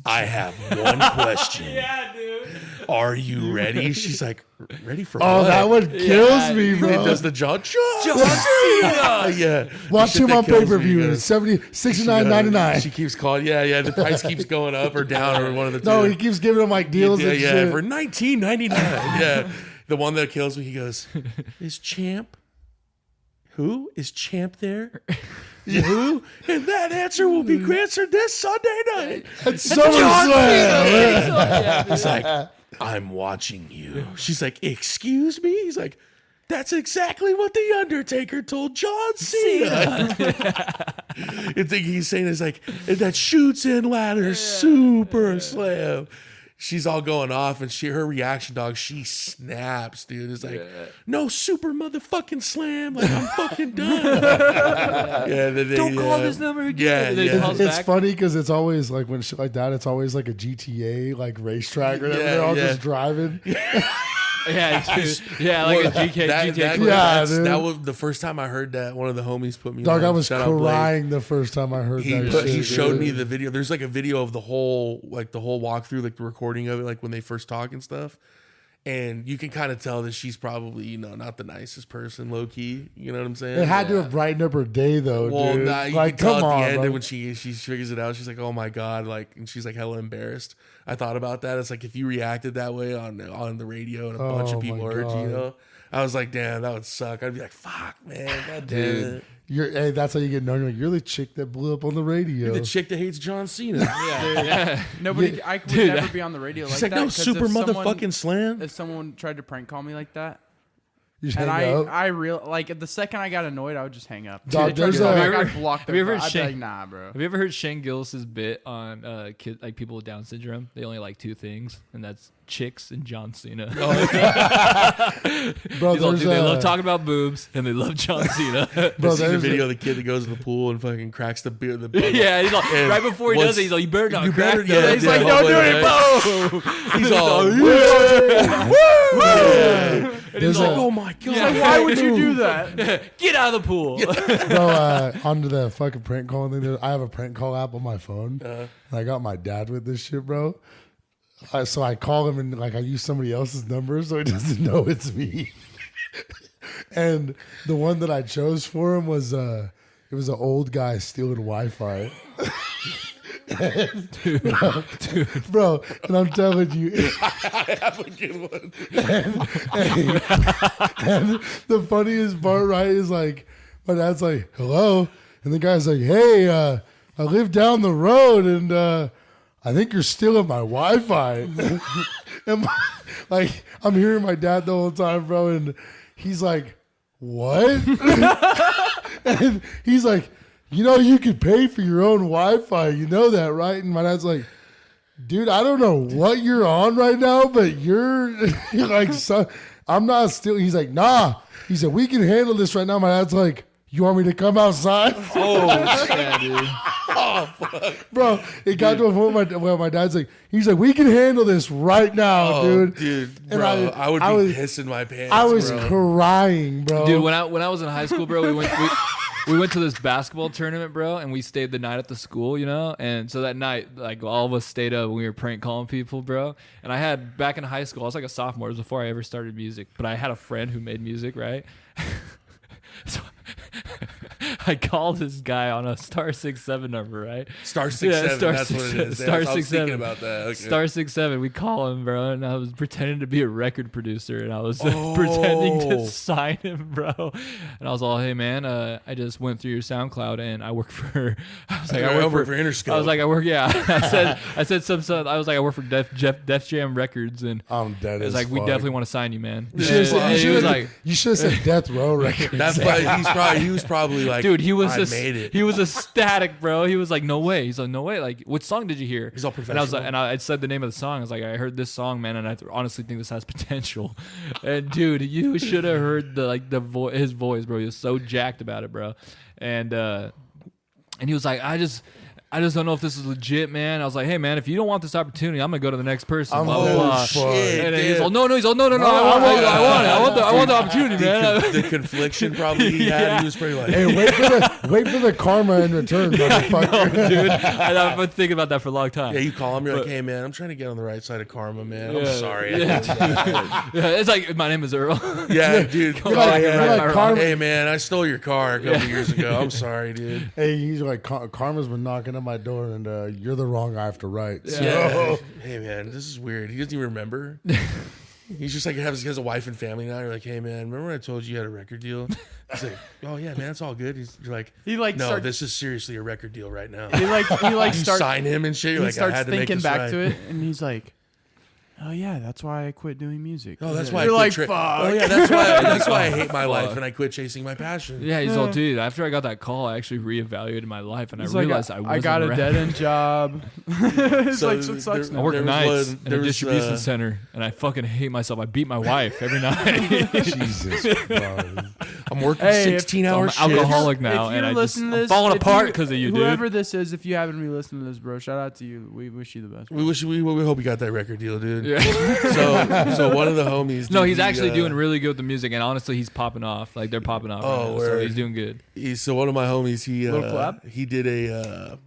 "I have one question." Yeah, dude. "Are you ready?" She's like, "Ready for Oh, what?" that one kills me, He bro. does the John Cena. Yeah. Watch The shit him on that kills pay per me, view. he It's goes, $69.99. She keeps calling. Yeah. The price keeps going up or down or one of the two. No, he keeps giving him like deals and shit. For $19.99. Yeah. The one that kills me, he goes, "Is Champ? Who? Is Champ there? Who?" And that answer will be answered this Sunday night. It's SummerSlam. He's like, "I'm watching you." She's like, "Excuse me?" He's like, "That's exactly what The Undertaker told John Cena." You think he's saying is like, "That shoots in ladder, super slam." She's all going off, and her reaction, dog, she snaps, dude. It's like, "No super motherfucking slam. Like, I'm fucking done." Don't call this number again. It's funny because it's always like when shit like that, it's always like a GTA like racetrack or whatever. They're all just driving. Yeah, dude. Yeah, like a GTA. That was the first time I heard that. One of the homies put me Dog, on. I was Shout out Blake. crying the first time I heard that shit. He showed dude. me the video. There's like a video of the whole walkthrough, like the recording of it, like when they first talk and stuff. And you can kind of tell that she's probably, not the nicest person, low key. You know what I'm saying? It had to have brightened up her day though, Well, dude. nah, you like, can tell come at on, the end bro. when she figures it out, she's like, "Oh my god!" Like, and she's like hella embarrassed. I thought about that. It's like if you reacted that way on the radio and a bunch of people heard you, I was like, "Damn, that would suck." I'd be like, "Fuck, man, god damn it." Hey, that's how you get known. You're the chick that blew up on the radio. You're the chick that hates John Cena. Yeah. Nobody. I would never be on the radio She's like like, that. "No 'cause super if someone- motherfucking slam." If someone tried to prank call me like that, You just and hang up. the second I got annoyed, I would just hang up. Dog, They tried to there's call me, a- I got blocked. Have you ever I'd be Shane- like, nah, bro. Have you ever heard Shane Gillis's bit on people with Down syndrome? They only like two things, and that's chicks and John Cena. Bro, He's all, there's dude, they a- love talking about boobs, and they love John Cena. Bro, See the there's video a- of the kid that goes to the pool and fucking cracks the beer. Yeah, he's like, And right before he once- does it, he's like, "You better not You crack better- that." yeah, He's yeah, like, "Don't do hopefully, it, boom." He's all, And There's he's a- like, "Oh my god!" Yeah. Why would you do that? "Get out of the pool." Bro, onto the fucking prank call thing. I have a prank call app on my phone. And I got my dad with this shit, bro. So I call him and like I use somebody else's number so he doesn't know it's me. And the one that I chose for him was it was an old guy stealing Wi-Fi. Bro, and I'm telling you, I have a good one. and the funniest part, right, is like my dad's like, "Hello," and the guy's like, "Hey, I live down the road, and I think you're stealing my Wi-Fi." And like I'm hearing my dad the whole time, bro, and he's like, "What?" And he's like, "You could pay for your own Wi-Fi. You know that, right?" And my dad's like, "Dude, I don't know what you're on right now, but you're like so." I'm not stealing. He's like, nah. He said, we can handle this right now. My dad's like, you want me to come outside? Oh, shit, dude. Bro, it got to a point where my dad's like, he's like, we can handle this right now, dude. Dude, And bro, I would be pissing my pants. I was bro. crying, bro. Dude, when I was in high school, bro, we went to this basketball tournament, bro, and we stayed the night at the school, you know? And so that night, like, all of us stayed up and we were prank calling people, bro. And I had, back in high school, I was like a sophomore. It was before I ever started music. But I had a friend who made music, right? So I called this guy on a *67 number, right? *67. That's what it is. Star I was 67. thinking about that. Okay. *67. We call him, bro, and I was pretending to be a record producer, and I was pretending to sign him, bro. And I was all, "Hey, man, I just went through your SoundCloud, and I work for." I was like, I work for Interscope. I was like, I work. Yeah, I said some. I was like, I work for Def Jam Records, and I'm dead. it's as like, we fuck. definitely want to sign you, man. You should have said Death Row Records. That's why he was probably like, Dude, he was made it. He was ecstatic, bro. He was like, "No way." He's like, "No way." Like, what song did you hear? He's all And I was like, professional. I said the name of the song. I was like, I heard this song, man, and I honestly think this has potential. And dude, you should have heard his voice, bro. He was so jacked about it, bro. And he was like, I just don't know if this is legit, man. I was like, hey, man, if you don't want this opportunity, I'm gonna go to the next person. I'm Blah, blah, blah. shit, And he's dude. all, no. He's all, no. I want it. I want the opportunity, man. The confliction probably he had. Yeah. He was probably like, Hey, wait for the karma in return, motherfucker. Dude, and I've been thinking about that for a long time. yeah, you call him, you're like, hey, man, I'm trying to get on the right side of karma, man. I'm Yeah. sorry. Yeah, it's like, my name is Earl. Yeah, dude. You're like- yeah. you're like karma. Hey, man, I stole your car a couple years ago. I'm sorry, dude. Hey, he's like, karma's been knocking at my door, and you're the wrong I have to write. So. Yeah. Hey, man, this is weird. He doesn't even remember. He's just like, he has a wife and family now. You're like, hey, man, remember when I told you you had a record deal? He's like, oh, yeah, man, it's all good. You're like, He like no, start- this is seriously a record deal right now. He like You starts sign him and shit. You're he like, I starts had to make thinking this back right. to it, and he's like, "Oh yeah, that's why I quit doing music." Oh, that's why You're I like, quit "Fuck." Oh, yeah, that's why I hate my Fuck. life and I quit chasing my passion. Yeah, he's all, dude, after I got that call, I actually reevaluated my life, and He's I like, realized I wasn't I got a right. dead end job. It's like, so it sucks there- I now. work There was nights one- in there a was, distribution center, and I fucking hate myself. I beat my wife every night. Jesus Christ. I'm working Hey, if- 16-hour I'm shifts. alcoholic now, If you're and I'm listening to this, falling if apart you- because of you, dude. Whoever this is, if you haven't been listening to this, bro, shout out to you. We wish you the best. We hope you got that record deal, dude. Yeah. So one of the homies. No, dude, he's he, actually doing really good with the music, and honestly, he's popping off. Like, they're popping off. Oh, right now, so word. he's doing good. So one of my homies, Little collab? he did a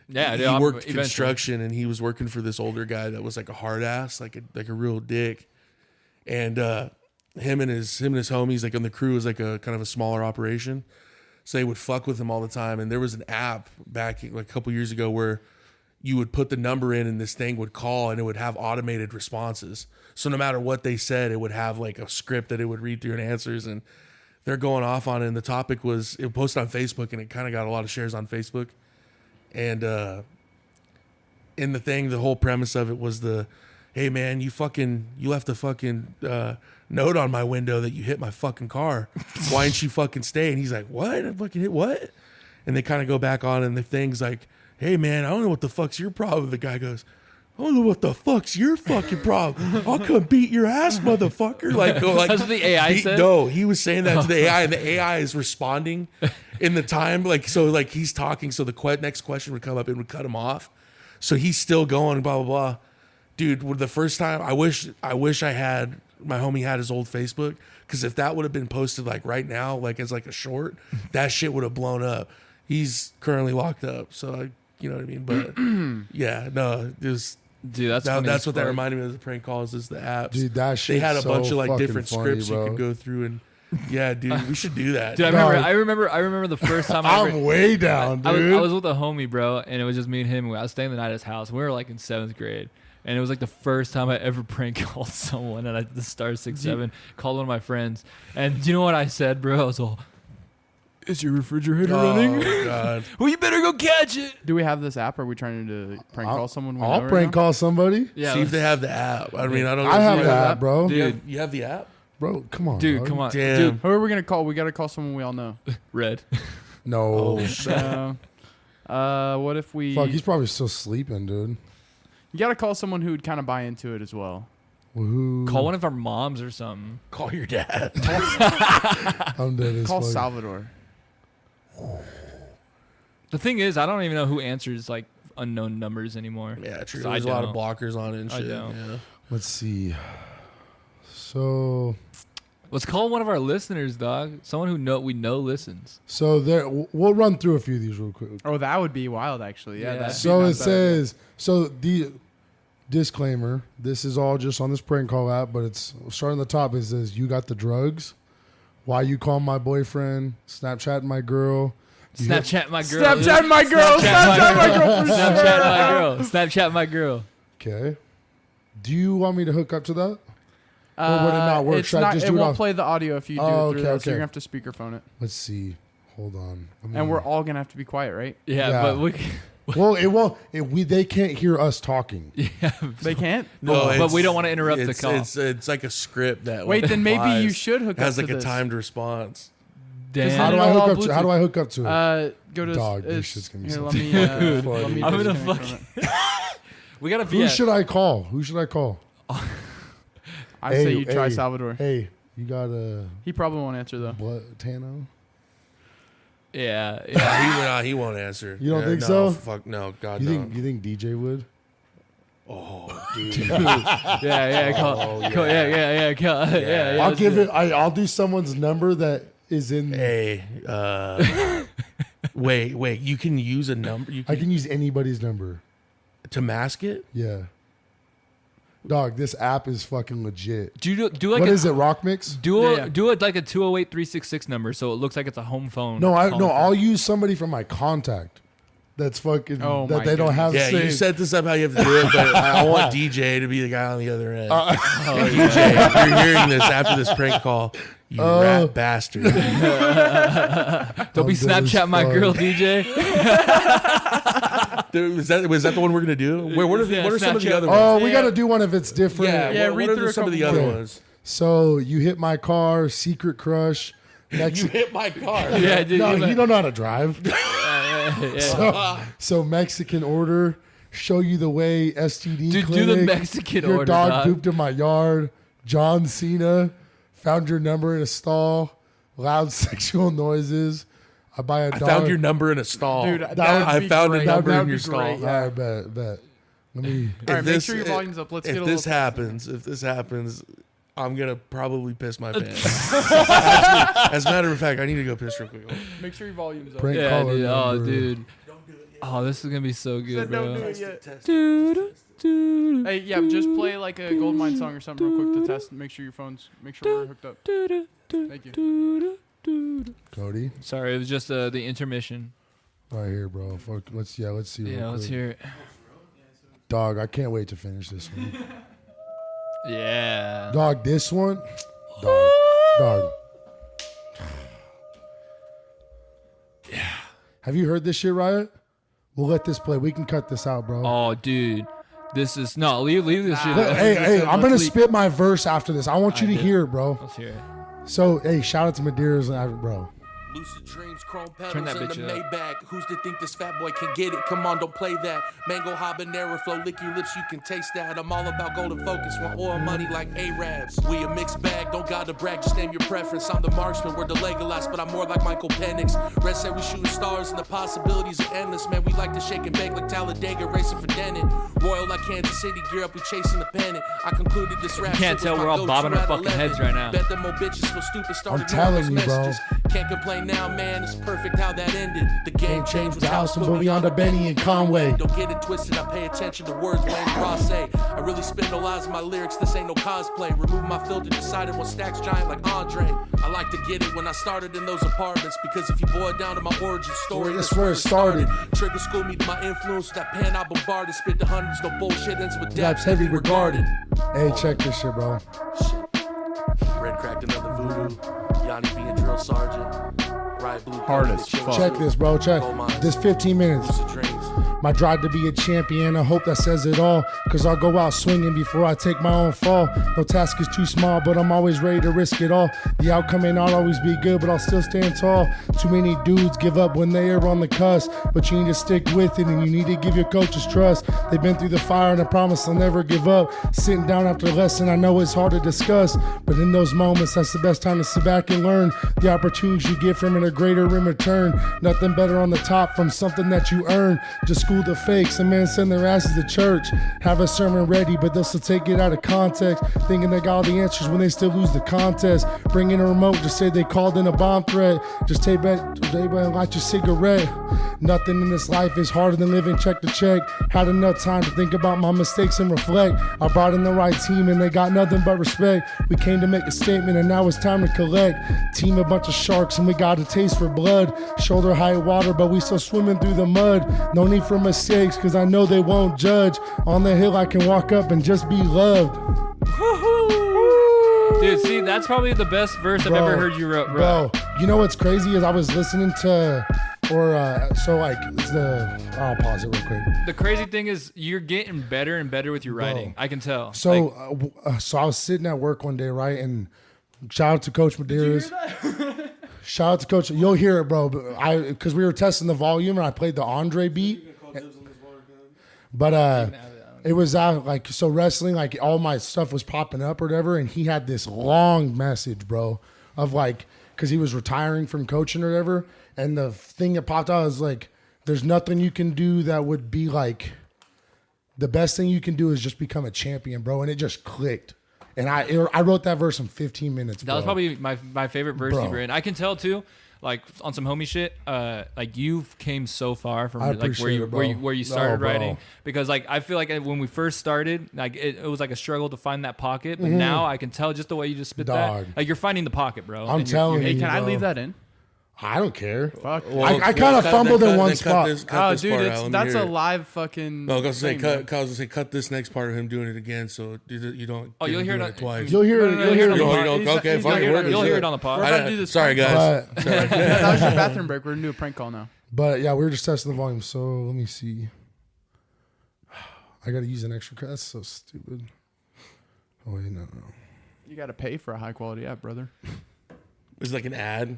Yeah, he dude, worked eventually. construction, and he was working for this older guy that was like a hard ass, like a real dick. And him and his homies, like on the crew, was like a kind of a smaller operation, so they would fuck with him all the time. And there was an app back like a couple years ago where you would put the number in, and this thing would call, and it would have automated responses. So no matter what they said, it would have like a script that it would read through and answers. And they're going off on it. And the topic was, it posted on Facebook, and it kind of got a lot of shares on Facebook. And in the thing, the whole premise of it was hey man, you left a fucking note on my window that you hit my fucking car. Why didn't you fucking stay? And he's like, what? I fucking hit what? And they kind of go back on, and the thing's like, hey man, I don't know what the fuck's your problem. The guy goes, I don't know what the fuck's your fucking problem. I'll come beat your ass, motherfucker. Like That's what the AI said? No, he was saying that to the AI, and the AI is responding in the time. Like, so like he's talking, so the next question would come up, it would cut him off. So he's still going, blah, blah, blah. Dude, the first time, I wish I had, my homie had his old Facebook, because if that would have been posted like right now, like as like a short, that shit would have blown up. He's currently locked up, so you know what I mean? But yeah, no, it was, Dude, that's funny that's as what that fuck. reminded me of the prank calls, is the apps. Dude, that They shit's had a bunch so of like fucking different funny, scripts bro. you could go through, and yeah, dude, we should do that. Dude, I Dog. remember the first time I ever, I'm way down, dude. I was with a homie, bro, and it was just me and him. I was staying the night at his house. We were like in 7th grade. And it was like the first time I ever prank called someone, and I did the *67, called one of my friends. And do you know what I said, bro? I was all, is your refrigerator running? Oh god. Well, you better go catch it. Do we have this app? Or are we trying to prank call someone? We know I'll right prank now? call somebody. Yeah, See if they have the app. I mean, I don't know. I if have you that, bro. Dude. You have the app? Bro, come on. Dude, dog. come on. Damn. Dude, Who are we gonna call? We gotta call someone we all know. Red. No. So, what if we? Fuck, he's probably still sleeping, dude. You gotta call someone who would kind of buy into it as well. Woohoo. Call one of our moms or something. Call your dad. I'm dead as Call fuck. Salvador. The thing is, I don't even know who answers like unknown numbers anymore. Yeah, true. So There's a lot of don't. blockers on it and I shit. don't. Yeah. Let's see. So Let's call one of our listeners, dog. Someone who we know listens. there, we'll run through a few of these real quick. Oh, that would be wild, actually. Yeah. Yeah. that'd be So not it bad. says, so the disclaimer, this is all just on this prank call app, but it's starting at the top. It says, you got the drugs. Why you call my boyfriend? Snapchatting my girl. You hit- Snapchat my girl. Snapchat my girl. Snapchat my girl. Snapchat my girl. Snapchat my girl. Okay. Do you want me to hook up to that? Or would it not work? It's Should I not, just it do it won't off- play the audio if you do Oh, it through okay, that, so you're okay. going to have to speakerphone it. Let's see. Hold on. Let me- And we're all going to have to be quiet, right? Yeah, Yeah. but we. well, it won't. They can't hear us talking. Yeah, They can't? but we don't want to interrupt the call. It's like a script that. Wait, then maybe you applies, should hook has up like to a this. timed response. Damn. How do it I all hook up to? Bluetooth. How do I hook up to it? Go to Dog, this it's- shit's gonna be here, so let me, fucking let me I'm gonna disconnect fucking- from it. We gotta be. Who at- should I call? Who should I call? I say you try Salvador. Hey, you got a He probably won't answer though. what? Tano? Yeah. He won't answer. You don't think no, so? Fuck no. God You no. think DJ would? Oh, dude. Yeah. Call. Oh, Call, yeah. Call, yeah. I'll let's give do it. I'll do someone's number that is in. Hey, wait. You can use a number. You I can, can use anybody's number. to mask it. Yeah. Dog, this app is fucking legit. Do like What a, is it? Rock Mix? do it like a 208-366 number, so it looks like it's a home phone. No, calling I'll from- use somebody from my contact. That's fucking Oh that my they don't have. Yeah, you saved. set this up how you have to do it, but I want DJ to be the guy on the other end. Uh, DJ, if you're hearing this after this prank call, you rat bastard. Don't be I'm dead as Snapchat my fuck. girl, DJ. Dude, was that the one we're gonna do? What are some of the Snapchat. other ones? Oh, we got to do one if it's different. Yeah, what read are through a some of the couple other more. ones? So you hit my car, secret crush. You Mexican. hit my car. Yeah, dude. No, you you don't know how to drive. yeah. So Mexican order. Show you the way. STD Dude, clinic. do the Mexican Your order, dog dog. pooped in my yard. John Cena. Found your number in a stall. Loud sexual noises. I buy a I dog. found your number in a stall. Dude, would I be found great. a number That'd in be your great, stall. yeah. All right, bet. Let me. All right, If make this- sure your volume's up. Let's if get a this little. happens, I'm gonna probably piss my pants. Actually, as a matter of fact, I need to go piss real quick. Make sure your volume's up. Prank Yeah, caller dude. Oh, number. dude. Oh, this is gonna be so good, Said don't do bro. it yet. Dude. Hey, yeah, just play like a GoldenBoys song or something real quick to test. Make sure we're hooked up. Thank you. Cody. Sorry, it was just the intermission. Right here, bro. Fuck. Let's see. Real Yeah, let's quick. hear it. Dog, I can't wait to finish this one. Yeah. Dog, this one. Dog. Yeah. Have you heard this shit, Riot? We'll let this play. We can cut this out, bro. Oh, dude. This is no leave this shit. But, hey, I'm gonna Let's spit my verse after this. I want you to hear it, bro. Let's hear it. So, hey, shout out to Madeiras, bro. Lucid dreams, chrome pedals Turn that in the bitch up. Maybach. Who's to think this fat boy can get it? Come on, don't play that. Mango habanero flow, lick your lips, you can taste that. I'm all about golden focus, want oil money like Arabs. We a mixed bag, don't gotta brag, just name your preference. I'm the marksman, we're the Legolas, but I'm more like Michael Penix. Red said we shooting stars and the possibilities are endless. Man, we like to shake and bake like Talladega, racing for Denon. Royal like Kansas City, gear up, we chasing the pennant. I concluded this rap can't shit was tell, my we're all go-to bobbing our at fucking 11. heads right now. Bet them old bitches feel stupid, started I'm telling ignoring those you, bro. messages. Can't complain now, man. It's perfect how that ended. The game changed with the house, house, but beyond the Benny and Conway. Don't get it twisted. I pay attention to words Wayne Ross say. I really spend no lies in my lyrics. This ain't no cosplay. Remove my filter, decided one stacks giant like Andre. I like to get it when I started in those apartments because if you boil it down to my origin story, That's where it started. Trigger school me to my influence. With that pen I bombarded. Spit the hundreds. No bullshit ends with Raps depth. heavy regarded. Hey, check this shit, bro. Red cracked another voodoo. Yanni being drill sergeant. Riot blue. Hard as Chill, fuck. Check this, bro. Check. This 15 minutes. Lucid dreams. My drive to be a champion, I hope that says it all. Cause I'll go out swinging before I take my own fall. No task is too small, but I'm always ready to risk it all. The outcome may not always be good, but I'll still stand tall. Too many dudes give up when they are on the cusp. But you need to stick with it and you need to give your coaches trust. They've been through the fire and I promise they'll never give up. Sitting down after a lesson, I know it's hard to discuss. But in those moments, that's the best time to sit back and learn. The opportunities you get from it are greater in return. Nothing better on the top from something that you earn. Just school the fakes and men send their asses to church. Have a sermon ready, but they'll still take it out of context. Thinking they got all the answers when they still lose the contest. Bring in a remote, just say they called in a bomb threat. Just take back and light your cigarette. Nothing in this life is harder than living check to check. Had enough time to think about my mistakes and reflect. I brought in the right team and they got nothing but respect. We came to make a statement and now it's time to collect. Team a bunch of sharks and we got a taste for blood. Shoulder high water but we still swimming through the mud. No need for mistakes cause I know they won't judge. On the hill I can walk up and just be loved. Dude, see, that's probably the best verse I've ever heard you wrote, bro. Bro, you know what's crazy is I was listening to, I'll pause it real quick. The crazy thing is you're getting better and better with your writing. I can tell. So, so I was sitting at work one day, right? And shout out to Coach Medeiros. Shout out to Coach. You'll hear it, bro. Because we were testing the volume and I played the Andre beat. But it was so wrestling, like all my stuff was popping up or whatever, and he had this long message, bro, of like, because he was retiring from coaching or whatever, and the thing that popped out was like, there's nothing you can do that would be like, the best thing you can do is just become a champion, bro, and it just clicked. And I wrote that verse in 15 minutes, bro. That was probably my favorite verse you've written. I can tell too, like on some homie shit, like you've came so far from like where you started writing, because like I feel like when we first started, like it was like a struggle to find that pocket, but now I can tell just the way you just spit that, like you're finding the pocket, bro. I'm telling you, hey, can I leave that in? I don't care. Fuck. I kind of fumbled in one spot. Dude, that's a live fucking. No, I was gonna say cut this next part of him doing it again, so you don't. Oh, you'll hear it twice. You'll hear it. You'll hear it. Okay, fine. You'll hear it on the pod. Sorry, guys. That was your bathroom break. We're gonna do a prank call now. But yeah, we were just testing the volume. So let me see. I gotta use an extra. That's so stupid. Oh wait, no. You gotta pay for a high quality app, brother. It's like an ad.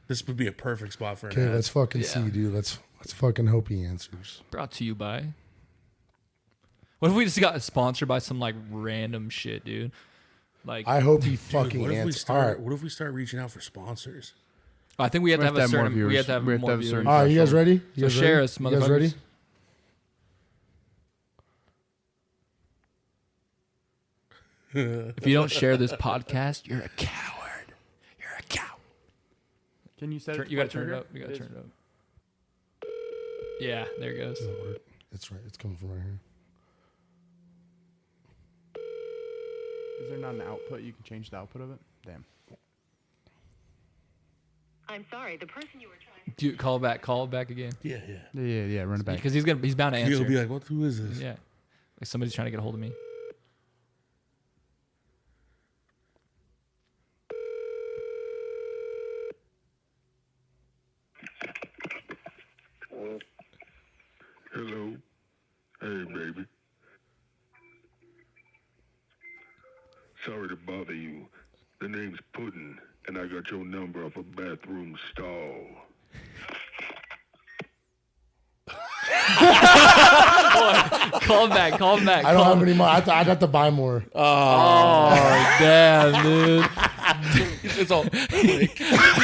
This would be a perfect spot for an ad. Okay, let's fucking see, dude. Let's fucking hope he answers. Brought to you by. What if we just got sponsored by some like random shit, dude? Like, I hope he fucking answers. All right. What if we start reaching out for sponsors? I think we have to have a certain. We have to have more viewers. All right, you guys ready? So share us, motherfuckers. You guys ready? If you don't share this podcast, you're a coward. You're a coward. Can you set it? You gotta turn it up. You gotta turn it up. Yeah, there it goes. Doesn't work. It's right. It's coming from right here. Is there not an output? You can change the output of it? Damn. I'm sorry, the person you were trying. Dude, call it back again. Yeah. Run it back. Because he's bound to answer. He'll be like, "What? Who is this?" Yeah, like somebody's trying to get a hold of me. Hello. Hey, baby. Sorry to bother you. The name's Puddin', and I got your number off a bathroom stall. Call him back. I don't have any more. I'd have to buy more. Oh, damn, dude. It's all.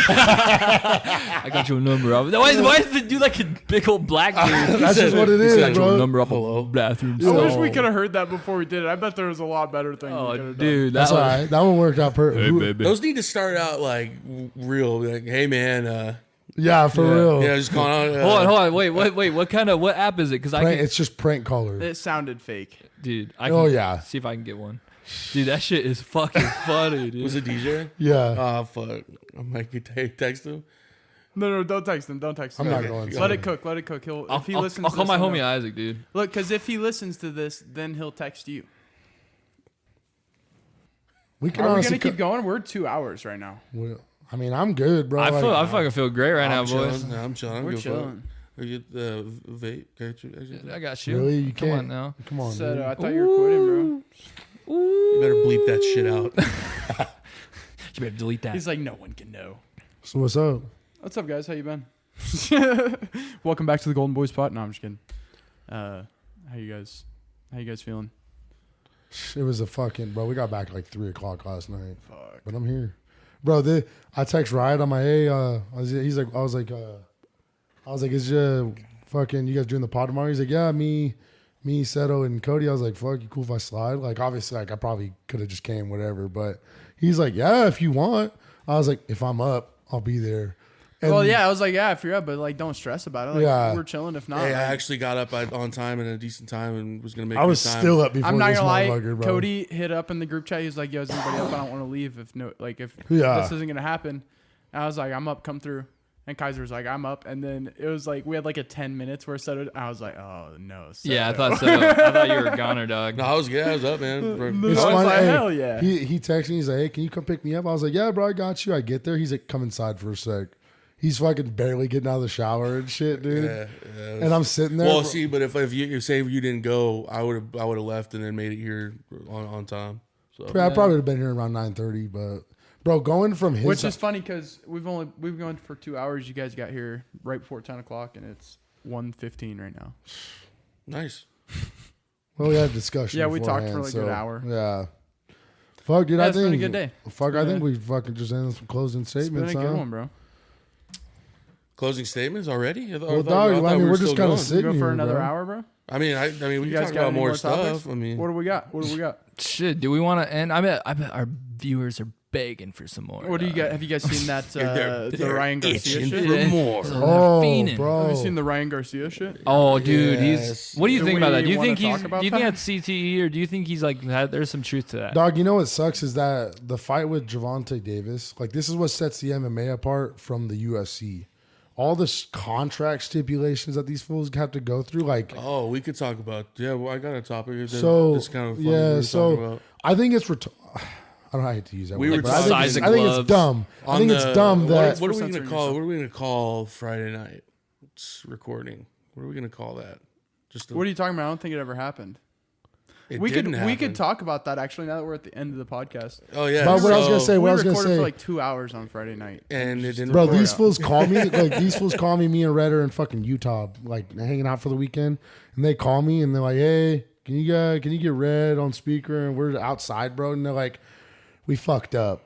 I got your number off. Why does it do like a big old black dude? That's just what it is, got bro. your number off a bathroom. I wish we could have heard that before we did it. I bet there was a lot better thing. Oh, dude, That's all right. That one worked out perfect. Hey, baby. Those need to start out like real. Like, hey, man. Yeah, for real. Yeah, just going on. Hold on. Wait. What app is it? Because It's just prank caller. It sounded fake. Dude, I can yeah. see if I can get one. Dude, that shit is fucking funny, dude. Was it DJ? Yeah. Oh, fuck. I might text him. No, don't text him. I'm not going to. Let it cook. If he listens, I'll call my homie he'll Isaac, dude. Look, because if he listens to this, then he'll text you. We can Are we honestly gonna keep going? We're 2 hours right now. I mean, I'm good, bro. I fucking feel great right now, I'm boys. chilling. No, I'm chilling. We're chilling. You get the vape. I got you. Really? You Come can't. on now. Come on. Said, dude. I thought you were quitting, bro. You better bleep that shit out. You better delete that. He's like, no one can know. So what's up? What's up, guys? How you been? Welcome back to the GoldenBoys spot. No, I'm just kidding. How you guys feeling? It was a fucking bro. We got back at like 3:00 last night. Fuck. But I'm here, bro. I text Riot on my I was like, is you fucking you guys doing the pod tomorrow? He's like, yeah, me, Seto, and Cody. I was like, fuck, you cool if I slide? Like, obviously, like I probably could have just came, whatever. But he's like, yeah, if you want. I was like, if I'm up, I'll be there. And Well, yeah, I was like, yeah, if you're up, but like, don't stress about it. Like, Yeah. we're chilling. If not, Hey, I like, actually got up on time and a decent time and was gonna make. I was good time. still up before I'm not this gonna lie. motherfucker, bro. Cody hit up in the group chat. He was like, "Yo, is anybody up? I don't want to leave if Yeah. this isn't gonna happen." And I was like, "I'm up. Come through." And Kaiser was like, "I'm up." And then it was like we had like a 10 minutes where Seto. I was like, "Oh no." Seto. Yeah, I thought so. I thought you were a goner, dog. No, I was up, man. It's I was funny. like, Hey, hell yeah. He texted me. He's like, hey, can you come pick me up? I was like, yeah, bro, I got you. I get there. He's like, come inside for a sec. He's fucking barely getting out of the shower and shit, dude. Yeah, And I'm sitting there. Well, see, but if you say you didn't go, I would have left and then made it here on time. So I probably would have been here around 9:30, but bro, going from his Which is funny because we've been going for 2 hours. You guys got here right before 10 o'clock, and it's 1:15 right now. nice. well, we had a discussion. Yeah, we talked beforehand, for like a good hour. Yeah. Fuck, dude. Yeah, I it's think been a good day. Fuck, I been think a- we fucking just ended some closing It's been statements. a good Huh? one, bro. Closing statements already? Well, dog, I mean, we're just kind of We sitting go for here, another bro. hour, bro. I mean, we You can guys talk got about any more topics? stuff. I mean, What do we got? Shit, do we want to end? I bet our viewers are begging for some more. What do you got? Have you guys seen that they're the Ryan Garcia itching shit? for Yeah. more. Oh, Fiending. bro. Have you seen the Ryan Garcia shit? Oh, dude, Yes. What do you Do think about that? Do we you wanna think talk about do you think that? that's CTE or do you think he's like there's some truth to that? Dog, you know what sucks is that the fight with Gervonta Davis, like this is what sets the MMA apart from the UFC. All the contract stipulations that these fools have to go through, like Oh, we could talk about. Yeah, well, I got a topic. so. It's kind of funny Yeah, we were so talking about. I think it's. I don't know how to use that. We word, were but I think, talking- it's, Size I of think it's gloves. dumb. I On think it's the- dumb that. What are we censoring gonna call? yourself. What are we gonna call Friday night? It's recording. What are we gonna call that? Just What are you talking about? I don't think it ever happened. it We didn't could happen. talk about that actually now that we're at the end of the podcast. Oh yeah. But what I was gonna say, we what I was gonna recorded say, for like 2 hours on Friday night. and it didn't. bro, record these out. fools call me like these fools call me and Red are in fucking Utah, like hanging out for the weekend, and they call me and they're like, "Hey, can you get Red on speaker?" And we're outside, bro, and they're like, "We fucked up,"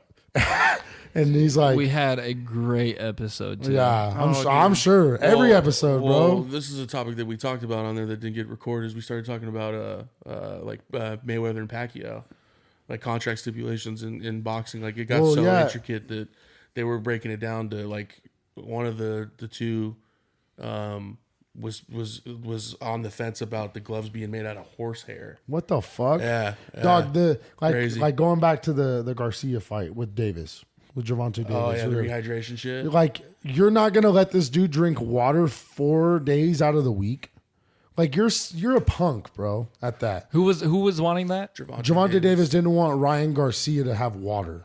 and he's like, We had a great episode too. "Yeah, Oh, I'm sure every Well, episode, well, bro." this is a topic that we talked about on there that didn't get recorded. Is we started talking about Mayweather and Pacquiao, like contract stipulations in boxing. Like it got Well, so yeah. intricate that they were breaking it down to like one of the two was on the fence about the gloves being made out of horsehair. What the fuck? Yeah, Dog, Crazy. like going back to the Garcia fight with Davis, with Gervonta Davis. Oh yeah, the Or- rehydration shit. like you're not gonna let this dude drink water 4 days out of the week. Like you're a punk, bro. At that, Who was wanting that? Gervonta Davis didn't want Ryan Garcia to have water.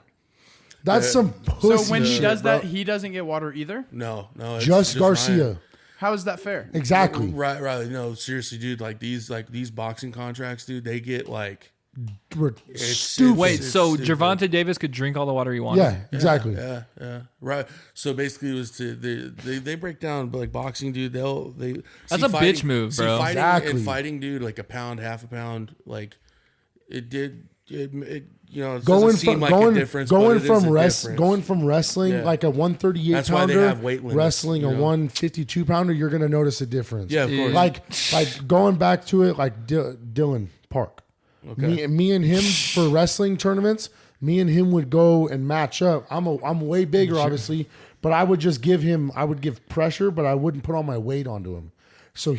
That's some So pussy when he shit, does bro. that, he doesn't get water either. No, it's just Garcia. Ryan. How is that fair? Exactly. Right, Riley. No, seriously, dude. Like these boxing contracts, dude. They get like We're It's stupid. Wait, It's so stupid. Gervonta Davis could drink all the water he wanted? Yeah, exactly. Yeah, right. So basically, it was they break down like boxing, dude. That's a bitch move, bro. Fighting, Exactly. and fighting, dude, like a pound, half a pound, like it did. It you know, it Going doesn't seem from like going a difference, going but it is from a rest difference. going from wrestling Yeah. like a 138 That's why they pounder have weight limits, wrestling you a know? 152 pounder, you're gonna notice a difference. Yeah, of course. Like going back to it, like Dylan Park. Okay. Me and him for wrestling tournaments. Me and him would go and match up. I'm way bigger, obviously, but I would just give pressure, but I wouldn't put all my weight onto him. So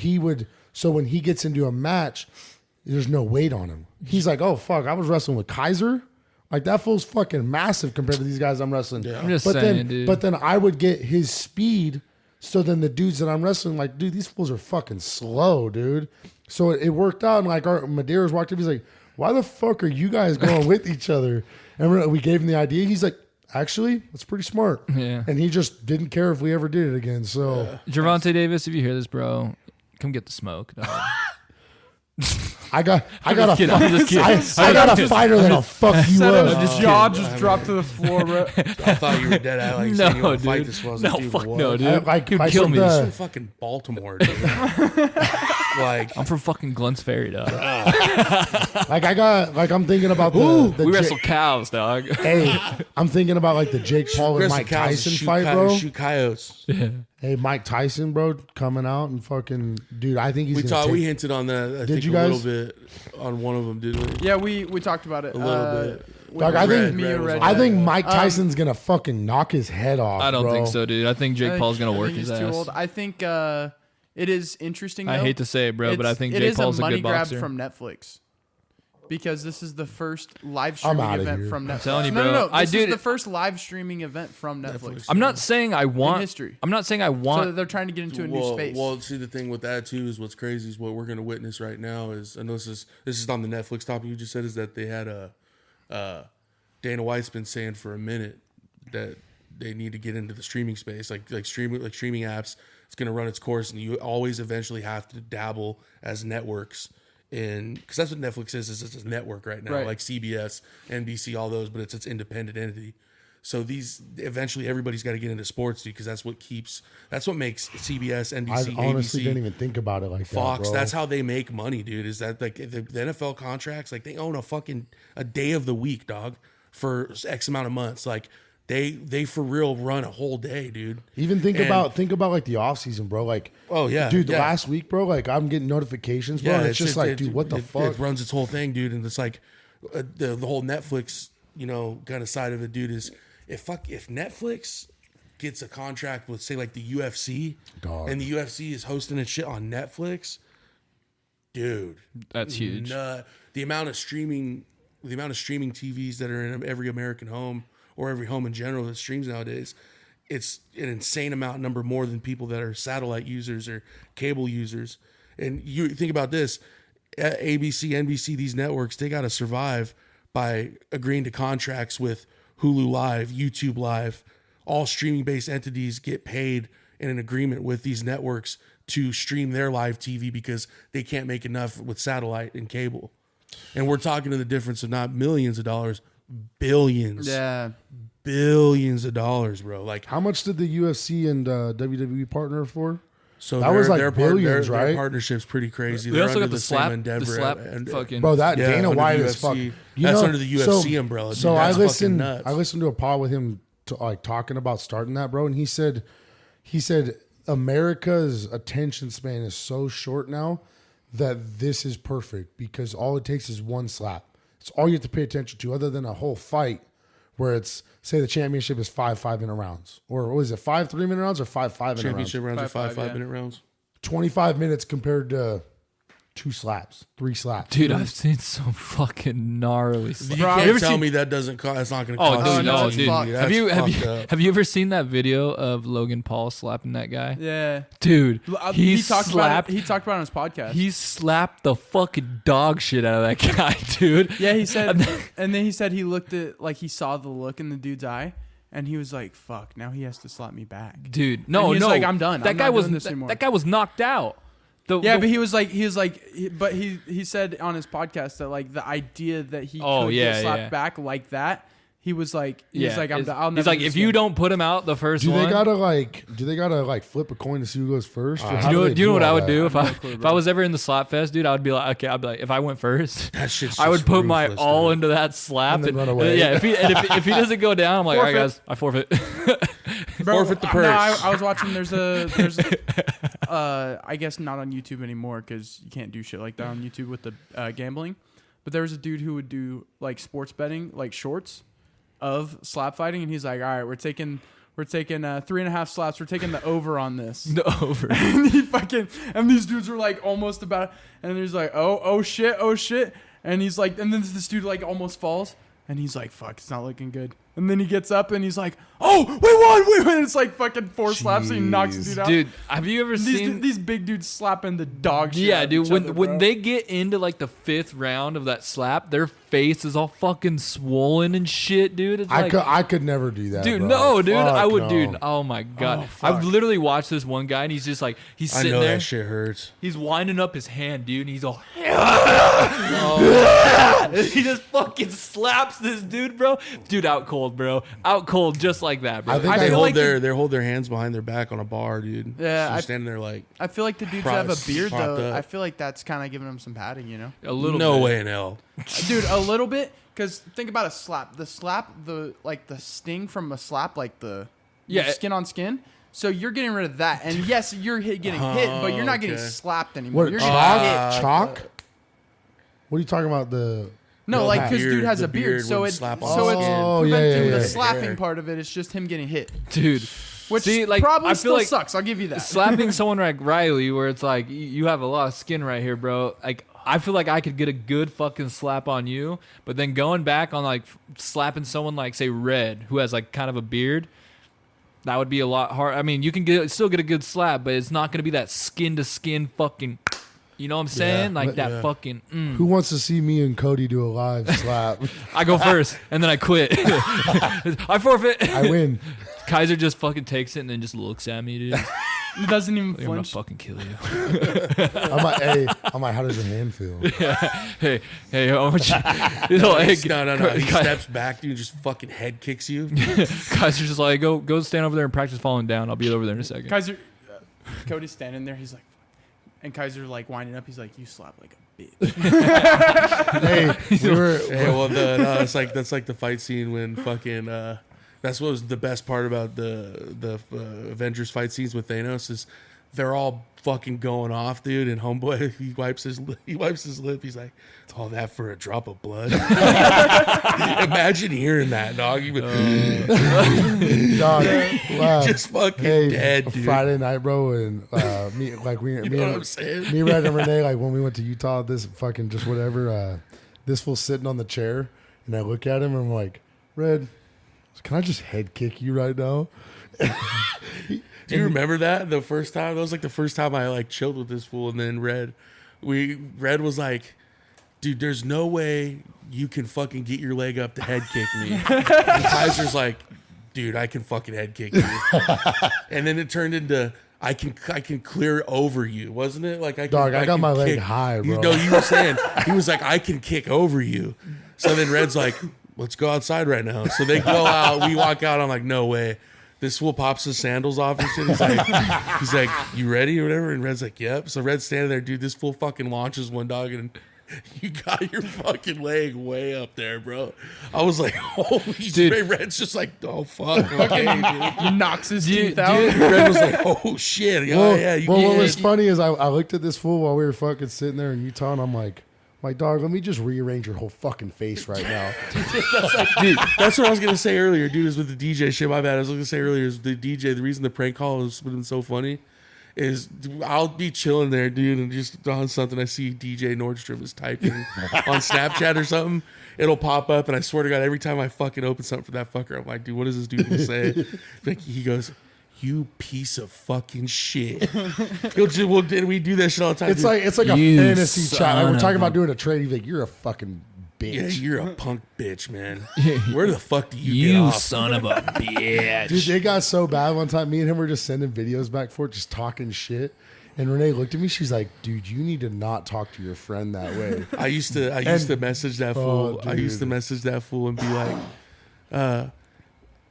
when he gets into a match, there's no weight on him. He's like, oh fuck, I was wrestling with Kaiser. Like that fool's fucking massive compared to these guys I'm wrestling. Yeah. I'm just but saying, then, dude. But then I would get his speed. So then the dudes that I'm wrestling, like, dude, these fools are fucking slow, dude. So it worked out. And like Medeiros walked up, he's like, why the fuck are you guys going with each other? And we gave him the idea. He's like, actually, that's pretty smart. Yeah. And he just didn't care if we ever did it again. So Gervonta Davis, if you hear this, bro, come get the smoke. Dog. I got I'm just kidding. I got a fighter that'll fuck you up. His jaw just dropped to the floor, bro. I thought you were dead out. Like, No, you want to fight dude. this was No, dude, fuck what? no, dude. You'd I kill said me. He's from fucking Baltimore, dude. Like, I'm from fucking Glens Ferry, dog. I'm thinking about the We Ja- wrestle cows, dog. Hey, I'm thinking about like the Jake Paul and wrestle Mike cows, Tyson shoot fight, bro. Shoot coyotes. Hey, Mike Tyson, bro, coming out and fucking dude. I think he's. We hinted on that. I think you a guys? little bit on one of them, didn't we? Yeah, we talked about it A little bit. Dog, I think me and Red. I think Mike Tyson's gonna fucking knock his head off. I don't bro. think so, dude. I think Jake Paul's gonna work his he's too ass. old. I think it is interesting. I though. hate to say it, bro, but I think it Jake is Paul's a a money good grab boxer. from Netflix. Because this is the first live I'm streaming outta event here. from Netflix. telling you, no, bro. no, no. I This did- is the first live streaming event from Netflix. I'm not saying I want history. I'm not saying I want. So they're trying to get into a new space. Well, see, the thing with that too is what's crazy is what we're going to witness right now is, I know this is on the Netflix topic you just said, is that they had Dana White's been saying for a minute that they need to get into the streaming space, like streaming apps. It's going to run its course, and you always eventually have to dabble as networks in, because that's what Netflix is. It's a network right now, Right. like CBS, NBC, all those, but it's its independent entity. So these eventually everybody's got to get into sports, dude, because that's what makes CBS, NBC, I honestly ABC, didn't even think about it like Fox. that, bro. That's how they make money, dude. Is that like the NFL contracts? Like they own a day of the week, dog, for X amount of months. Like they for real run a whole day, dude. Even think about like the off season, bro. Like, Oh, yeah, dude, the yeah. last week, bro. Like, I'm getting notifications, bro. and it's just like, dude, what the fuck? It runs its whole thing, dude, and it's like the whole Netflix, kind of side of it, dude. Is if Netflix gets a contract with, say, like the UFC, Dog. and the UFC is hosting its shit on Netflix, dude, That's huge. The amount of streaming TVs that are in every American home, or every home in general that streams nowadays, it's an insane number more than people that are satellite users or cable users. And you think about this, ABC, NBC, these networks, they got to survive by agreeing to contracts with Hulu Live, YouTube Live. All streaming-based entities get paid in an agreement with these networks to stream their live TV because they can't make enough with satellite and cable. And we're talking to the difference of not millions of dollars, billions. Yeah. Billions of dollars, bro. Like, How much did the UFC and WWE partner for? so That was like billions, their right? partnership's pretty crazy. They They're also under got the same slap, endeavor the slap, and- fucking. Bro, that Yeah, Dana under the White is UFC. fucking. That's under the UFC umbrella, dude. That's fucking listened. nuts. I listened to a pod with him talking about starting that, bro, and he said America's attention span is so short now that this is perfect because all it takes is one slap. It's all you have to pay attention to, other than a whole fight where it's, say the championship is 5 5-minute rounds, or what is it, 5 3-minute rounds or 5 5-minute rounds? Championship rounds are 5-5, 5-minute rounds. 25 minutes compared to 2 slaps, 3 slaps. Dude, I've seen some fucking gnarly You stuff. can't tell me that doesn't cost. It's not going to Oh, cost. dude, you no, no, it's dude. fucked. That's Have you ever seen that video of Logan Paul slapping that guy? Yeah. Dude, He talked Oh, slapped. about it. He talked about it on his podcast. He slapped the fucking dog shit out of that guy, dude. Yeah, he said, and then he said he looked at, like, he saw the look in the dude's eye, and he was like, "Fuck, now he has to slap me back." Dude, no, And he's no. like, "I'm done. That I'm guy not was doing this anymore." that guy was knocked out. Yeah, but he said on his podcast that, like, the idea that he could get slapped back like that, he was like, I'll never. He's like, do this if you again." don't put him out the first Do one, they gotta flip a coin to see who goes first? Or how do they you know what all I would that? do if I clue, if bro. I was ever in the slap fest, dude? I'd be like, if I went first, That shit's I would just put my ruthless, all dude. into that slap And then run away. yeah, if he doesn't go down, I'm like, all right, guys, I forfeit. Bro, Forfeit the no, purse. I was watching. There's I guess not on YouTube anymore because you can't do shit like that on YouTube with the gambling. But there was a dude who would do like sports betting, like shorts of slap fighting, and he's like, "All right, we're taking 3.5 slaps. We're taking the over on this." No, over. And and these dudes were like almost about, and he's like, oh shit, and he's like, and then this dude like almost falls, and he's like, fuck, it's not looking good. And then he gets up and he's like, oh, we won. It's like fucking 4 slaps and he knocks the dude out. Dude, have you ever seen these big dudes slapping the dog shit? Yeah, out of dude. each When other, when bro. they get into like the 5th round of that slap, their face is all fucking swollen and shit, dude. It's like, I could never do that, dude, bro. no, dude. Fuck I would, no. dude. Oh my god, fuck. I've literally watched this one guy, and he's just like, he's I sitting know there, that shit hurts. he's winding up his hand, dude, and he's all, he just fucking slaps this dude, bro. Dude, out cold, bro. Out cold, just like that, bro. I think I They feel hold like they hold their hands behind their back on a bar, dude. Yeah, Just standing there like I feel like the dudes Props that have a beard popped though. up. I feel like that's kind of giving them some padding, you know. a little no bit. way in hell. Dude, a little bit. Because think about a slap. The sting from a slap, like the Yeah. skin on skin. So you're getting rid of that, and yes, you're getting hit, but you're not getting okay. slapped anymore. What You're chalk? getting hit. Chalk? What are you talking about? The No, No, like the because dude beard- has the a beard, beard so would it's slap on so the it's skin. Oh, yeah, preventing yeah, the yeah. slapping Hair. part of it. It's just him getting hit, dude. which See, like, probably I feel still like sucks. I'll give you that. Slapping someone like Riley, where it's like you have a lot of skin right here, bro. Like I feel like I could get a good fucking slap on you, but then going back on like slapping someone like say Red, who has like kind of a beard, that would be a lot hard. I mean, you can still get a good slap, but it's not gonna be that skin to skin fucking. You know what I'm saying? Like that yeah. fucking. who wants to see me and Cody do a live slap? I go first, and then I quit. I forfeit. I win. Kaiser just fucking takes it and then just looks at me, dude. He doesn't even Like, I'm gonna flinch. fucking kill you. I'm like, how does your hand feel? Hey, how much? You know, hey, No. He Kai- steps back, dude, just fucking head kicks you. Kaiser's just like, go stand over there and practice falling down. I'll be over there in a second. Kaiser, Cody's standing there. He's like, and Kaiser like winding up. He's like, you slap like a bitch. Hey, we were. Hey, well, that's like the fight scene when fucking. That's what was the best part about the Avengers fight scenes with Thanos is they're all fucking going off, dude. And homeboy he wipes his lip. He's like, all that for a drop of blood. Imagine hearing that, dog. You would Dog, wow. just fucking Hey, dead, dude. Friday night, bro, and me, like You know what I'm saying? me, Red, and Renee, like when we went to Utah, this fucking just whatever. This fool sitting on the chair, and I look at him, and I'm like, Red, can I just head kick you right now? Do you remember that the first time? That was like the first time I like chilled with this fool, and then Red was like, dude, there's no way you can fucking get your leg up to head kick me. And Kaiser's like, dude, I can fucking head kick you. And then it turned into I can clear over you, wasn't it? Like I Dog, I got can my leg kick. high, bro. No, you were saying he was like, I can kick over you. So then Red's like, let's go outside right now. So they go out, we walk out. I'm like, no way. This fool pops his sandals off and shit. He's like, you ready or whatever? And Red's like, yep. So Red's standing there, dude. This fool fucking launches one dog and you got your fucking leg way up there, bro. I was like, holy shit. Red's just like, oh, fuck. Okay, dude. He knocks his Dude, teeth out. Red was like, oh, shit. Yeah, Well, yeah. You well, what get was it. funny is I looked at this fool while we were fucking sitting there in Utah, and I'm like, my dog, let me just rearrange your whole fucking face right now. Dude, that's what I was gonna say earlier, dude. Is with the DJ shit. My bad. I was gonna say earlier is the DJ. The reason the prank call has been so funny is I'll be chilling there, dude, and just on something I see DJ Nordstrom is typing on Snapchat or something. It'll pop up, and I swear to God, every time I fucking open something for that fucker, I'm like, dude, what is this dude gonna say? Like he goes, "You piece of fucking shit." Well, did we do that shit all the time? It's dude? like a You fantasy chat. Like son we're of talking a- about doing a trade. He's like, you're a fucking Yeah, bitch. you're a punk bitch, man. Where the fuck do you get You off? son of a bitch. Dude, it got so bad one time. Me and him were just sending videos back and forth, just talking shit. And Renee looked at me. She's like, "Dude, you need to not talk to your friend that way." I used to message that fool. I used to message that fool and be like,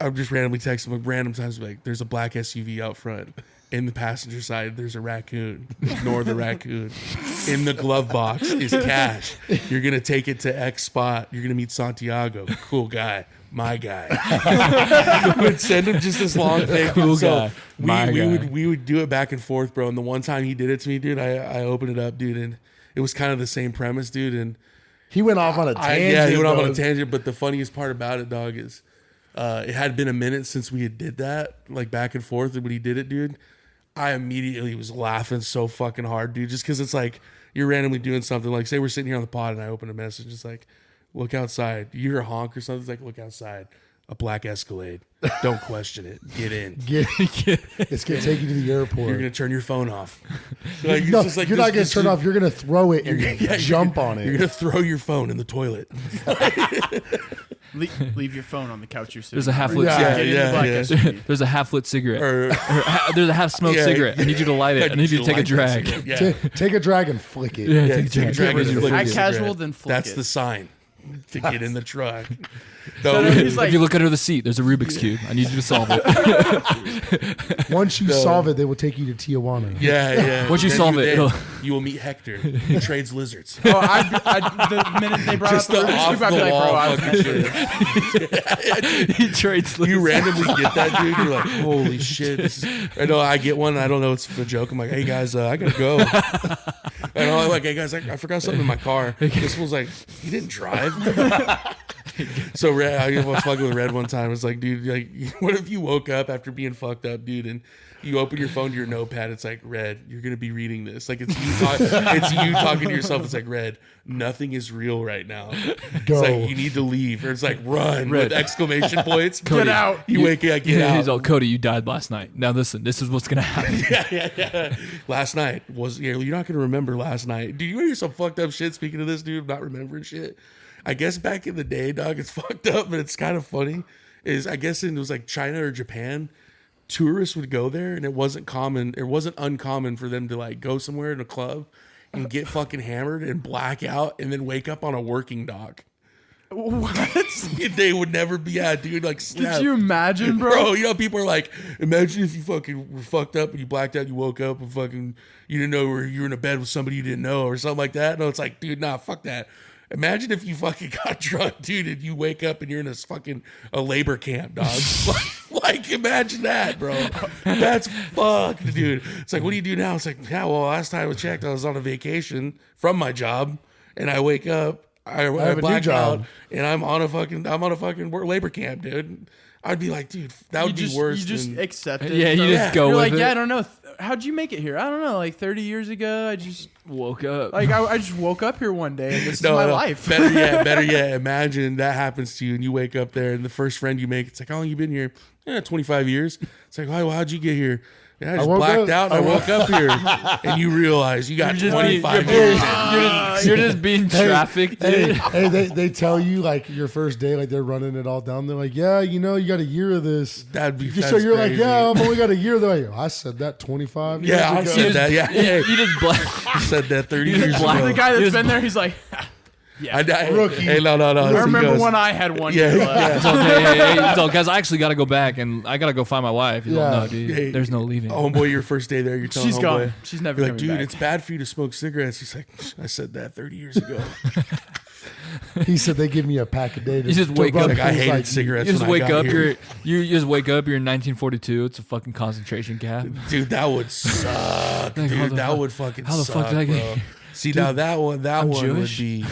I'm just randomly texting him random times like, there's a black SUV out front. In the passenger side, there's a raccoon. Ignore the raccoon. In the glove box is cash. You're gonna take it to X spot. You're gonna meet Santiago. Cool guy. My guy. Would send him just this long thing. Cool So guy. My guy. we would do it back and forth, bro. And the one time he did it to me, dude, I opened it up, dude, and it was kind of the same premise, dude. And He went off on a tangent. yeah, he went off on bro. a tangent. But the funniest part about it, dog, is it had been a minute since we had did that, like back and forth. And when he did it, dude, I immediately was laughing so fucking hard, dude. Just because it's like you're randomly doing something. Like say we're sitting here on the pod and I open a message. It's like, look outside. You hear a honk or something. It's like, look outside. a black Escalade. Don't question it. Get in. It's gonna take you to the airport. You're gonna turn your phone off. Like, no, you're not gonna turn off. You're gonna throw it and jump on it. You're gonna throw your phone in the toilet. Leave your phone on the couch you're sitting. There's a half-lit Yeah, cigarette. There's a half-lit cigarette. There's a half-smoked cigarette. I need you to light it. I need you to take a drag. Yeah. Take a drag and flick it. Yeah, take a drag and flick Act it. casual, then flick That's it. the sign to get in the truck. So No, he's like, If you look under the seat, there's a Rubik's Cube. I need you to solve it. Once you solve it, they will take you to Tijuana. yeah. Once you Then solve it, then it'll- you will meet Hector. He trades lizards. oh, the minute they brought Just up the the Rubik's Cube, I'd be like, bro, off-the-wall I was fucking gonna shit. He trades. You randomly get that, dude. You're like, holy shit. I know I get one. I don't know. It's a joke. I'm like, hey, guys, I got to go. And I'm like, hey, guys, I forgot something in my car. This fool's like, you didn't drive? So Red, I was fucking with Red one time. It's like, dude, like, what if you woke up after being fucked up, dude, and you open your phone to your notepad? It's like, Red, you're gonna be reading this. Like, it's you talking to yourself. It's like, Red, nothing is real right now. Go. It's like you need to leave, or it's like run Red. with exclamation points. Get out. You wake up, get out. He's all, Cody, you died last night. Now listen, this is what's gonna happen. Yeah. Last night was you're not gonna remember last night. Dude, you hear some fucked up shit. Speaking of this, dude, not remembering shit. I guess back in the day, dog, it's fucked up, but it's kind of funny. Is I guess it was like China or Japan, tourists would go there, and it wasn't common. It wasn't uncommon for them to like go somewhere in a club and get fucking hammered and black out, and then wake up on a working dock. What? They would never be dude. Like, snap. Did you imagine, bro? Bro, you know, people are like, imagine if you fucking were fucked up and you blacked out, you woke up and fucking, you didn't know, or you were in a bed with somebody you didn't know or something like that. No, it's like, dude, nah, fuck that. Imagine if you fucking got drunk, dude, and you wake up and you're in a labor camp, dog. like, imagine that, bro. That's fucked, dude. It's like, what do you do now? It's like, yeah, well, last time I checked, I was on a vacation from my job, and I wake up, I have a new black job. out, and I'm on a fucking labor camp, dude. I'd be like, dude, that would be worse. You just than, accept it. Yeah, you just go You're with like, it. yeah, I don't know. How'd you make it here? I don't know. Like 30 years ago, I just Woke up. like I just woke up here one day, and this is my life. Better yet, imagine that happens to you, and you wake up there, and the first friend you make, it's like, how long you been here? 25 years. It's like, how'd you get here? Yeah, I just woke blacked up- out, and I woke up here, and you realize you got 25 years. You're just being trafficked, dude. Hey, they tell you like your first day, like they're running it all down. They're like, yeah, you know, you got a year of this. That'd be So you're like, crazy. yeah, I've only got a year. They're like, I said that 25 years Yeah, I ago. said that. Yeah, You just black. I said that 30 years The ago. guy that's Here's- been there, he's like, Rookie. Hey, no. I He remember goes, when I had one Yeah, year left. He's all, hey, he's all, guys, I actually got to go back and I got to go find my wife. He's all, Yeah. no, dude, Hey, there's no leaving. Homeboy, your first day there, you're telling She's homeboy, gone. She's never you're like, coming dude, back. it's bad for you to smoke cigarettes. He's like, I said that 30 years ago. He said they give me a pack a day. To You just to wake rub up- Like, I things hated like- cigarettes. You just when I wake got up. here. You just wake up. You're in 1942. It's a fucking concentration camp. Dude, that would suck, Like, how dude. the That fuck- would fucking how the suck, fuck did I get bro. here? See, now that one Jewish? would be,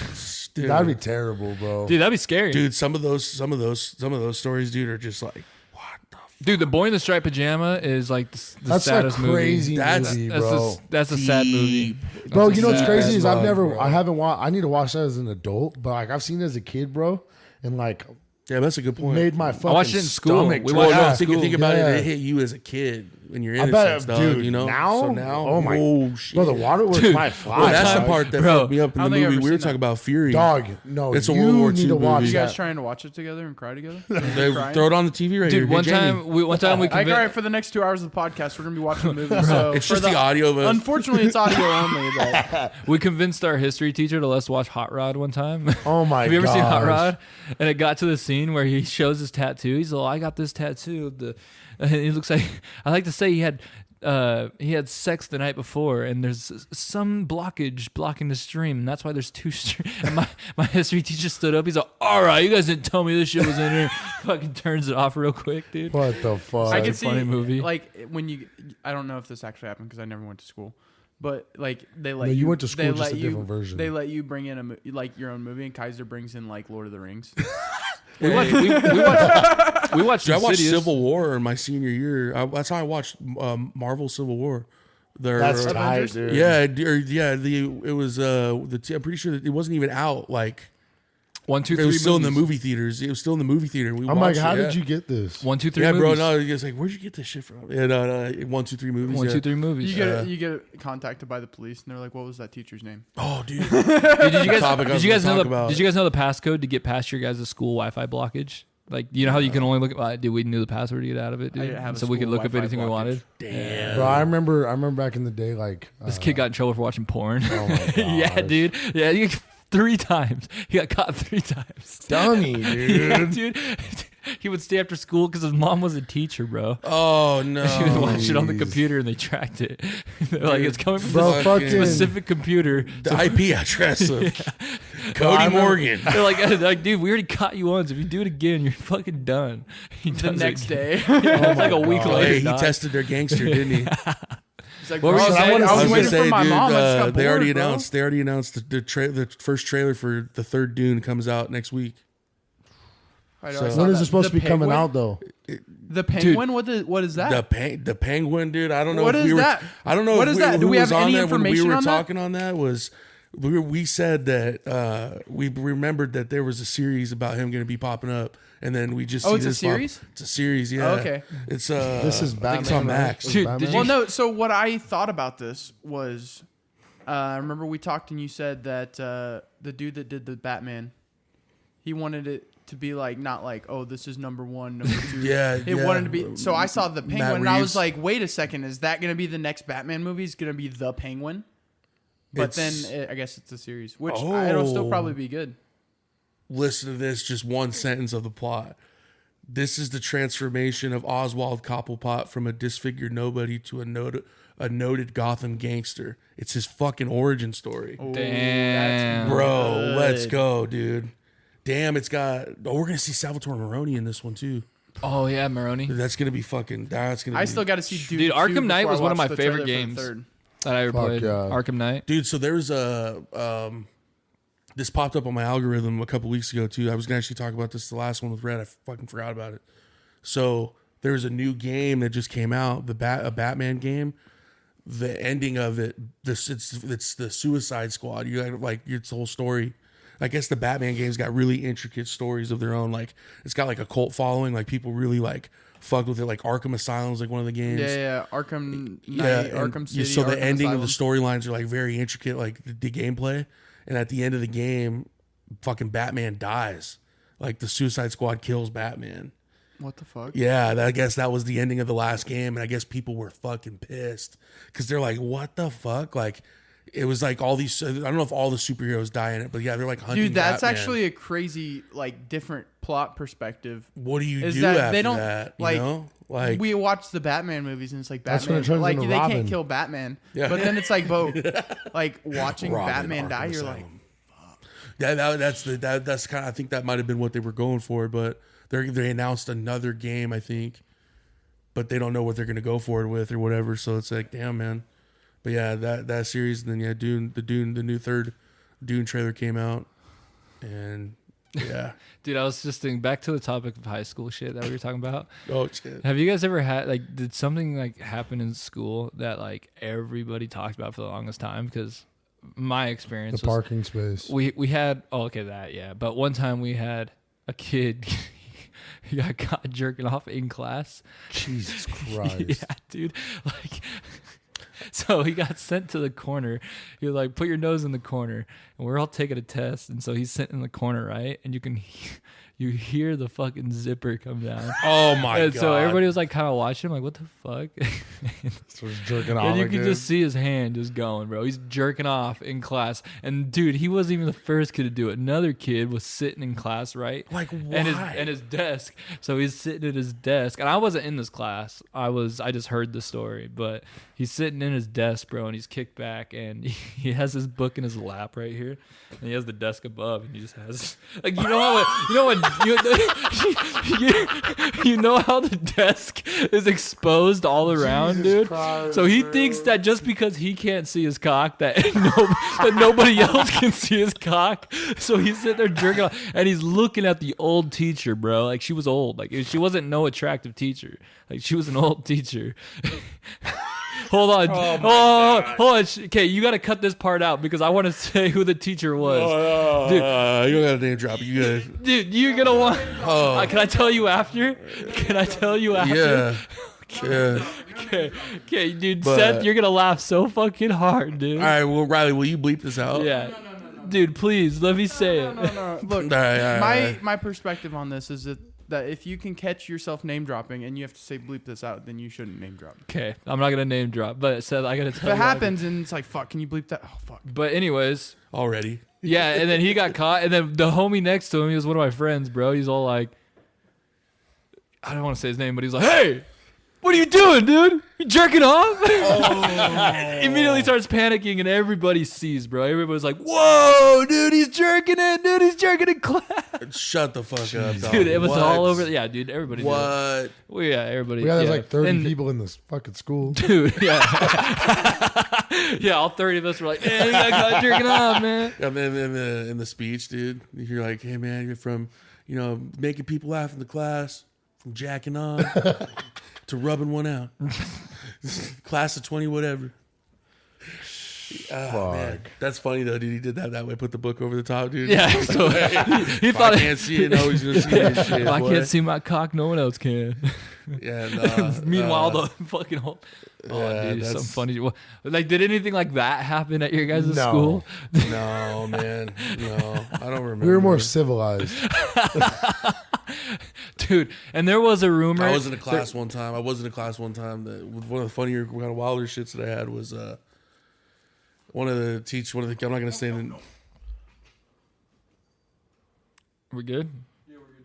dude, That'd be terrible, bro. Dude, that'd be scary. dude. Some of those stories, dude, are just like, what the fuck? Dude, the boy in the striped pajama is like the That's a saddest crazy That's- movie, movie. bro. That's a sad movie. Bro, That's you know what's sad crazy as is fuck, I bro. haven't watched. I need to watch that as an adult, but like I've seen it as a kid, bro, and like Yeah, that's a good point. made my fucking watched it in school. stomach. We turn. watched it in Yeah. school. Think about Yeah. it. It hit you as a kid when you're I innocent, bet, dog. dude. You know. Now, So now, oh my, shit. bro, the waterworks Dude. might fly. Well, that's the dog. part that Bro, fucked me up in I the don't think I've movie. ever We were seen talking that. about Fury. Dog, no, It's a you World War need II to watch movie. You guys that. trying to watch it together and cry together? They Crying? throw it on the TV right here. Dude, Hey, one Jamie. time we All right, convinced. for the next 2 hours of the podcast, we're gonna be watching the movie. So It's for just the audio of us. Unfortunately, it's audio only. But We convinced our history teacher to let's watch Hot Rod one time. Oh my god, Have you ever seen Hot Rod? And it got to the scene where he shows his tattoo. He's like, I got this tattoo. And he looks like, I like to say he had sex the night before, and there's some blockage blocking the stream, and that's why there's two streams. And my history teacher stood up. He's like, all right, you guys didn't tell me this shit was in here. Fucking turns it off real quick, dude. What the fuck? I Such can a see funny movie. like when you. I don't know if this actually happened because I never went to school. But like they let No, you you went to school, they just let a you- different version. They let you bring in like your own movie, and Kaiser brings in like Lord of the Rings. We watched Dude, I watched Insidious. Civil War in my senior year. That's how I watched Marvel Civil War. That's tight, dude. Yeah, it was I'm pretty sure that it wasn't even out. Like 1, 2, 3. It was still in the movies. movie theaters. It was still in the movie theater. We I'm like, watched how it, did you get this? 1, 2, 3. Yeah, movies. bro. No, he was like, where'd you get this shit from? Yeah, no, 1, 2, 3 movies. 1, yeah. 2, 3 movies. You get contacted by the police, and they're like, "What was that teacher's name?" Oh, dude. Dude, did you Topic I was guys gonna know talk the about. Did you guys know the passcode to get past your guys' school Wi-Fi blockage? Like, you know how you can only look at. Dude, we knew the password to get out of it, I dude. didn't have a So we could school look up Wi-Fi anything we blockage. wanted. Damn. Bro, I remember back in the day, like This kid got in trouble for watching porn. Oh my Yeah, gosh. dude. Yeah, 3 times. He got caught 3 times. dummy, dude. Yeah, dude. He would stay after school because his mom was a teacher, bro. Oh, no. She would watch it on the Jeez. computer and they tracked it. They're like, it's coming from Bro, this fucking specific computer. The IP address of Cody Morgan. They're like, dude, we already caught you once. If you do it again, you're fucking done. He The does it next again. day, It's like a week God. later. Hey, he dog. tested their gangster, didn't he? he's like, What were "Bro, you saying? I I was was waiting gonna for my dude, mom. I just got they already bored, bro." announced. They already announced the first trailer for the third Dune comes out next week. I know, So- I saw When is that. it supposed The to be coming penguin? out though? The penguin? What is that? The penguin, dude. I don't know. What if is we were, that? I don't know. What if is we, that? Who Do we was have on any that when we information were on that? talking on that? Was we said that we remembered that there was a series about him going to be popping up, and then we just Oh, see it's a this pop- series? It's a series, yeah. Oh, okay. It's This is I think it's on Batman, right? Max. It's Dude, Batman? did Well, no. So what I thought about this was, I remember we talked and you said that the dude that did the Batman, he wanted it to be like not like, oh, this is number 1, number 2. Yeah, It yeah. wanted to be. So I saw the Matt Penguin and I Reeves. was like, wait a second, is that going to be the next Batman movie? Is going to be the Penguin? But It's- then I guess it's a series, which it'll still probably be good. Listen to this, just one sentence of the plot. This is the transformation of Oswald Cobblepot from a disfigured nobody to a noted Gotham gangster. It's his fucking origin story. Damn. Bro, good. let's go, dude. Damn, it's got. Oh, we're gonna see Salvatore Maroni in this one too. Oh, yeah, Maroney. That's gonna be fucking. That's gonna. I be, still got to see Dune Dude, 2 Arkham Knight before I was one of watch my the trailer favorite for the games. third. That I ever Fuck played. yeah. Arkham Knight. Dude. So there's a. This popped up on my algorithm a couple weeks ago too. I was gonna actually talk about this the last one with Red. I fucking forgot about it. So there's a new game that just came out, a Batman game. The ending of it, it's the Suicide Squad. You got like it's the whole story. I guess the Batman games got really intricate stories of their own. Like it's got like a cult following. Like people really like fuck with it. Like Arkham Asylum's like one of the games. Yeah. Arkham Yeah, Knight, and Arkham City. so the Arkham ending of the Asylum. storylines are like very intricate, like the gameplay. And at the end of the game, fucking Batman dies. Like the Suicide Squad kills Batman. What the fuck? Yeah, I guess that was the ending of the last game, and I guess people were fucking pissed because they're like, "What the fuck?" Like, it was like all these. I don't know if all the superheroes die in it, but yeah, they're like hunting. Dude, that's Batman. actually a crazy, like, different plot perspective. What do you Is do that after they don't that? You like, know? Like we watch the Batman movies and it's like That's when Batman, it turns like into they Robin. can't kill Batman, Yeah. but then it's like like watching Robin, Batman die. Arkham You're like, Asylum. Yeah, that's kind of. I think that might have been what they were going for, but they announced another game, I think, but they don't know what they're going to go for it with or whatever. So it's like, damn, man. But yeah, that series, and then yeah, the new third Dune trailer came out, and yeah. Dude, I was just thinking back to the topic of high school shit that we were talking about. Oh shit. Have you guys ever had like did something like happen in school that like everybody talked about for the longest time? Because my experience The was parking space. we had that, yeah. But one time we had a kid he got caught jerking off in class. Jesus Christ. Yeah, dude. Like so he got sent to the corner. He was like, put your nose in the corner. And we're all taking a test. And so he's sitting in the corner, right? And you hear the fucking zipper come down. Oh my And god. so everybody was like kind of watching him, like, what the fuck? So he's jerking off. And you could again. just see his hand just going, bro. He's jerking off in class. And dude, he wasn't even the first kid to do it. Another kid was sitting in class, right? Like, And why? his desk. So he's sitting at his desk. And I wasn't in this class. I just heard the story. But he's sitting in his desk, bro, and he's kicked back and he has his book in his lap right here. And he has the desk above and he just has like you know how the desk is exposed all around, dude. So he thinks that just because he can't see his cock, that nobody else can see his cock. So he's sitting there jerking off, and he's looking at the old teacher, bro. Like she was old. Like she wasn't no attractive teacher. Like she was an old teacher. Hold on. Oh, my Oh, God. hold on. Okay, you got to cut this part out because I want to say who the teacher was. You don't got to name drop. You good? Dude, you're going to want. Oh. Can I tell you after? Can I tell you after? Yeah. Yeah. Okay, dude. But- Seth, you're going to laugh so fucking hard, dude. All right. Well, Riley, will you bleep this out? Yeah. Dude, please, let me say it. No. Look, All right. my perspective on this is that if you can catch yourself name dropping and you have to say bleep this out, then you shouldn't name drop. Okay, I'm not going to name drop, but Seth, I got to If tell it you. happens and it's like, fuck, can you bleep that? Oh, fuck. But anyways, Already. yeah, and then he got caught, and then the homie next to him, he was one of my friends, bro. He's all like, I don't want to say his name, but he's like, hey, what are you doing, dude? You jerking off? Immediately starts panicking, and everybody sees, bro. Everybody's like, whoa, dude, he's jerking it. Dude, he's jerking in class. Shut the fuck up, dog. Dude, it was What? all over. Yeah, dude, everybody did it. What? Well, yeah, everybody. Yeah, there's yeah. like 30 And- people in this fucking school. Dude, yeah. Yeah, all 30 of us were like, hey, you got caught jerking off, man. And then in the speech, dude, you're like, hey, man, you're from, making people laugh in the class, from jacking on to rubbing one out. Class of 20, whatever. Man. That's funny, though, dude. He did that way. Put the book over the top, dude. Yeah, so he If thought I can't see it, no, he's going to see this shit, if I boy. can't see my cock, no one else can. Yeah, nah, Meanwhile, the fucking whole. Oh, yeah, dude, some that's- funny. Like, did anything like that happen at your guys' No. school? No, man. No, I don't remember. We were more civilized. Dude, and there was a rumor. I was in a class one time. That one of the funnier, kind of wilder shits that I had was one of the. I'm not gonna say the. We're good?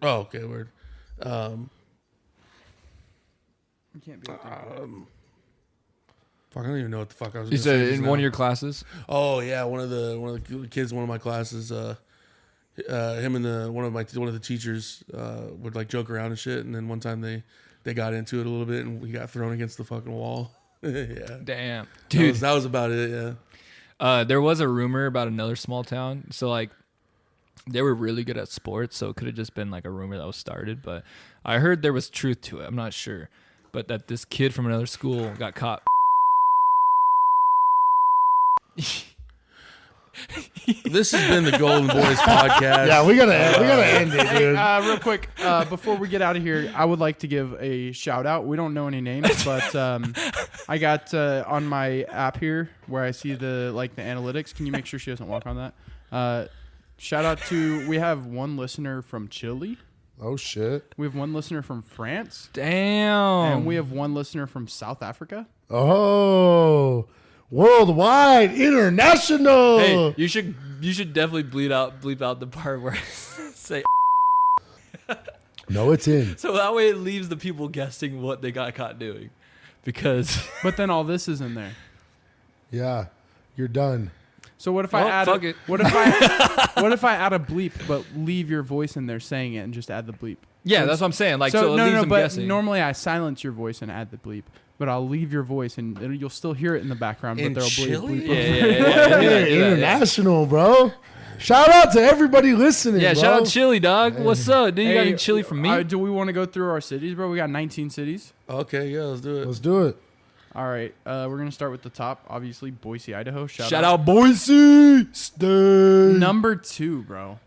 Oh, okay, word. You can't be Fuck, I don't even know what the fuck I was. You gonna said say just in now. one of your classes? Oh yeah, one of the kids in one of my classes. Him and one of the teachers would like joke around and shit, and then one time they got into it a little bit, and we got thrown against the fucking wall. Yeah, Damn. That Dude, that was about it. Yeah. there was a rumor about another small town. So, like, they were really good at sports, so it could have just been like a rumor that was started. But I heard there was truth to it. I'm not sure. But that this kid from another school got caught. This has been the Golden Boys podcast. Yeah, we gotta end it, dude. Real quick, before we get out of here, I would like to give a shout out. We don't know any names, but I got on my app here where I see the analytics. Can you make sure she doesn't walk on that? Shout out to, we have one listener from Chile. Oh shit. We have one listener from France. Damn. And we have one listener from South Africa. Oh, worldwide, international. Hey, you should definitely bleep out the part where I say. No, it's in. So that way it leaves the people guessing what they got caught doing, because But then all this is in there. Yeah, you're done. So what if I Well, add fuck it. what if I add a bleep but leave your voice in there saying it and just add the bleep? yeah, that's what I'm saying. Like, so it no, leaves no, them but guessing. normally I silence your voice and add the bleep, but I'll leave your voice and you'll still hear it in the background. In but there'll Chile? bleep. Hey, international, bro. Shout out to everybody listening. Yeah, bro. shout out Chili, dog. What's up, dude? You got Hey, any chili from me? Do we want to go through our cities, bro? We got 19 cities. Okay, yeah, let's do it. Let's do it. All right, we're gonna start with the top. Obviously, Boise, Idaho. Shout out Boise. Stay. Number 2, bro.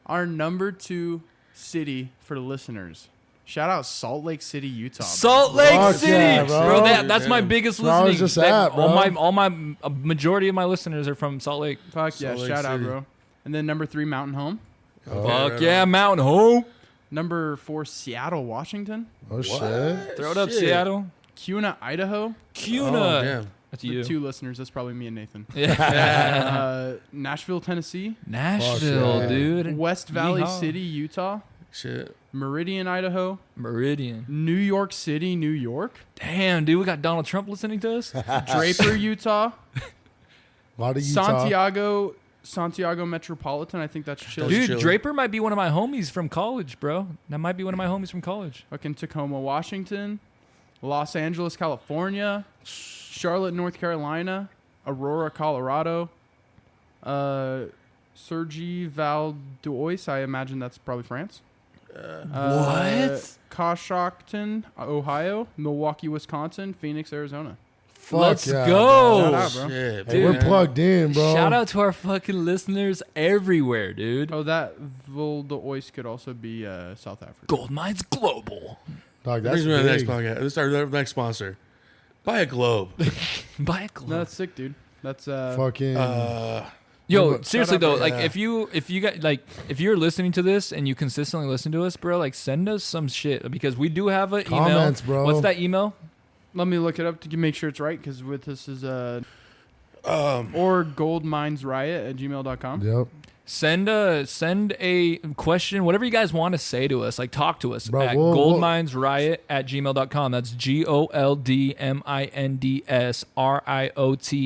Our number 2 city for the listeners. Shout out Salt Lake City, Utah. bro. Salt Lake Fuck City, yeah, bro. That's my Damn. biggest That's where I was listening. just That- at, bro. all my a majority of my listeners are from Salt Lake. Fuck yeah, Salt Lake shout out, City. bro. And then number 3, Mountain Home. Okay, Fuck right yeah, on. Mountain Home. Number 4, Seattle, Washington. Oh shit. Throw it up, Shit. Seattle. Kuna, Idaho. Cuna. Oh, damn. That's The you. 2 listeners. That's probably me and Nathan. Yeah. Nashville, Tennessee. Nashville, yeah. dude. West Valley Yeehaw. City, Utah. Shit. Meridian, Idaho. Meridian. New York City, New York. Damn, dude, we got Donald Trump listening to us. Draper, Utah. A lot of Utah. Santiago Metropolitan. I think that's chill. Dude, Dude, chilling. Draper might be one of my homies from college, bro. That might be one of my homies from college. Fucking Tacoma, Washington. Los Angeles, California. Charlotte, North Carolina. Aurora, Colorado. Sergi Valdois. I imagine that's probably France. What? Coshocton, Ohio. Milwaukee, Wisconsin. Phoenix, Arizona. Fuck Let's yeah, go. Shout out, bro. Shit, Hey, we're man. plugged in, bro. Shout out to our fucking listeners everywhere, dude. Oh, that Volde could also be South Africa. Gold Mines Global. Dog, That that's brings me to the next big. podcast. This is our next sponsor. Buy a globe. Buy a globe. No, that's sick, dude. That's Fucking. Yo, Shout seriously out, though, bro. like Yeah. if you got like if you're listening to this and you consistently listen to us, bro, like send us some shit because we do have an Comments, email. bro. What's that email? Let me look it up to make sure it's right, because with this is or goldminesriot@gmail.com. Yep. Send a question, whatever you guys want to say to us. Like talk to us Bro, at goldminesriot@gmail.com. That's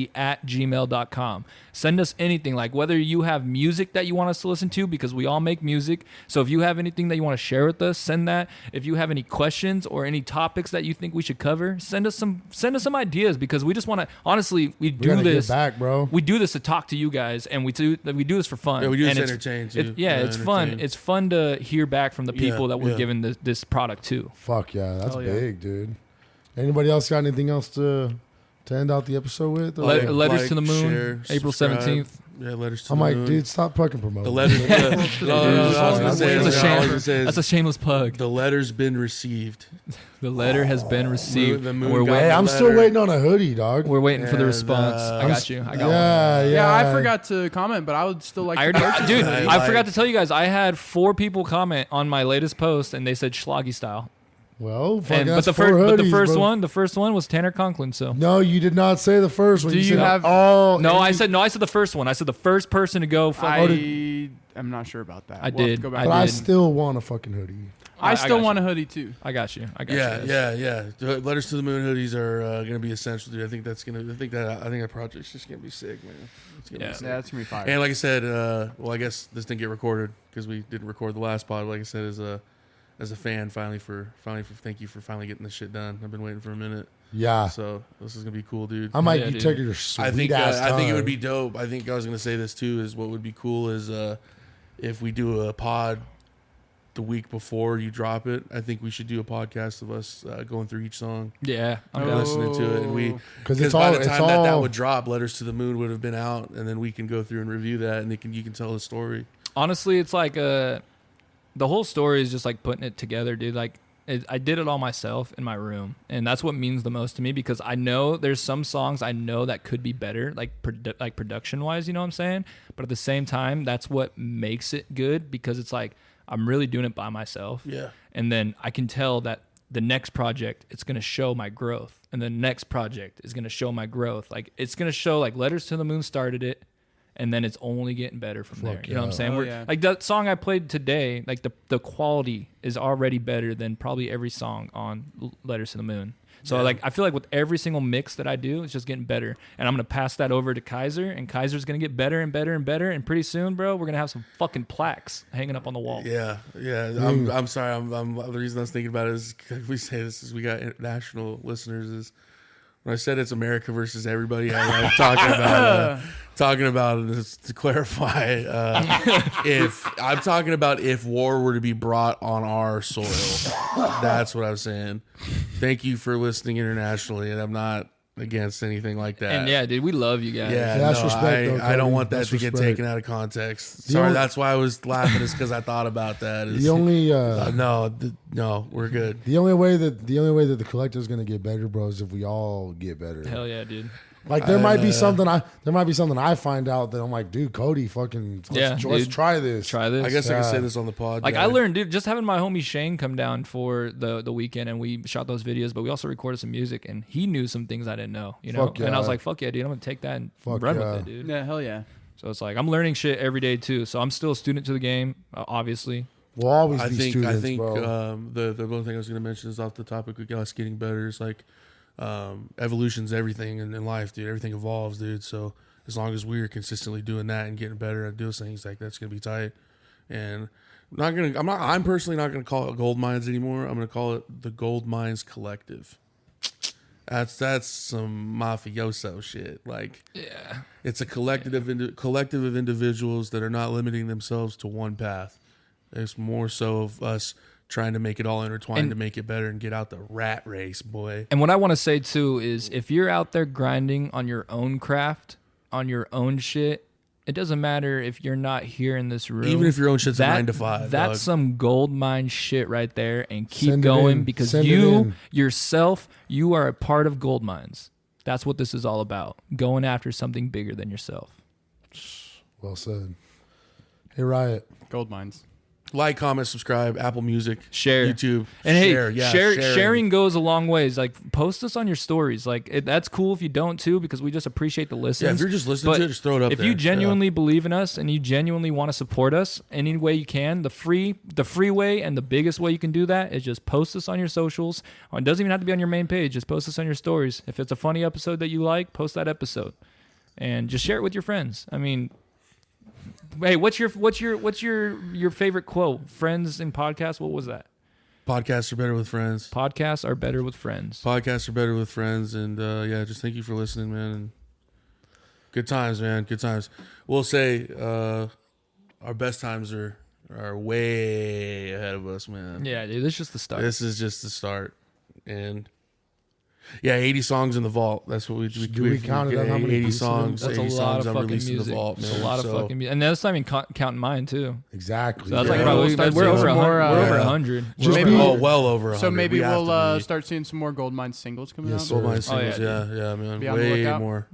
GOLDMINDSRIOT@gmail.com. Send us anything, like whether you have music that you want us to listen to, because we all make music. So if you have anything that you want to share with us, send that. If you have any questions or any topics that you think we should cover, send us some ideas, because we just want to, honestly, we We do gotta this. get back, bro. We do this to talk to you guys, and we do this for fun. Yeah, we do this and to entertain, too. It's fun. Entertain. It's fun to hear back from the people Yeah, that we're yeah. giving this product to. Fuck yeah, that's Hell yeah. big, dude. Anybody else got anything else to end out the episode with? Or- Letters to the Moon, share, April subscribe. 17th. Yeah, letters to I'm the like, moon. dude, stop fucking promoting. The letters. No, I was gonna say. That's a I was shame. gonna say That's a shameless plug. the letter's been received. The letter has been received. The moon We're got Hey, the I'm still letter. waiting on a hoodie, dog. We're waiting for the And, response. I got you. I got one. Yeah. Yeah, I forgot to comment, but I would still like I to already, purchase dude, it. I forgot to tell you guys. I had 4 people comment on my latest post, and they said Schlaggy style. Well, fuck, And, that's but the four first, hoodies, bro. the first one was Tanner Conklin. So No, you did not say the first one. Do you said, have- Oh, no, I and- said the first one. I said the first person to go. I am not sure about that. I We'll have to did. go But back. I did. still want a fucking hoodie. I I still got want you. a hoodie too. I got you. Yeah, you. yeah. The letters to the moon hoodies are gonna be essential, dude. I think that project's just gonna be sick, man. It's gonna Yeah. be sick. Yeah, that's gonna be fire. And like I said, well, I guess this didn't get recorded because we didn't record the last pod. Like I said, as a fan, finally for thank you for finally getting this shit done. I've been waiting for a minute, Yeah. so this is gonna be cool, dude. I'm like, Yeah, you dude. take your sweet I think ass I think it time. would be dope. I think I was gonna say this too. Is what would be cool is if we do a pod the week before you drop it. I think we should do a podcast of us going through each song, Yeah, I'm and down. listening to it, and we Because because it's by all. the It's time that all. would drop, Letters to the Moon would have been out, and then we can go through and review that, and you can tell the story. Honestly, it's like the whole story is just like putting it together, dude. Like I did it all myself in my room, and that's what means the most to me, because I know there's some songs I know that could be better, like production wise. You know what I'm saying? But at the same time, that's what makes it good, because it's like I'm really doing it by myself. Yeah. And then I can tell that the next project, it's going to show my growth. And the next project is going to show my growth. Like, it's going to show, like, Letters to the Moon started it, and then it's only getting better from there. You know what I'm yeah. saying? Oh, We're, yeah. like, that song I played today, like, the quality is already better than probably every song on Letters to the Moon. So, like, I feel like with every single mix that I do, it's just getting better. And I'm going to pass that over to Kaiser, and Kaiser's going to get better and better and better. And pretty soon, bro, we're going to have some fucking plaques hanging up on the wall. Yeah. I'm sorry. I'm the reason I was thinking about it is we say this is we got international listeners. Is when I said it's America versus everybody, I'm talking about is to clarify. If I'm talking about if war were to be brought on our soil, that's what I was saying. Thank you for listening internationally, and I'm not against anything like that. And yeah, dude, we love you guys. Yeah, That's no, respect, I though, don't Cody. want that That's to get respect. taken out of context. The Sorry, only- that's why I was laughing. Is because I thought about that. The only. No, we're good. The only way that the collective is gonna get better, bro, is if we all get better. Hell yeah, dude. Like there might be something I find out that I'm like, dude, Cody, fucking let's dude. try this. Try this. I guess I Yeah. can say this on the pod. Like yeah. I learned, dude, just having my homie Shane come down for the weekend, and we shot those videos, but we also recorded some music, and he knew some things I didn't know, you know. Fuck And I was yeah. like, fuck yeah, dude, I'm gonna take that and Fuck run yeah. with it, dude. Yeah, hell yeah. So it's like I'm learning shit every day too. So I'm still a student to the game, obviously. We'll always I be think students, bro. the one thing I was going to mention is off the topic of us getting better. It's like evolution's everything in life, dude. Everything evolves, dude. So as long as we're consistently doing that and getting better at doing things, like that's going to be tight. And I'm personally not going to call it Gold Mines anymore. I'm going to call it the Gold Mines Collective. That's some mafioso shit. Like, Yeah. it's a collective of individuals that are not limiting themselves to one path. It's more so of us trying to make it all intertwined to make it better and get out the rat race, boy. And what I want to say too is if you're out there grinding on your own craft, on your own shit, it doesn't matter if you're not here in this room. Even if your own shit's a 9 to 5. That's dog. some gold mine shit right there. And keep Send it going in. because Send it you in. yourself, you are a part of gold mines. That's what this is all about. Going after something bigger than yourself. Well said. Hey, Riot. Gold mines. Like, comment, subscribe, Apple Music, Share. YouTube. And share, hey, yeah, sharing goes a long ways. Like, post us on your stories. Like, that's cool if you don't too, because we just appreciate the listens. Yeah, if you're just listening But to it, just throw it up if there. you genuinely believe in us and you genuinely want to support us any way you can, the free way and the biggest way you can do that is just post us on your socials. It doesn't even have to be on your main page. Just post us on your stories. If it's a funny episode that you like, post that episode, and just share it with your friends. I mean. Hey, what's your favorite quote? Friends and podcasts. What was that? Podcasts are better with friends. Podcasts are better with friends. Podcasts are better with friends, and yeah, just thank you for listening, man. And good times, man. Good times. We'll say our best times are way ahead of us, man. Yeah, dude, this is just the start. This is just the start, and. Yeah, 80 songs in the vault. That's what we counted up how many 80 beats in them? songs. That's 80 a lot songs of fucking unreleased music. in the vault, man. It's a lot of fucking music, and that's not even counting mine too. Exactly. So that's Yeah. like probably We'll start we're seeing over some 100. more, We're over yeah. 100. Just We're be- well over 100. So maybe We have we'll to be. start seeing some more Gold Mine singles coming Yes, out. sir. Gold Mine Oh, singles, yeah, yeah, man. Be on the Way lookout. more.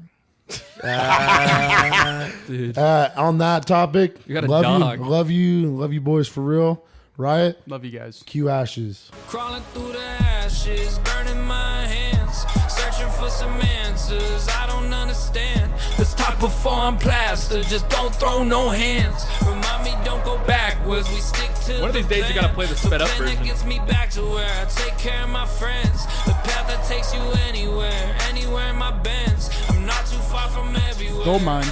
Dude. On that topic, You got a love dog. love you boys for real. Riot, Love you guys. Q Ashes. Crawling through the ashes, burning my hands, searching for some answers I don't understand. Let's talk before I'm plastered, just don't throw no hands. Remind me, don't go backwards, we stick to One of these days you gotta play the sped up plan that version. gets me back to where I take care of my friends. The path that takes you anywhere in my bends. I'm not too far from everywhere. Gold mines.